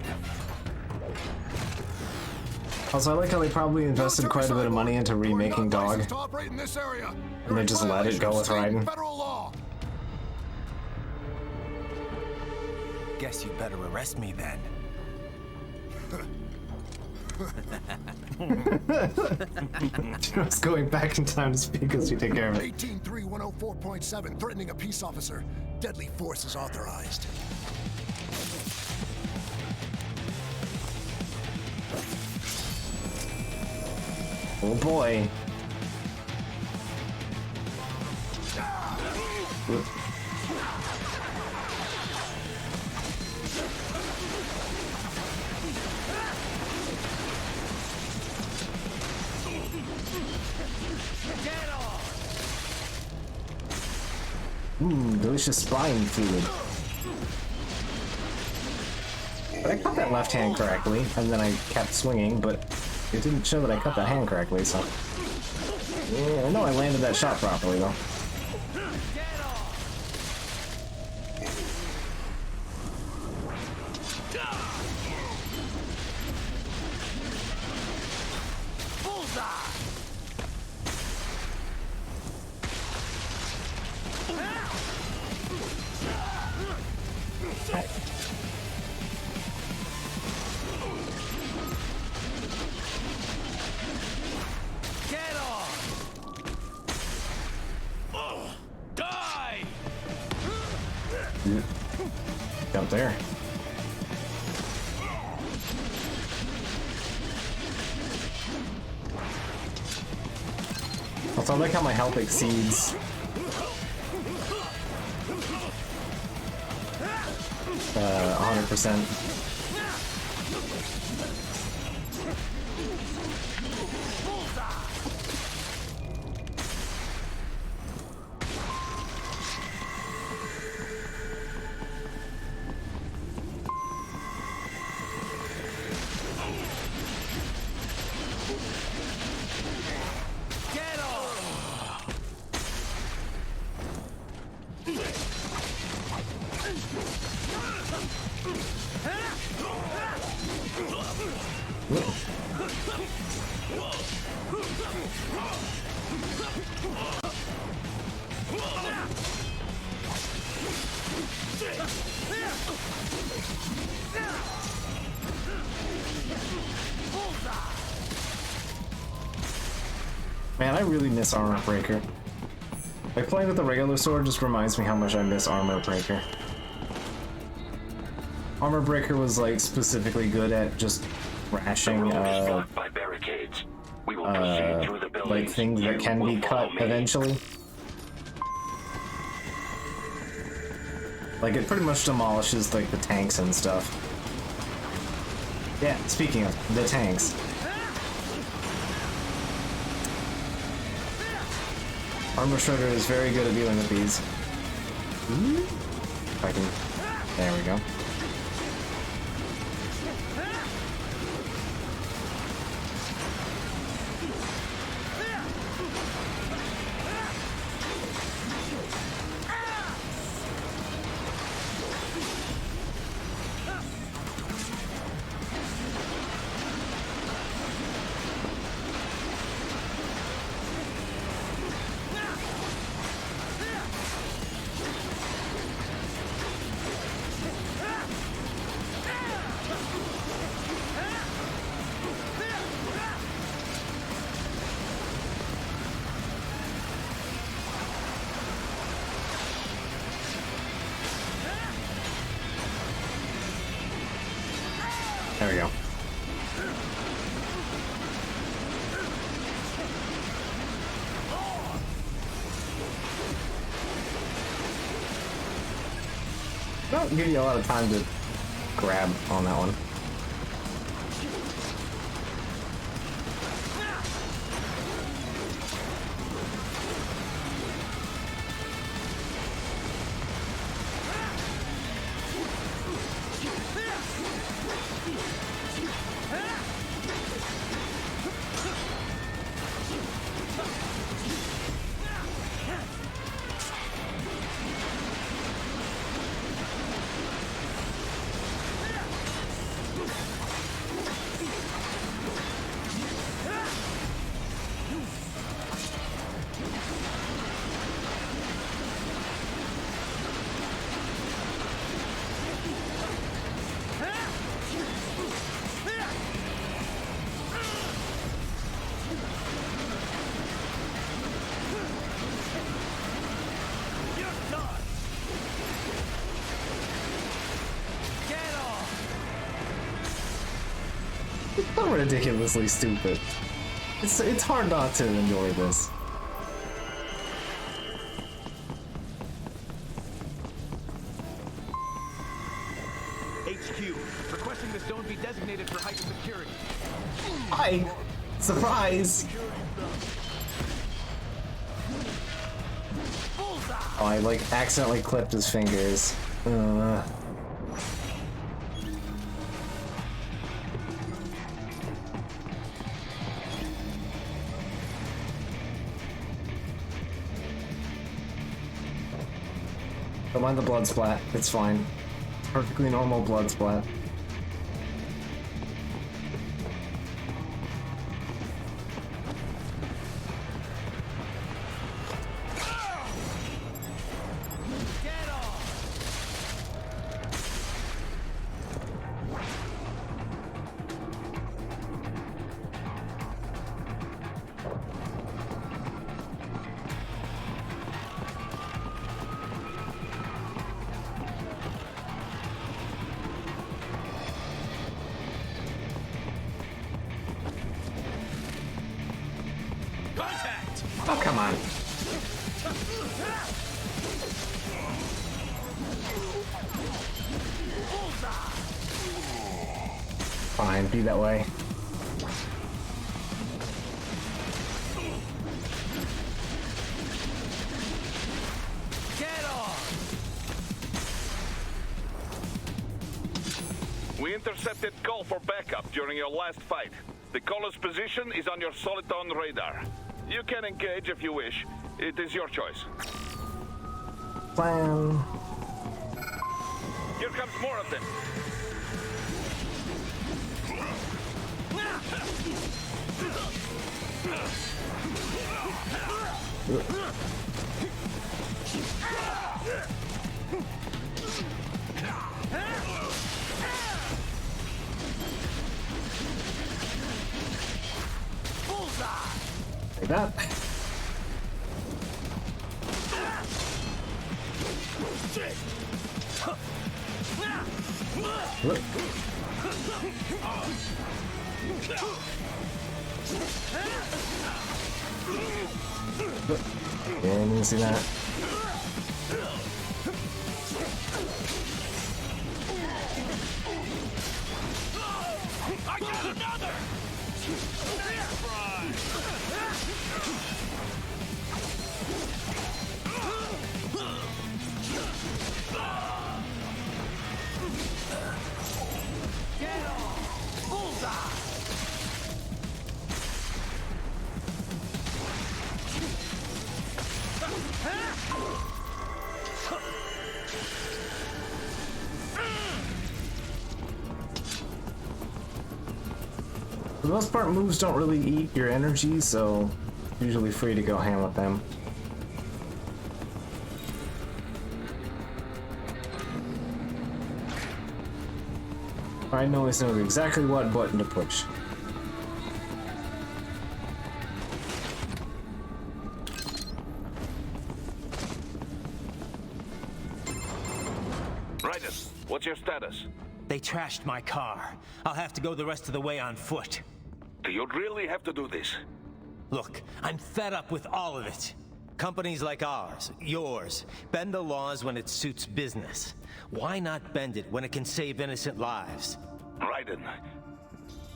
A: Also, I like how they probably invested quite a bit of money into remaking Dog, and they just let it go with Raiden.
D: Guess you better arrest me then.
A: Just going back in time to speak as you take care of it.
U: 18-3-104.7, threatening a peace officer. Deadly force is authorized.
A: Oh boy. Delicious spine fluid. But I cut that left hand correctly, and then I kept swinging, but it didn't show that I cut that hand correctly, so... Yeah, I know I landed that shot properly, though. up there. Also, I like how my health exceeds 100%. Man, I really miss Armor Breaker. Like, playing with the regular sword just reminds me how much I miss Armor Breaker. Armor Breaker was, like, specifically good at just rashing,
C: by barricades. We will proceed through the buildings.
A: like, things that can be cut eventually. Like, it pretty much demolishes, like, the tanks and stuff. Yeah, speaking of the tanks. Armor Shredder is very good at dealing with these. If I can... There we go. There we go. Don't give you a lot of time to grab on that one. It's so ridiculously stupid. It's hard not to enjoy this.
L: HQ, requesting the zone be designated for heightened security.
A: Hi! Surprise! Oh, I like accidentally clipped his fingers. Don't mind the blood splat. It's fine. Perfectly normal blood splat. Fine, be that way.
L: Get off!
K: We intercepted call for backup during your last fight. The caller's position is on your Soliton radar. You can engage if you wish. It is your choice.
A: Plan.
K: Here comes more of them.
A: Like that. Look. Yeah, you can see that.
L: I got another! Get on! Bullseye!
A: For the most part, moves don't really eat your energy, so usually free to go ham with them. I always know exactly what button to push.
K: Raiden, what's your status?
D: They trashed my car. I'll have to go the rest of the way on foot.
K: Do you really have to do this?
D: Look, I'm fed up with all of it. Companies like ours, yours, bend the laws when it suits business. Why not bend it when it can save innocent lives?
K: Raiden.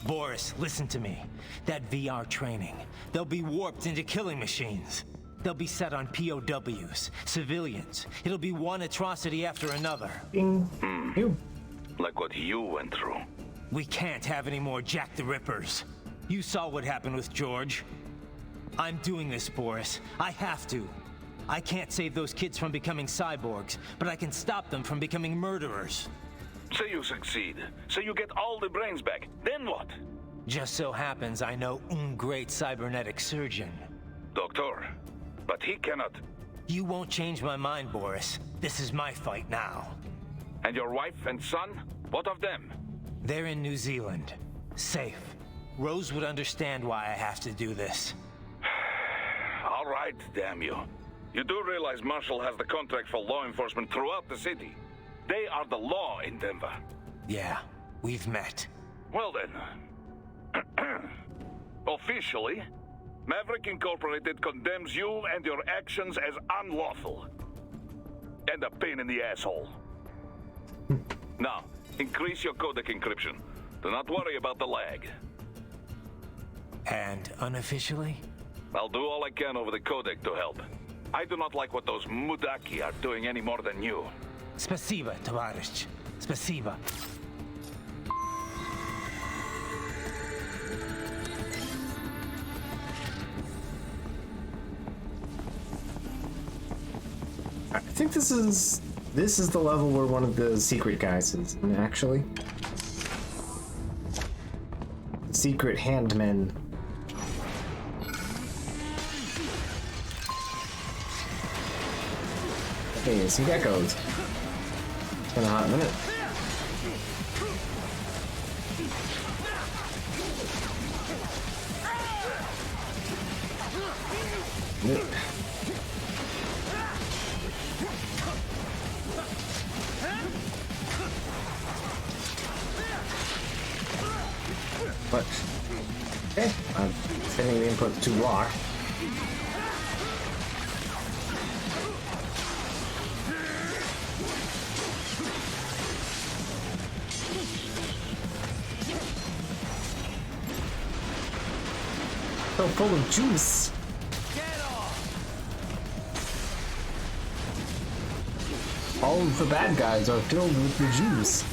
D: Boris, listen to me. That VR training, they'll be warped into killing machines. They'll be set on POWs, civilians. It'll be one atrocity after another.
K: Like what you went through.
D: We can't have any more Jack the Rippers. You saw what happened with George. I'm doing this, Boris. I have to. I can't save those kids from becoming cyborgs, but I can stop them from becoming murderers.
K: Say you succeed. Say you get all the brains back. Then what?
D: Just so happens I know un great cybernetic surgeon.
K: Doctor. But he cannot.
D: You won't change my mind, Boris. This is my fight now.
K: And your wife and son? What of them?
D: They're in New Zealand. Safe. Rose would understand why I have to do this.
K: All right, damn you. You do realize Marshall has the contract for law enforcement throughout the city. They are the law in Denver.
D: Yeah, we've met.
K: Well then. Officially, Maverick Incorporated condemns you and your actions as unlawful. And a pain in the asshole. Now, increase your codec encryption. Do not worry about the lag.
D: And unofficially?
K: I'll do all I can over the codec to help. I do not like what those Mudaki are doing any more than you.
D: Spasiba, Tavarish. Spasiba.
A: I think this is the level where one of the secret guys is, actually. The secret handmen. Hey, some geckos. It's been a hot minute. But okay, I'm sending the input to rock. so full of juice. All of the bad guys are filled with the juice.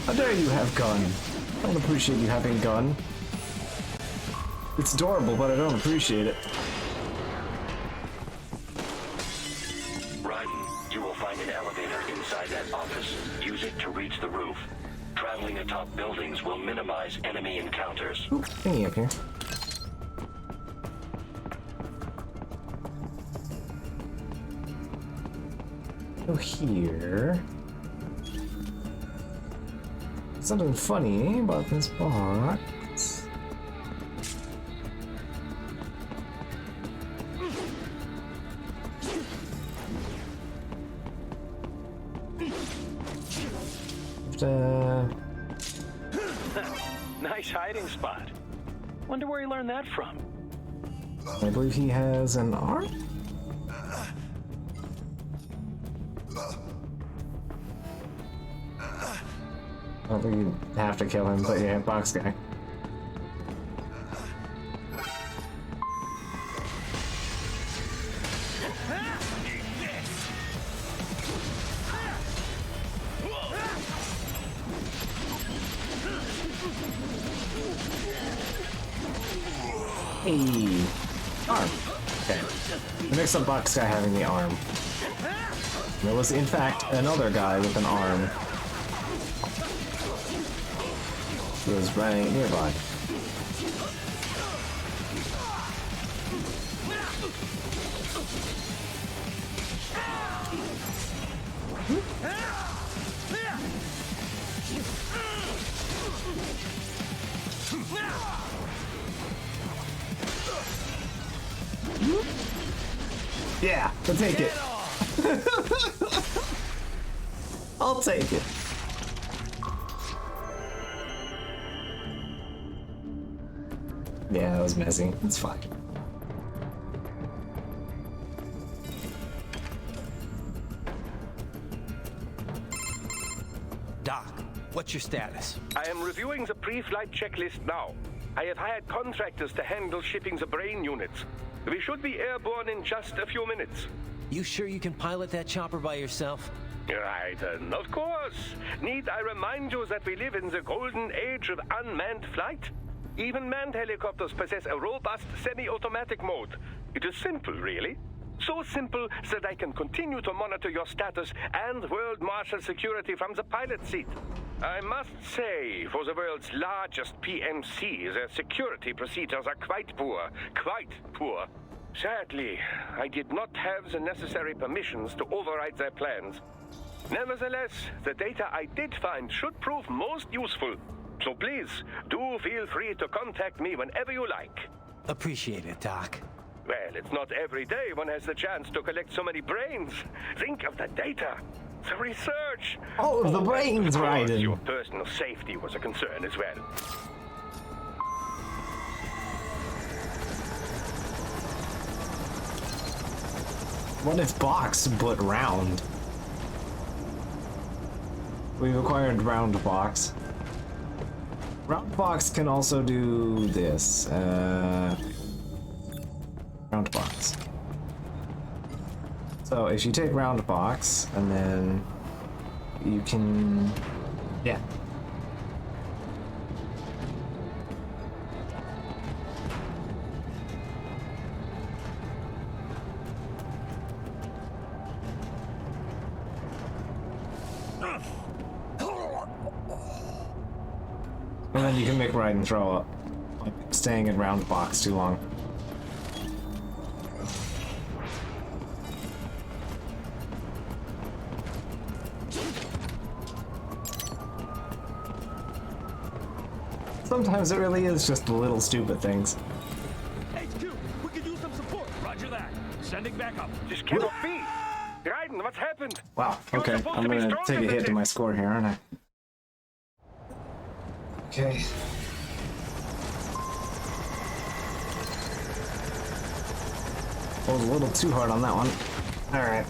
A: How dare you have gun? I don't appreciate you having gun. It's adorable, but I don't appreciate it.
C: Raiden, you will find an elevator inside that office. Use it to reach the roof. Traveling atop buildings will minimize enemy encounters.
A: Oop, thingy up here. Go here. Something funny about this box.
J: Nice hiding spot. Wonder where he learned that from.
A: I believe he has an arm? I don't think you have to kill him, but yeah, box guy. Hey, arm. Okay. The mix up box guy having the arm. There was, in fact, another guy with an arm. He was right nearby. Yeah, I'll take it. I'll take it. Yeah, that was messy. It's fine.
L: Doc, what's your status?
M: I am reviewing the pre-flight checklist now. I have hired contractors to handle shipping the brain units. We should be airborne in just a few minutes.
D: You sure you can pilot that chopper by yourself?
M: Raiden, of course. Need I remind you that we live in the golden age of unmanned flight? Even manned helicopters possess a robust semi-automatic mode. It is simple, really. So simple that I can continue to monitor your status and world marshal security from the pilot seat. I must say, for the world's largest PMC, their security procedures are quite poor. Quite poor. Sadly, I did not have the necessary permissions to override their plans. Nevertheless, the data I did find should prove most useful. So please, do feel free to contact me whenever you like.
D: Appreciate it, Doc.
M: Well, it's not every day one has the chance to collect so many brains. Think of the data, the research.
A: Oh, the brains, Raiden.
M: Your personal safety was a concern as well.
A: What if box but round? We've acquired round box. Round box can also do this. Round box. So if you take round box and then you can, yeah. And then you can make Raiden throw up, like staying in round box too long. Sometimes it really is just the little stupid things.
L: HQ, we could use some support. Roger that. Sending backup.
M: This cannot be. Dryden, what's happened?
A: Wow, okay. I'm gonna take a hit to my score here, aren't I? Okay. I was a little too hard on that one. Alright.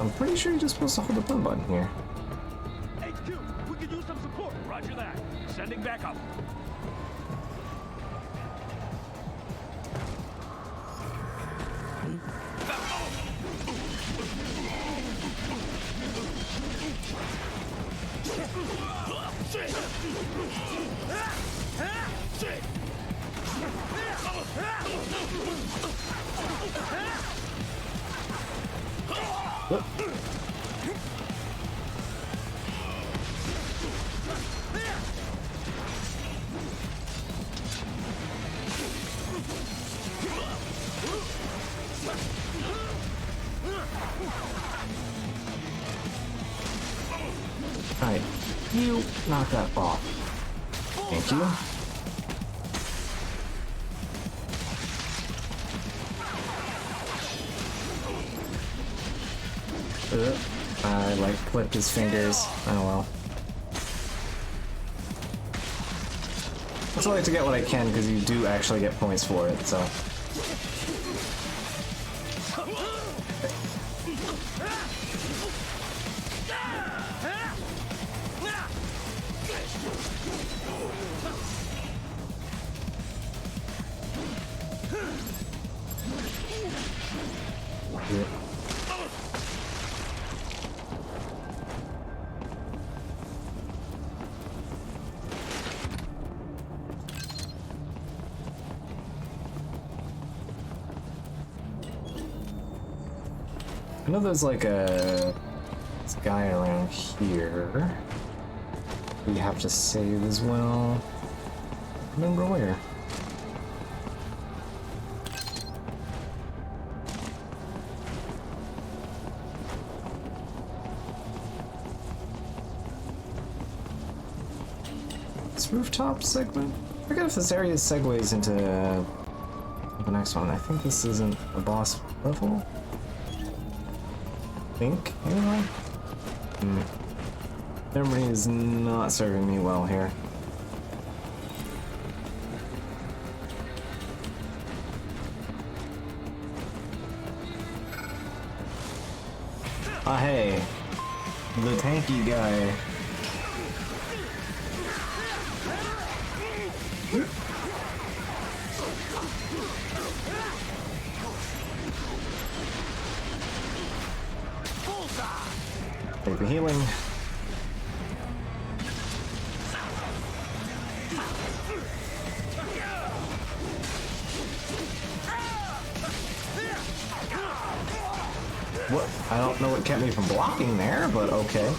A: I'm pretty sure you're just supposed to hold the play button here.
L: HQ, we could use some support. Roger that. Sending backup.
A: Alright, you knock that off. Thank you. I like clipped his fingers. Oh well. I still like to get what I can because you do actually get points for it, so. I know there's like this guy around here we have to save as well. Remember where? This rooftop segment? I forget if this area segues into the next one. I think this isn't a boss level. Anyway? Memory is not serving me well here. Ah, hey. The tanky guy. Take the healing. What? I don't know what kept me from blocking there, but okay.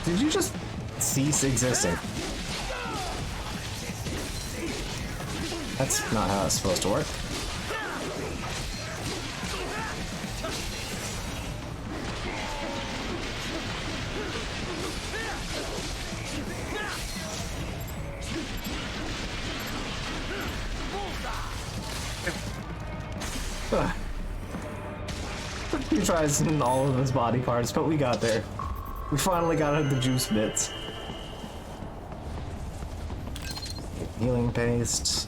A: Did you just cease existing? That's not how it's supposed to work. He tries in all of his body parts, but we got there. We finally got out the juice bits. Healing paste.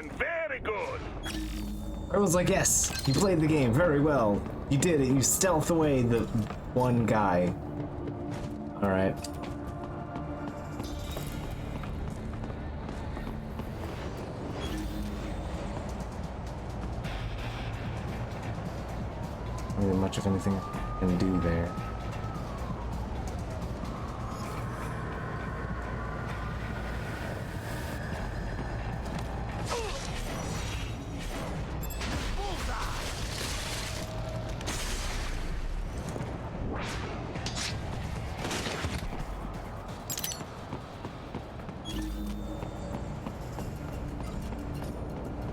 K: then very good.
A: Everyone's like, yes, you played the game very well. You did it. You stealthed away the one guy. All right. Not really much of anything I can do there.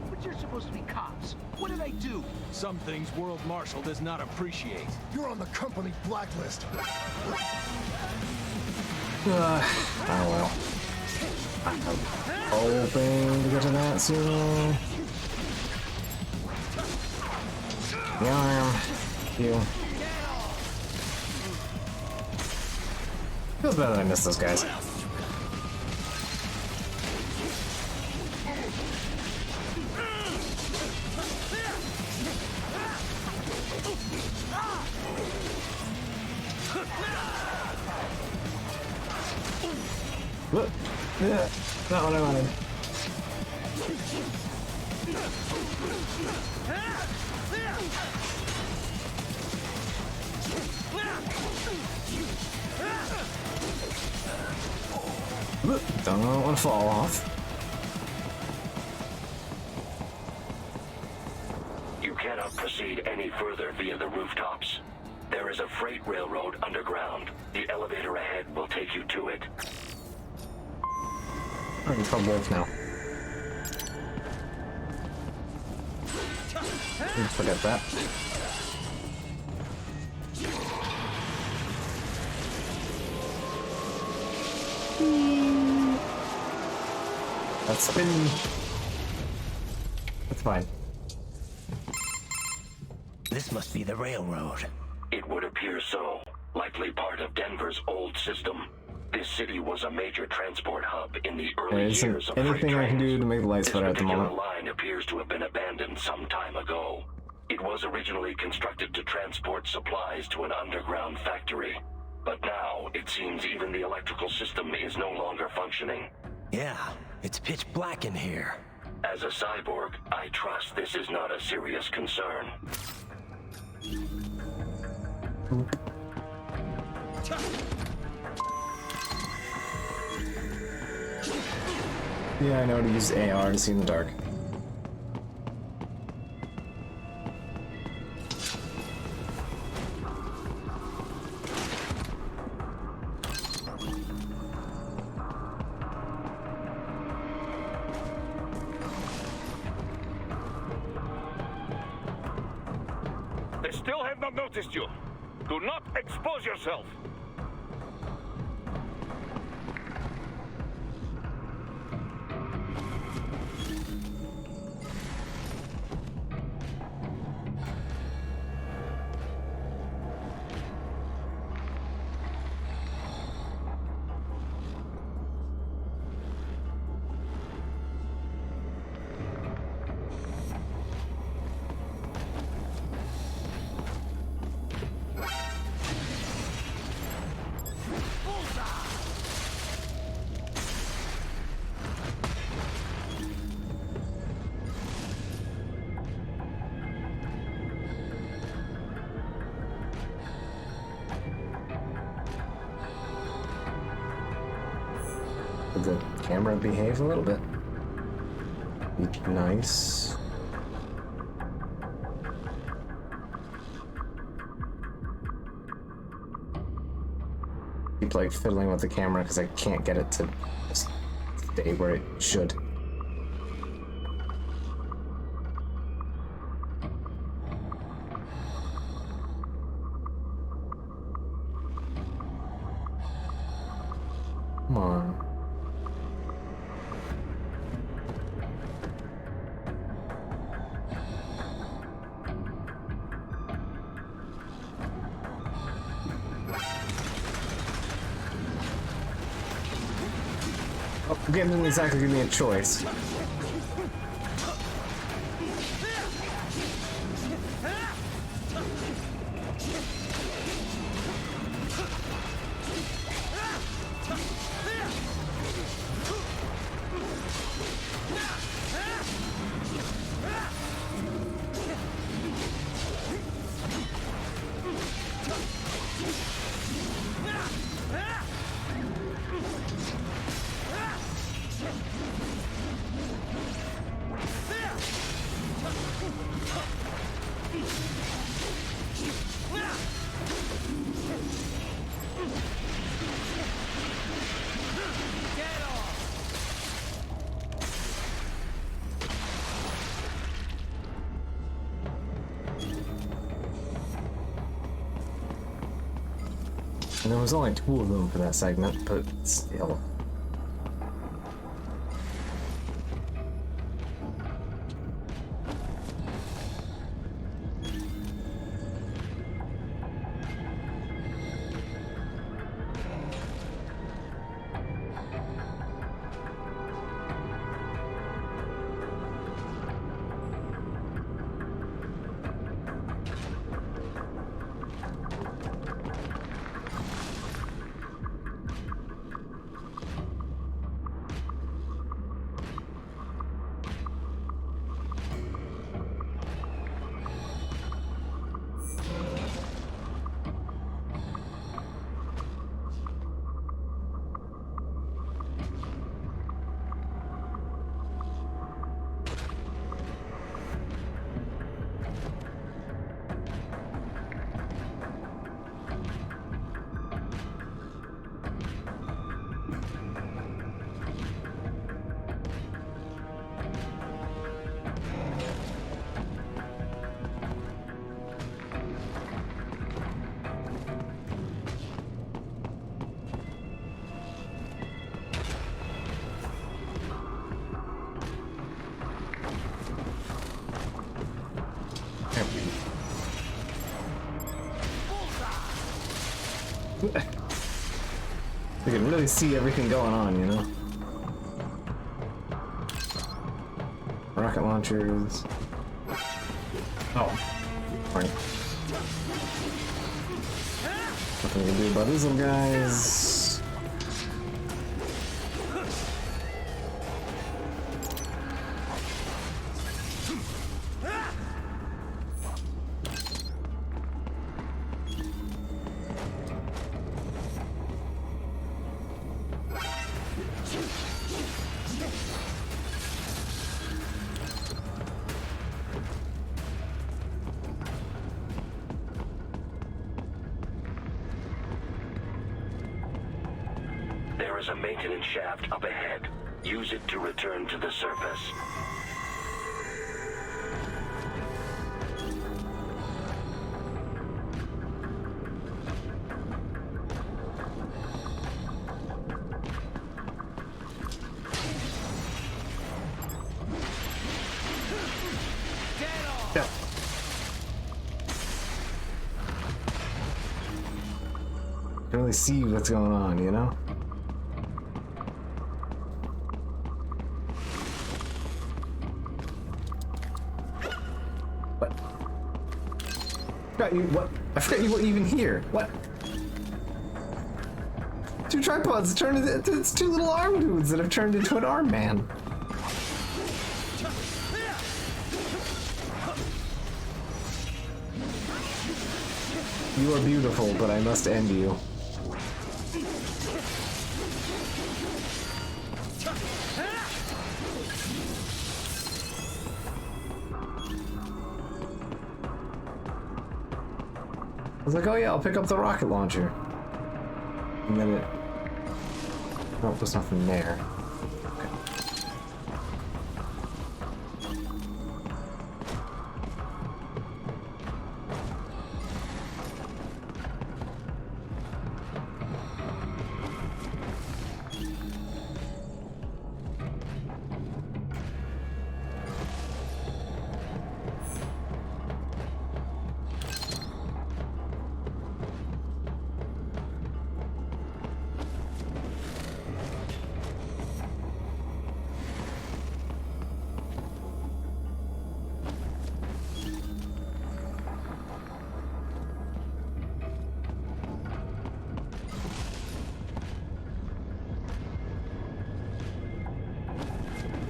L: But you're supposed to be cops. What did I do?
I: Some things World Marshal does not appreciate.
E: You're on the company blacklist.
A: Oh well. I'm hoping to get to that soon. The arm. You. Feels better that I missed those guys. Look, yeah, not what I wanted. Look, don't want to fall off.
C: You cannot proceed any further via the rooftops. There is a freight railroad underground. The elevator ahead will take you to it.
A: I can tell both now. Forget that. That's spin. That's fine.
D: This must be the railroad.
C: It would appear so. Likely part of Denver's old system. This city was a major transport hub in the early
A: There
C: years
A: isn't
C: of freight
A: anything I can
C: trains.
A: do to make the lights better at the moment.
C: This particular line appears to have been abandoned some time ago. It was originally constructed to transport supplies to an underground factory. But now, it seems even the electrical system is no longer functioning.
D: Yeah, it's pitch black in here.
C: As a cyborg, I trust this is not a serious concern.
A: Yeah, I know how to use AR to see in the dark.
K: They still have not noticed you. Do not expose yourself.
A: Did the camera behave a little bit? Be nice. Keep like fiddling with the camera because I can't get it to stay where it should. Come on. Oh, the game didn't exactly give me a choice. And there was only 2 of them for that segment, but still. You can really see everything going on, you know? Rocket launchers. Oh. Right. Nothing we can do about these little guys.
C: There is a maintenance shaft up ahead. Use it to return to the surface.
A: Yeah. You can really see what's going on, you know? I forgot you weren't even here. What? 2 tripods turned into it's 2 little arm dudes that have turned into an arm man. You are beautiful, but I must end you. I was like, oh yeah, I'll pick up the rocket launcher. And then it... Oh, there's nothing there.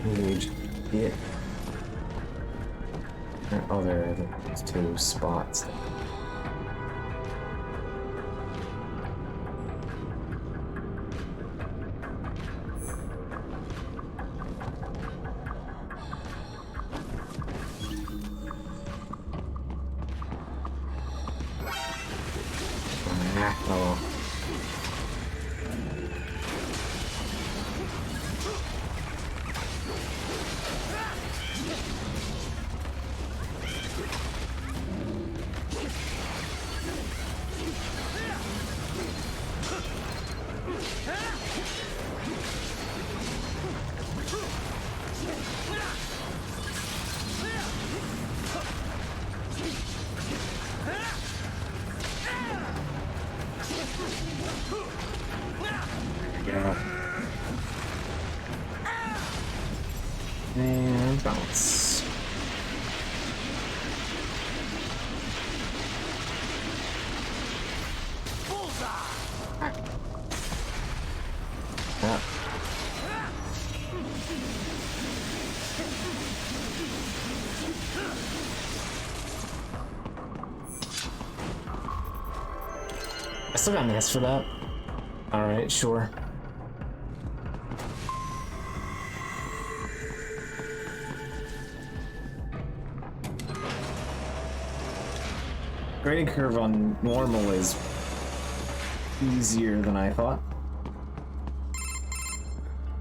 A: Engage. Yeah. Oh, there are these 2 spots. Oh. Yeah. And bounce. Yeah. I still got an S for that. Alright, sure. Grading curve on normal is easier than I thought.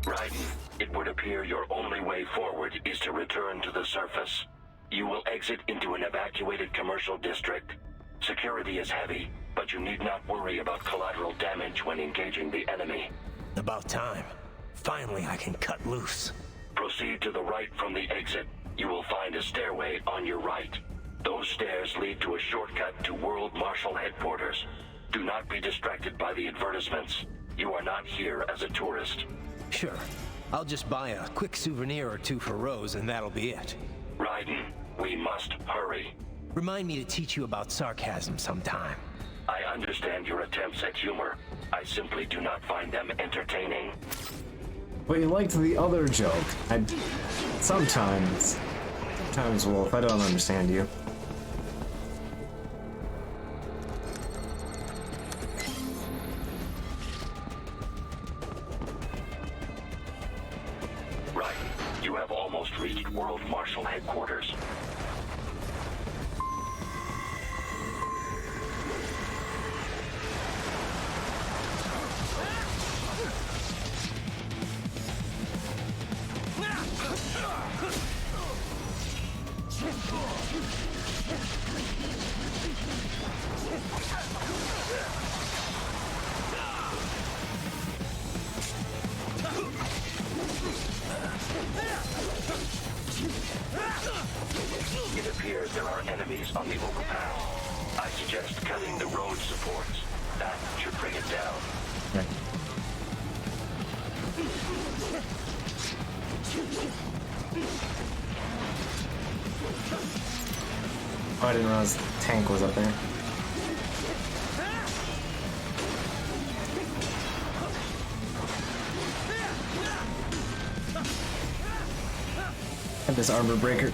C: Raiden, it would appear your only way forward is to return to the surface. You will exit into an evacuated commercial district. Security is heavy, but you need not worry about collateral damage when engaging the enemy.
D: About time. Finally, I can cut loose.
C: Proceed to the right from the exit. You will find a stairway on your right. Those stairs lead to a shortcut to World Marshal Headquarters. Do not be distracted by the advertisements. You are not here as a tourist.
D: Sure. I'll just buy a quick souvenir or two for Rose and that'll be it.
C: Raiden, we must hurry.
D: Remind me to teach you about sarcasm sometime.
C: I understand your attempts at humor. I simply do not find them entertaining.
A: But you liked the other joke. Sometimes, Wolf, I don't understand you.
C: Right. You have almost reached World Marshal Headquarters. It appears there are enemies on the overpass. I suggest cutting the road supports. That should bring it down.
A: Okay. Oh, I didn't realize the tank was up there. Have this armor breaker.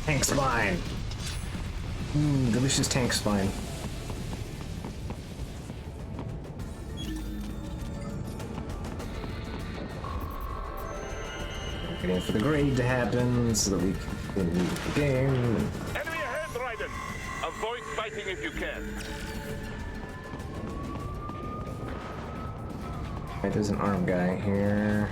A: Tank spine. Delicious tank spine. Waiting for the grade to happen so that we can continue the game.
K: Enemy ahead, Raiden! Avoid fighting if you can.
A: Right, there's an arm guy here.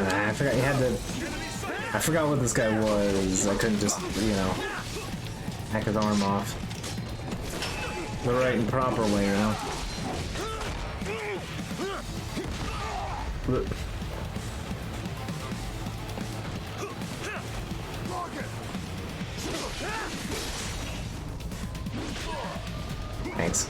A: I forgot you had to. I forgot what this guy was. I couldn't just, you know, hack his arm off the right and proper way, you know. Thanks.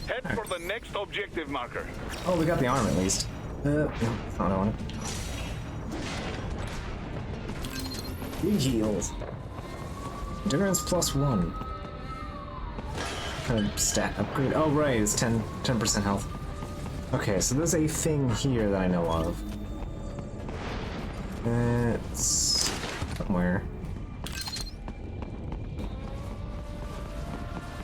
K: Head for the next objective marker.
A: Oh, we got the arm at least. No, that's not on it. Big heals. Endurance +1. Kind of stat upgrade. Oh, right, it's 10% health. Okay, so there's a thing here that I know of. It's somewhere.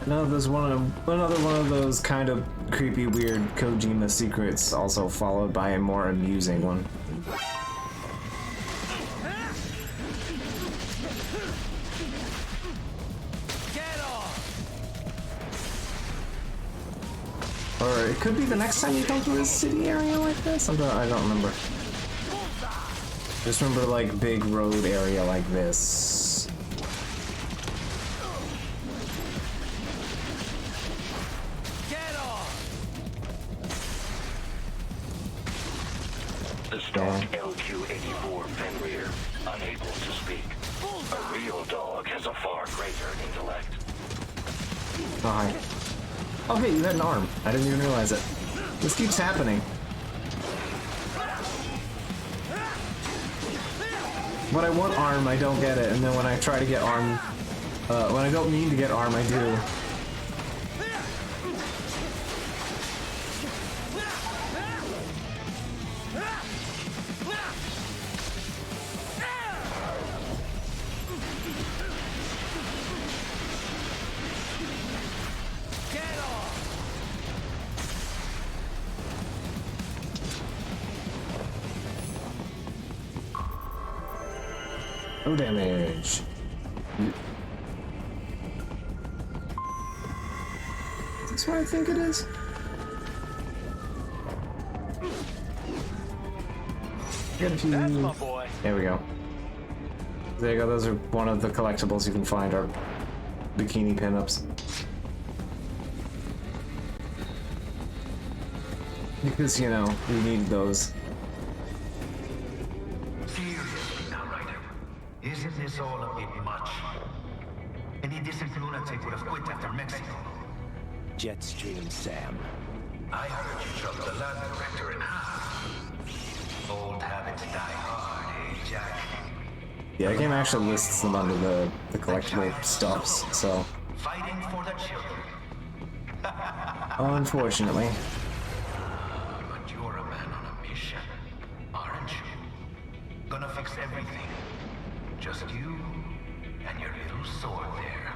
A: No, there's another one of those kind of creepy, weird Kojima secrets, also followed by a more amusing one. Or it could be the next time you come to a city area like this? I don't remember. Just remember, like, big road area like this.
C: The stock LQ-84 Fenrir, unable to speak. A real dog has a far greater intellect.
A: Oh, hi. Oh, hey, you had an arm. I didn't even realize it. This keeps happening. When I want arm, I don't get it, and then when I try to get arm, when I don't mean to get arm, I do. No damage. That's what I think it is. Get a few. That's my boy. There we go. There you go. Those are one of the collectibles you can find are bikini pinups. Because, you know, we need those.
U: Isn't this all a bit much? Any decent lunatic would have quit after Mexico.
D: Jetstream, Sam.
U: I heard you chopped the lab director in half. Old habits die hard, eh, Jack?
A: Yeah, the game actually lists them under the collectible stuffs, so.
U: Fighting for the children.
A: Unfortunately.
U: But you're a man on a mission, aren't you? Gonna fix everything. Just you and your little sword there.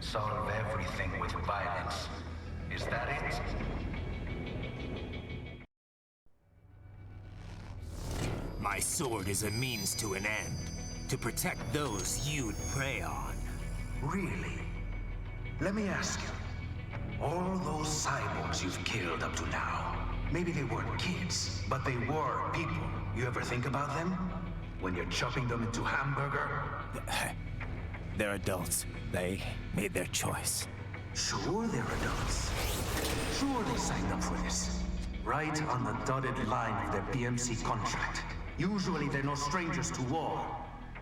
U: Solve everything with violence. Is that it?
D: My sword is a means to an end. To protect those you'd prey on.
U: Really? Let me ask you. All those cyborgs you've killed up to now, maybe they weren't kids, but they were people. You ever think about them? When you're chopping them into hamburger?
D: They're adults. They made their choice.
U: Sure they're adults. Sure they signed up for this. Right on the dotted line of their BMC contract. Usually they're no strangers to war.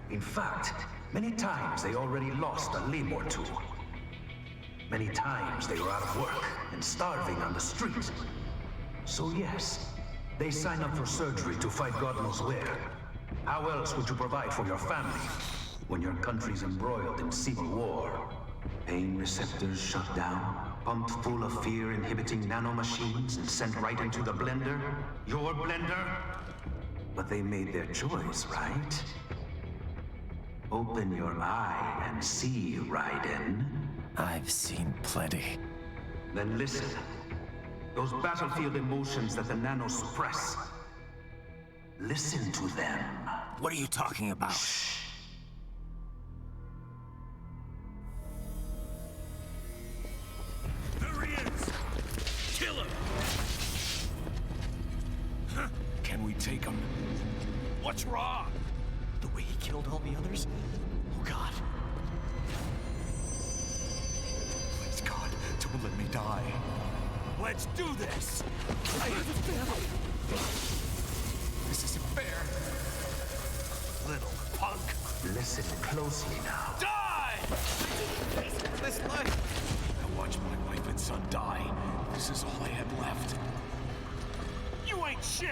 U: In fact, many times they already lost a limb or two. Many times they were out of work and starving on the street. So yes, they sign up for surgery to fight God knows where. How else would you provide for your family when your country's embroiled in civil war? Pain receptors shut down, pumped full of fear-inhibiting nanomachines and sent right into the blender? Your blender? But they made their choice, right? Open your eye and see, Raiden.
D: I've seen plenty.
U: Then listen. Those battlefield emotions that the nanos suppress. Listen to them.
D: What are you talking about?
L: What's wrong?
Q: The way he killed all the others? Oh God. Please God, don't let me die.
L: Let's do this!
Q: I have a family. This isn't fair.
L: Little punk.
U: Listen closely now.
L: Die!
Q: For this life.
L: I watched my wife and son die. This is all I had left. You ain't shit!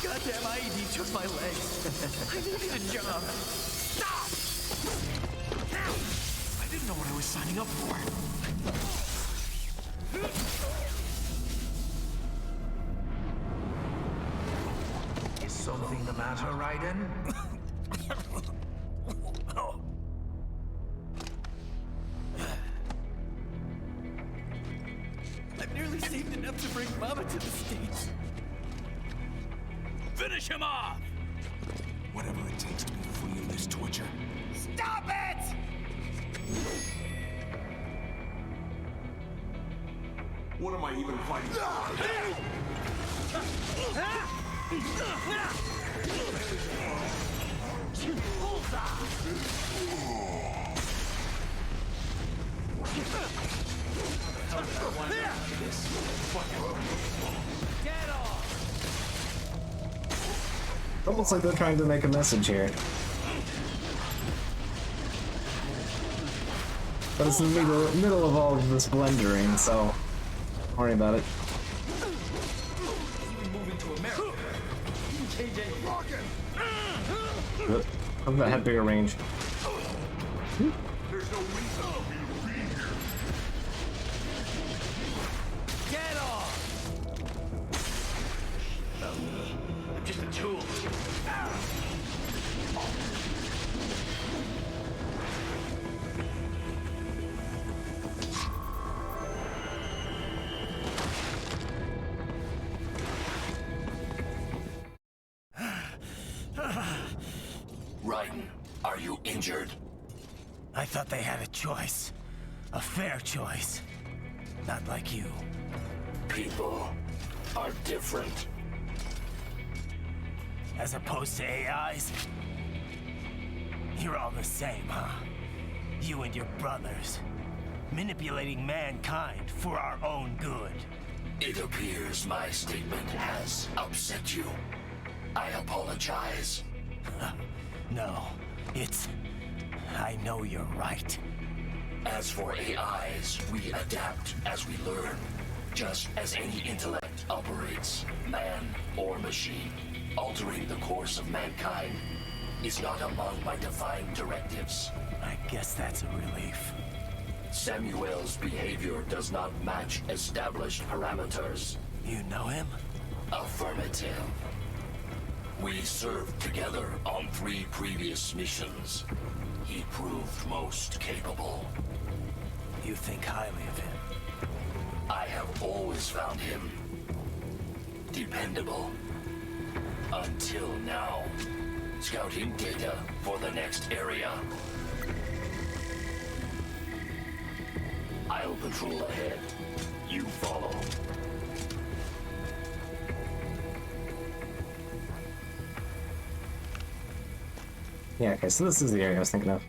Q: Goddamn IED took my legs. I needed a job.
L: Stop!
Q: I didn't know what I was signing up for.
U: Is something the matter, Raiden?
Q: I've nearly saved enough to bring Mama to the States.
L: Finish him off!
Q: Whatever it takes to be free of this torture.
L: Stop it!
Q: What am I even fighting
L: Get off!
A: Almost like they're trying to make a message here. But it's in the middle of all of this blendering, so don't worry about it.
Q: Even moving to America. KJ rockin'.
A: Good. Hope that had bigger range.
L: There's no reason for me to be here. Get off!
Q: I'm just a tool.
C: Raiden, are you injured?
D: I thought they had a choice. A fair choice. Not like you.
C: People are different.
D: As opposed to AIs? You're all the same, huh? You and your brothers. Manipulating mankind for our own good.
C: It appears my statement has upset you. I apologize.
D: No, it's... I know you're right.
C: As for AIs, we adapt as we learn. Just as any intellect operates, man or machine. Altering the course of mankind is not among my defined directives.
D: I guess that's a relief.
C: Samuel's behavior does not match established parameters.
D: You know him?
C: Affirmative. We served together on 3 previous missions. He proved most capable.
D: You think highly of him?
C: I have always found him dependable. Until now. Scouting data for the next area. I'll patrol ahead. You follow.
A: Yeah, okay, so this is the area I was thinking of.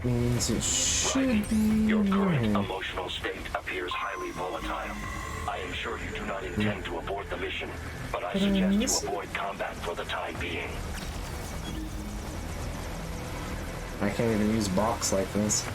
A: Means it should be...
C: Your current emotional state appears highly volatile. I am sure you do not intend to abort the mission, but I suggest you avoid combat for the time being.
A: I can't even use box like this.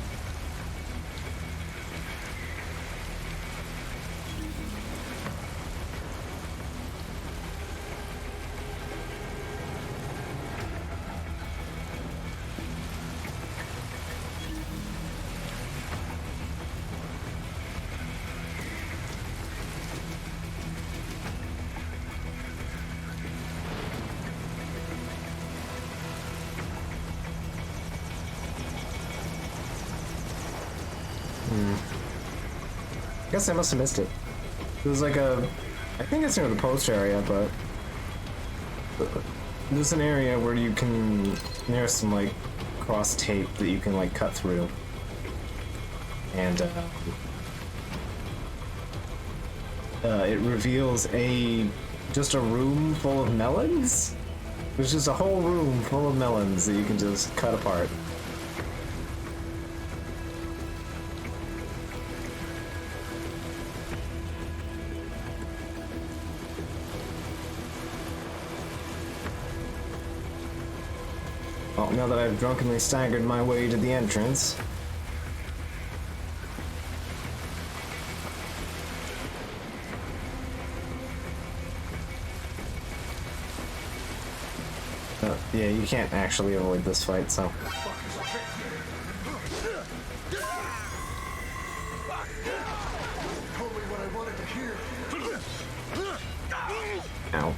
A: I guess I must have missed it. There's like a... I think it's near the post area, but... There's an area where you can... There's some like cross tape that you can like cut through. And it reveals just a room full of melons? There's just a whole room full of melons that you can just cut apart. Well, now that I've drunkenly staggered my way to the entrance, yeah, you can't actually avoid this fight, so. Ow.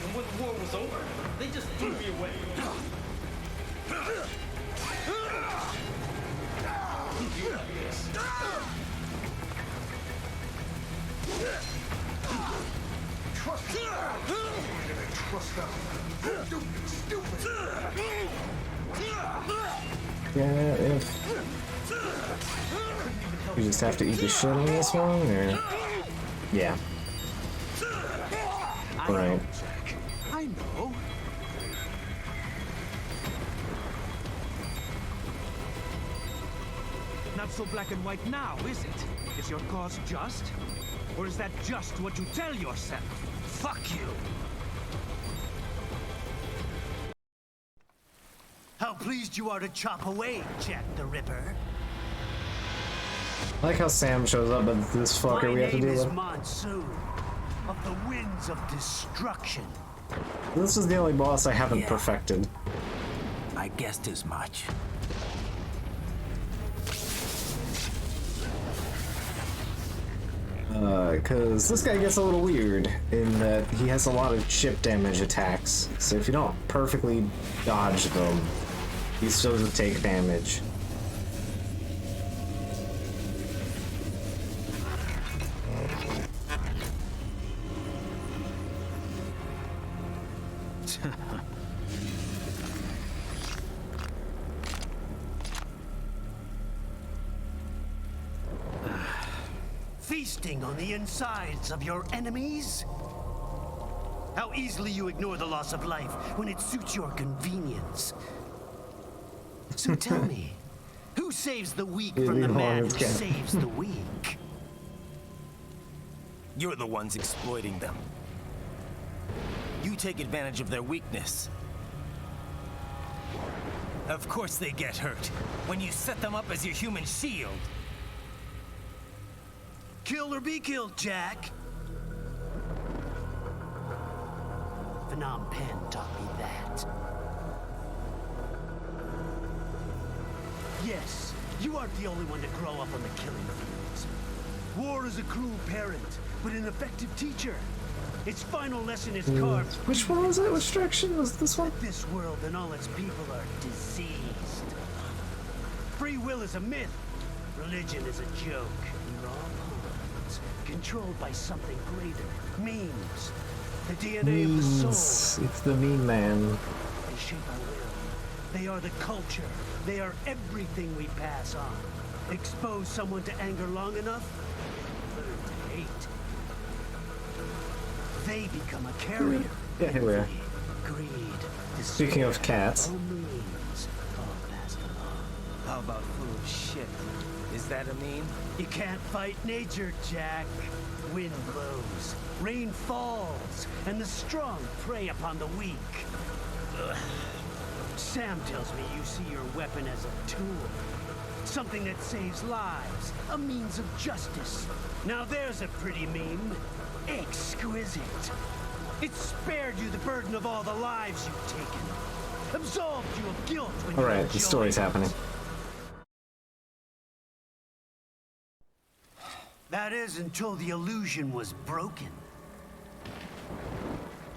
O: And when the war was over, they just threw me away.
A: Yeah, if you just have to eat the shit on this one, or yeah, right.
Q: I know.
L: Not so black and white now, is it? Is your cause just? Or is that just what you tell yourself? Fuck you!
Q: How pleased you are to chop away, Jack the Ripper.
A: I like how Sam shows up, but this fucker we have to deal with.
Q: My name is Monsoon, of the Winds of Destruction.
A: This is the only boss I haven't perfected.
Q: I guessed as much.
A: Cause this guy gets a little weird in that he has a lot of chip damage attacks. So if you don't perfectly dodge them, he still doesn't take damage.
Q: Feasting on the insides of your enemies? How easily you ignore the loss of life when it suits your convenience. So tell me, who saves the weak from the man who saves the weak?
D: You're the ones exploiting them. You take advantage of their weakness. Of course they get hurt when you set them up as your human shield.
Q: Kill or be killed, Jack. Phnom Penh taught me that. Yes, you aren't the only one to grow up on the killing fields. War is a cruel parent, but an effective teacher. Its final lesson is carved.
A: Which one was it? Which direction was this one?
Q: This world and all its people are diseased. Free will is a myth. Religion is a joke. We're all pawns, controlled by something greater. Memes. The DNA of the soul.
A: It's the meme man.
Q: They shape our will. They are the culture. They are everything we pass on. Expose someone to anger long enough, learn to hate. They become a carrier.
A: Yeah, here we are.
Q: Greed.
A: Speaking of cats.
D: How about full of shit? Is that a meme?
Q: You can't fight nature, Jack. Wind blows, rain falls, and the strong prey upon the weak. Ugh. Sam tells me you see your weapon as a tool. Something that saves lives, a means of justice. Now there's a pretty meme. Exquisite. It spared you the burden of all the lives you've taken. Absolved you of guilt when you
A: Alright, the story's happening.
Q: That is until the illusion was broken.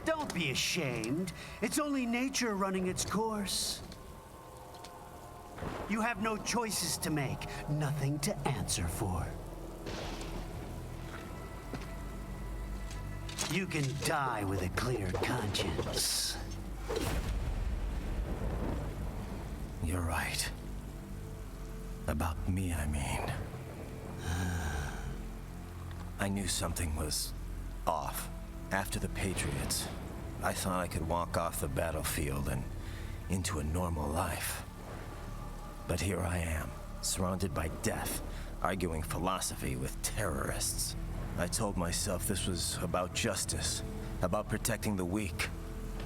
Q: Don't be ashamed. It's only nature running its course. You have no choices to make, nothing to answer for. You can die with a clear conscience.
D: You're right. About me, I mean. I knew something was off. After the Patriots, I thought I could walk off the battlefield and into a normal life. But here I am, surrounded by death, arguing philosophy with terrorists. I told myself this was about justice, about protecting the weak,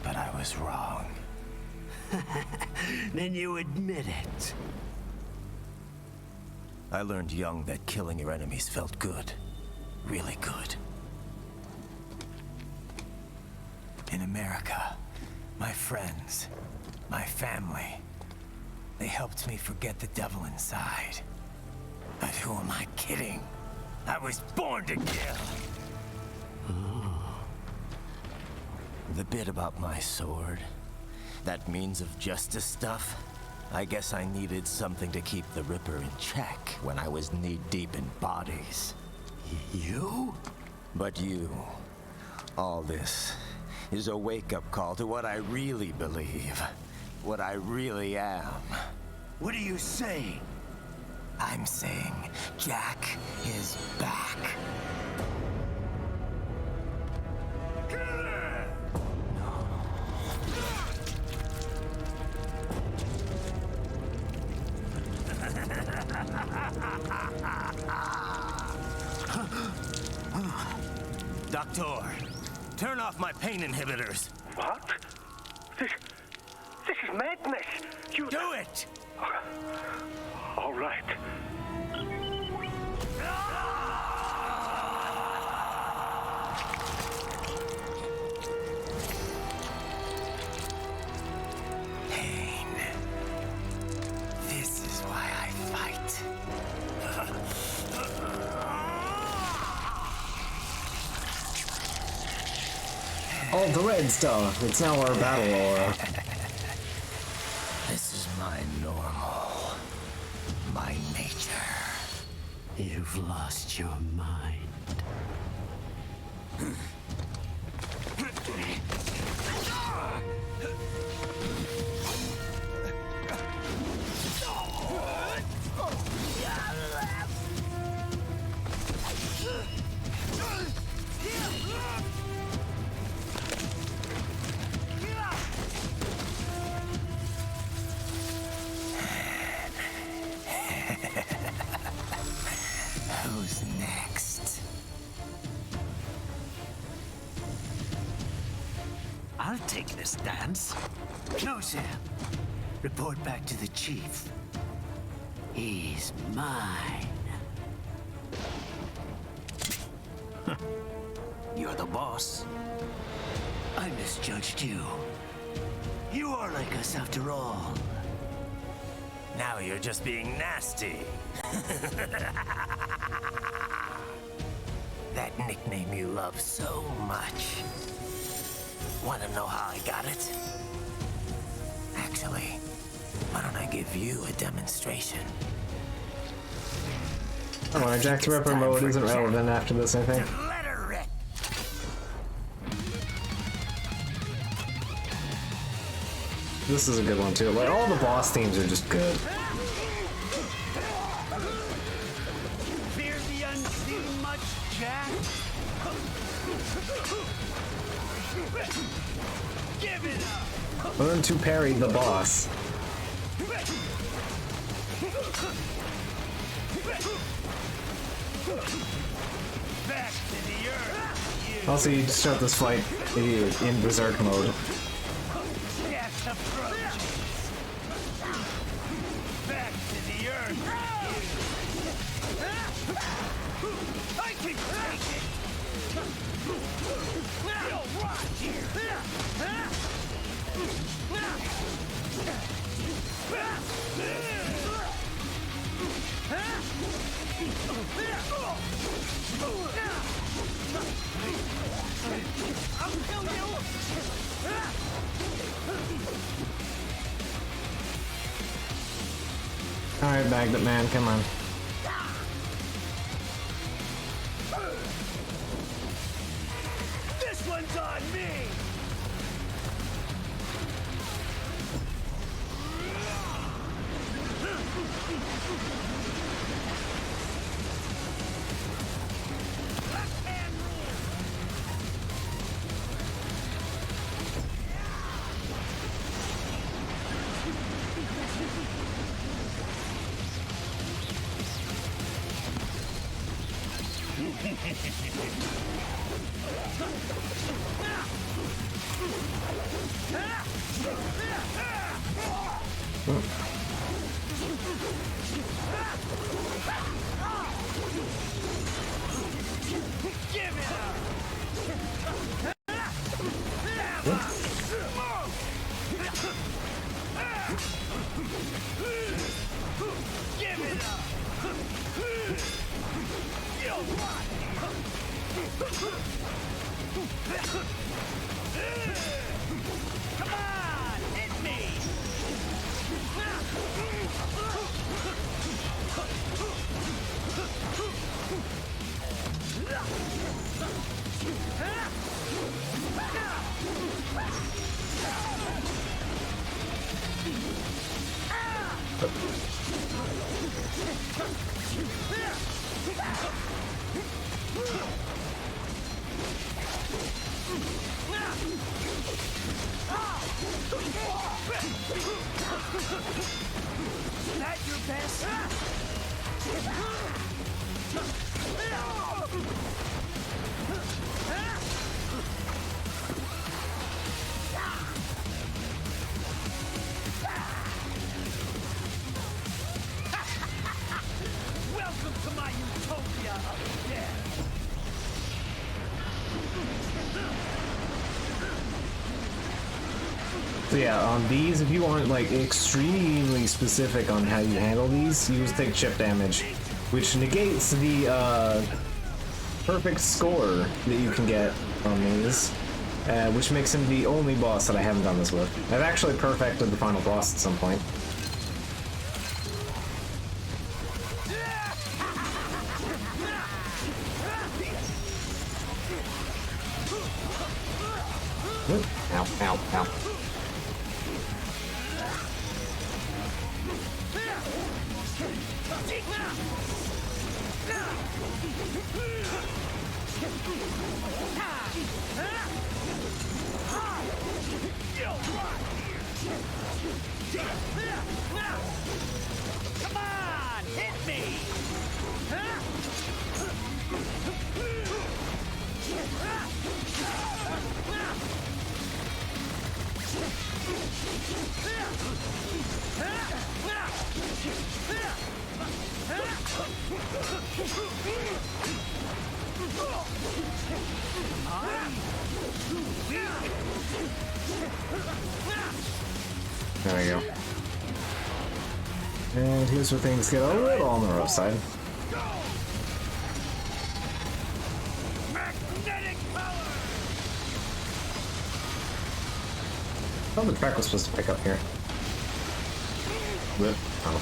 D: but I was wrong.
Q: Then you admit it.
D: I learned young that killing your enemies felt good. Really good. In America, my friends, my family, they helped me forget the devil inside. But who am I kidding? I was born to kill! The bit about my sword, that means of justice stuff, I guess I needed something to keep the Ripper in check when I was knee-deep in bodies.
Q: You?
D: But you, all this, is a wake-up call to what I really believe, what I really am.
Q: What are you saying?
D: I'm saying Jack is back. Doctor, turn off my pain inhibitors.
M: What? This is madness. You
D: do it.
M: All right.
D: Pain. This is why I fight.
A: Oh, the red stuff. It's now our battle aura.
D: This is my normal. My nature.
Q: You've lost your mind.
D: Who's next?
Q: I'll take this dance. No, Sam. Report back to the chief. He's mine. You're the boss. I misjudged you. You are like us after all.
D: Now you're just being nasty. That nickname you love so much. Want to know how I got it? Actually, why don't I give you a demonstration?
A: Oh, our Jack the Ripper mode isn't relevant after this, I think.
D: Let her rip.
A: This is a good one too. Like all the boss themes are just good.
Q: Fear the unseen much, Jack? Give it up!
A: Learn to parry the boss.
Q: Back to the earth,
A: Also, you just start this fight in Berserk mode.
Q: Death approaches. Back to the earth, I can take it! You'll rot here! I'll kill you!
A: Alright, Magnet Man, come on.
Q: This one's on me!
L: Welcome to my utopia of death!
A: So yeah, on these, if you want like extremely specific on how you handle these, you just take chip damage, which negates the perfect score that you can get on these, which makes him the only boss that I haven't done this with. I've actually perfected the final boss at some point. Ow, ow, ow.
L: Come on, hit me!
A: There we go. And here's where things get a little on the rough side. Oh, the track was supposed to pick up here. But, oh.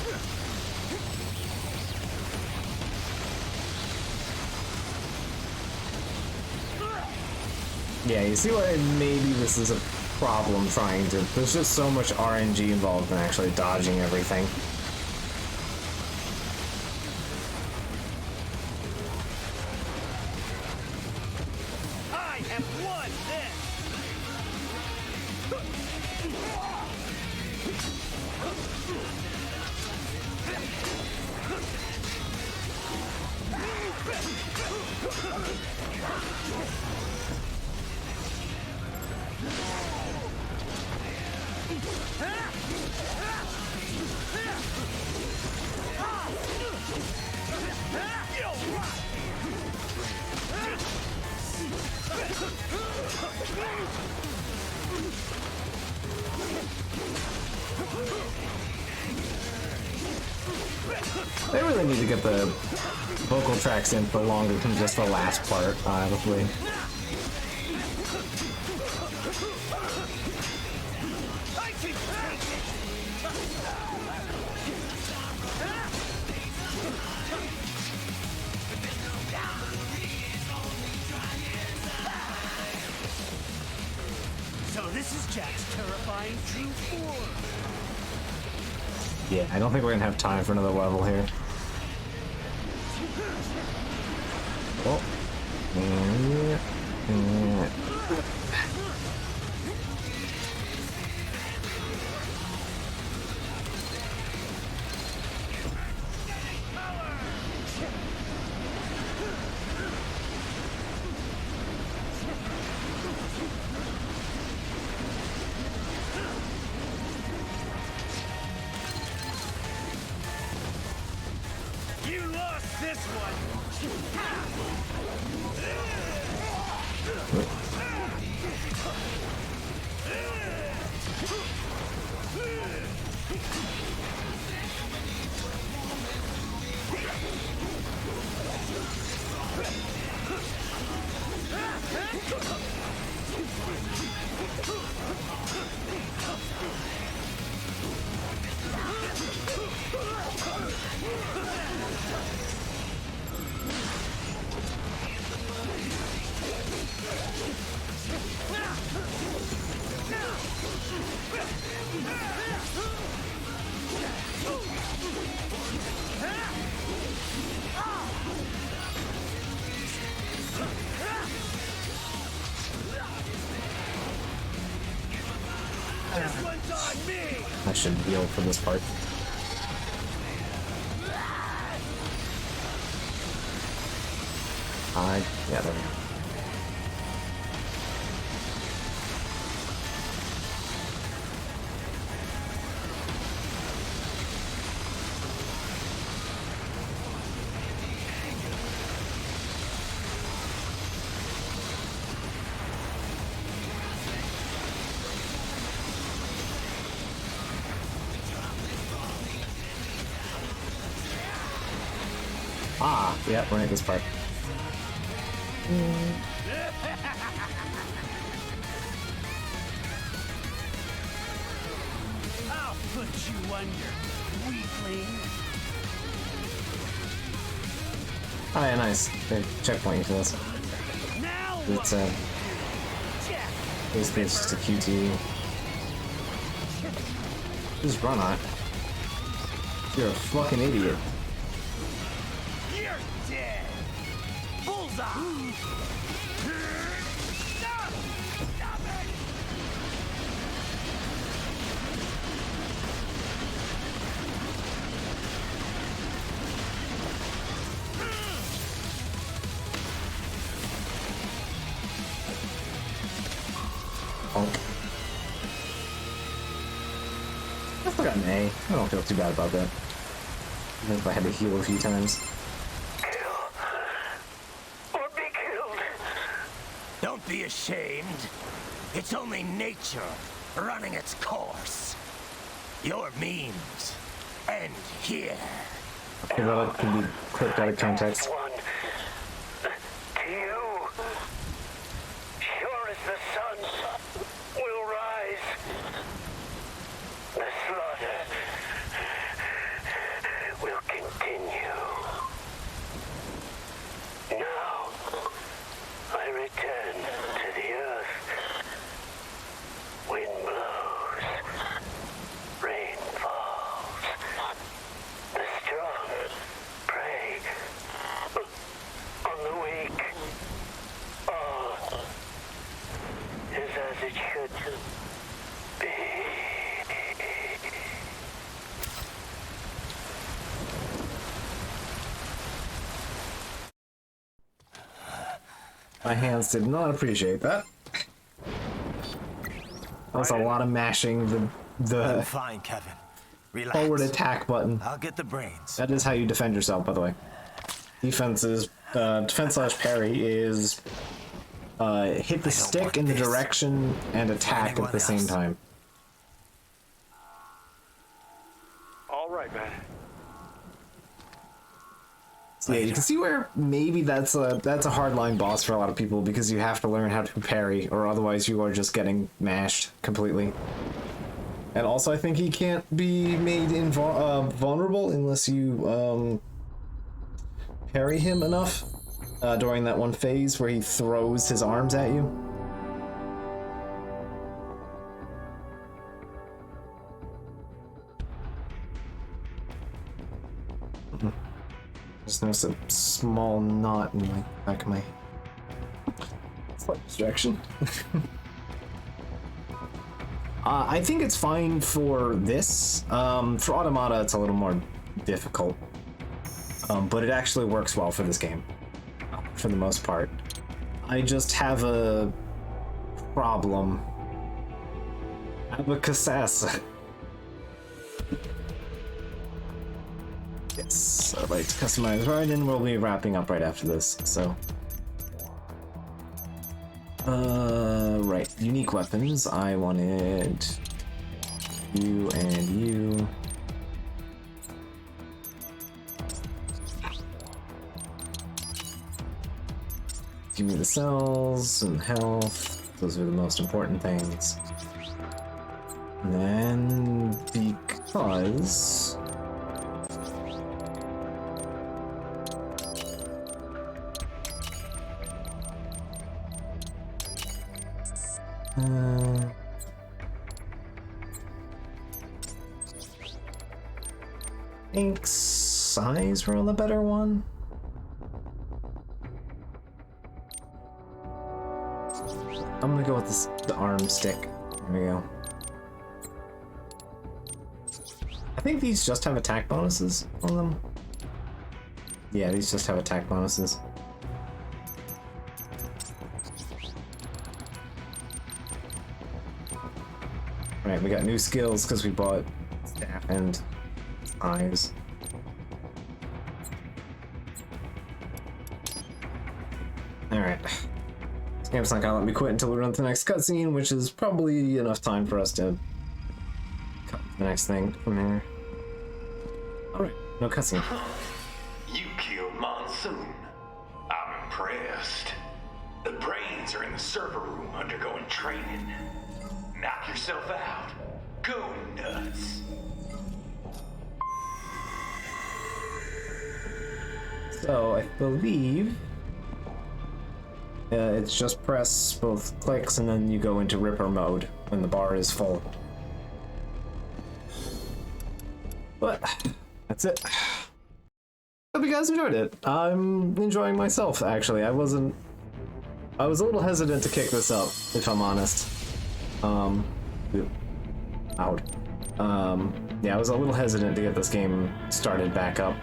A: Yeah, you see why maybe this is a problem trying to... There's just so much RNG involved in actually dodging everything.
L: I have won this!
A: They really need to get the vocal tracks in for longer than just the last part, honestly.
L: So this is Jack's terrifying true form.
A: Yeah, I don't think we're gonna have time for another level here. Oh. I should heal for this part. Yeah, there we go. Yeah, we're at this part.
Q: I'll put you under, weakling.
A: Oh yeah, nice. Good checkpoint for this. It's basically it's just a QT. Just run on it. You're a fucking idiot.
Q: You're dead. Bullseye. Stop it.
A: I still got an A. I don't feel too bad about that. Even if I had to heal a few times.
Q: Or be killed. Don't be ashamed. It's only nature running its course. Your memes end here.
A: Okay, that can be clipped out of context.
Q: To you, sure as the sun will rise, the slaughter will continue. Now, I return to the earth. Wind blows, rain falls, the strong prey on the weak. All is as it should be.
A: My hands did not appreciate that. That was a lot of mashing the
D: I'm fine, Kevin. Relax.
A: forward attack button.
D: I'll get the brains.
A: That is how you defend yourself, by the way. Defense slash parry is hit the stick in the direction and attack at the same time.
J: All right, man.
A: So yeah, you can see where maybe that's a hardline boss for a lot of people because you have to learn how to parry, or otherwise you are just getting mashed completely. And also, I think he can't be made vulnerable unless you parry him enough during that one phase where he throws his arms at you. Just noticed a small knot in my back of my slight distraction. I think it's fine for this. For Automata, it's a little more difficult. But it actually works well for this game, for the most part. I just have a problem. I have a cassette. Yes, I'd like to customize Raiden. We'll be wrapping up right after this, so. Right, unique weapons. I wanted you and you. Give me the cells and health. Those are the most important things. And then, because... I think size were the better one. I'm gonna go with this, the arm stick. There we go. I think these just have attack bonuses on them. Yeah, these just have attack bonuses. Alright, we got new skills because we bought staff and eyes. Alright. This game's not gonna let me quit until we run to the next cutscene, which is probably enough time for us to cut the next thing from here. Alright, no cutscene.
H: You killed Monsoon. I'm impressed. The brains are in the server room undergoing training. Knock yourself out. Go nuts.
A: So, I believe it's just press both clicks and then you go into Ripper mode when the bar is full. But, that's it. Hope you guys enjoyed it. I'm enjoying myself, actually. I was a little hesitant to kick this up, if I'm honest. Yeah, I was a little hesitant to get this game started back up.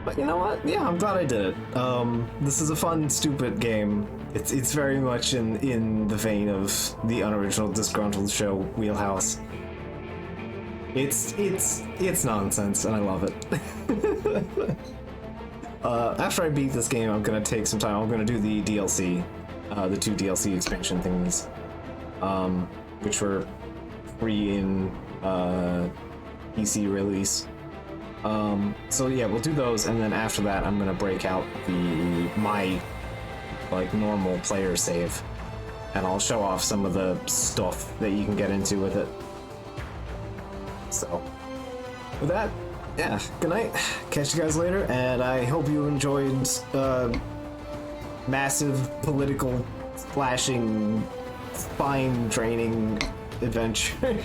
A: But you know what? Yeah, I'm glad I did it. This is a fun, stupid game. It's very much in the vein of the unoriginal Disgruntled Show wheelhouse. It's nonsense, and I love it. After I beat this game, I'm gonna take some time. I'm gonna do the DLC, the 2 DLC expansion things, which were free in PC release. So yeah, we'll do those, and then after that, I'm gonna break out my normal player save, and I'll show off some of the stuff that you can get into with it. So, with that, yeah, good night. Catch you guys later, and I hope you enjoyed massive political splashing, spine draining adventure.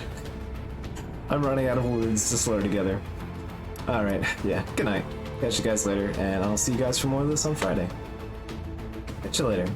A: I'm running out of words to slur together. Alright, yeah, good night. Catch you guys later, and I'll see you guys for more of this on Friday. Catch you later.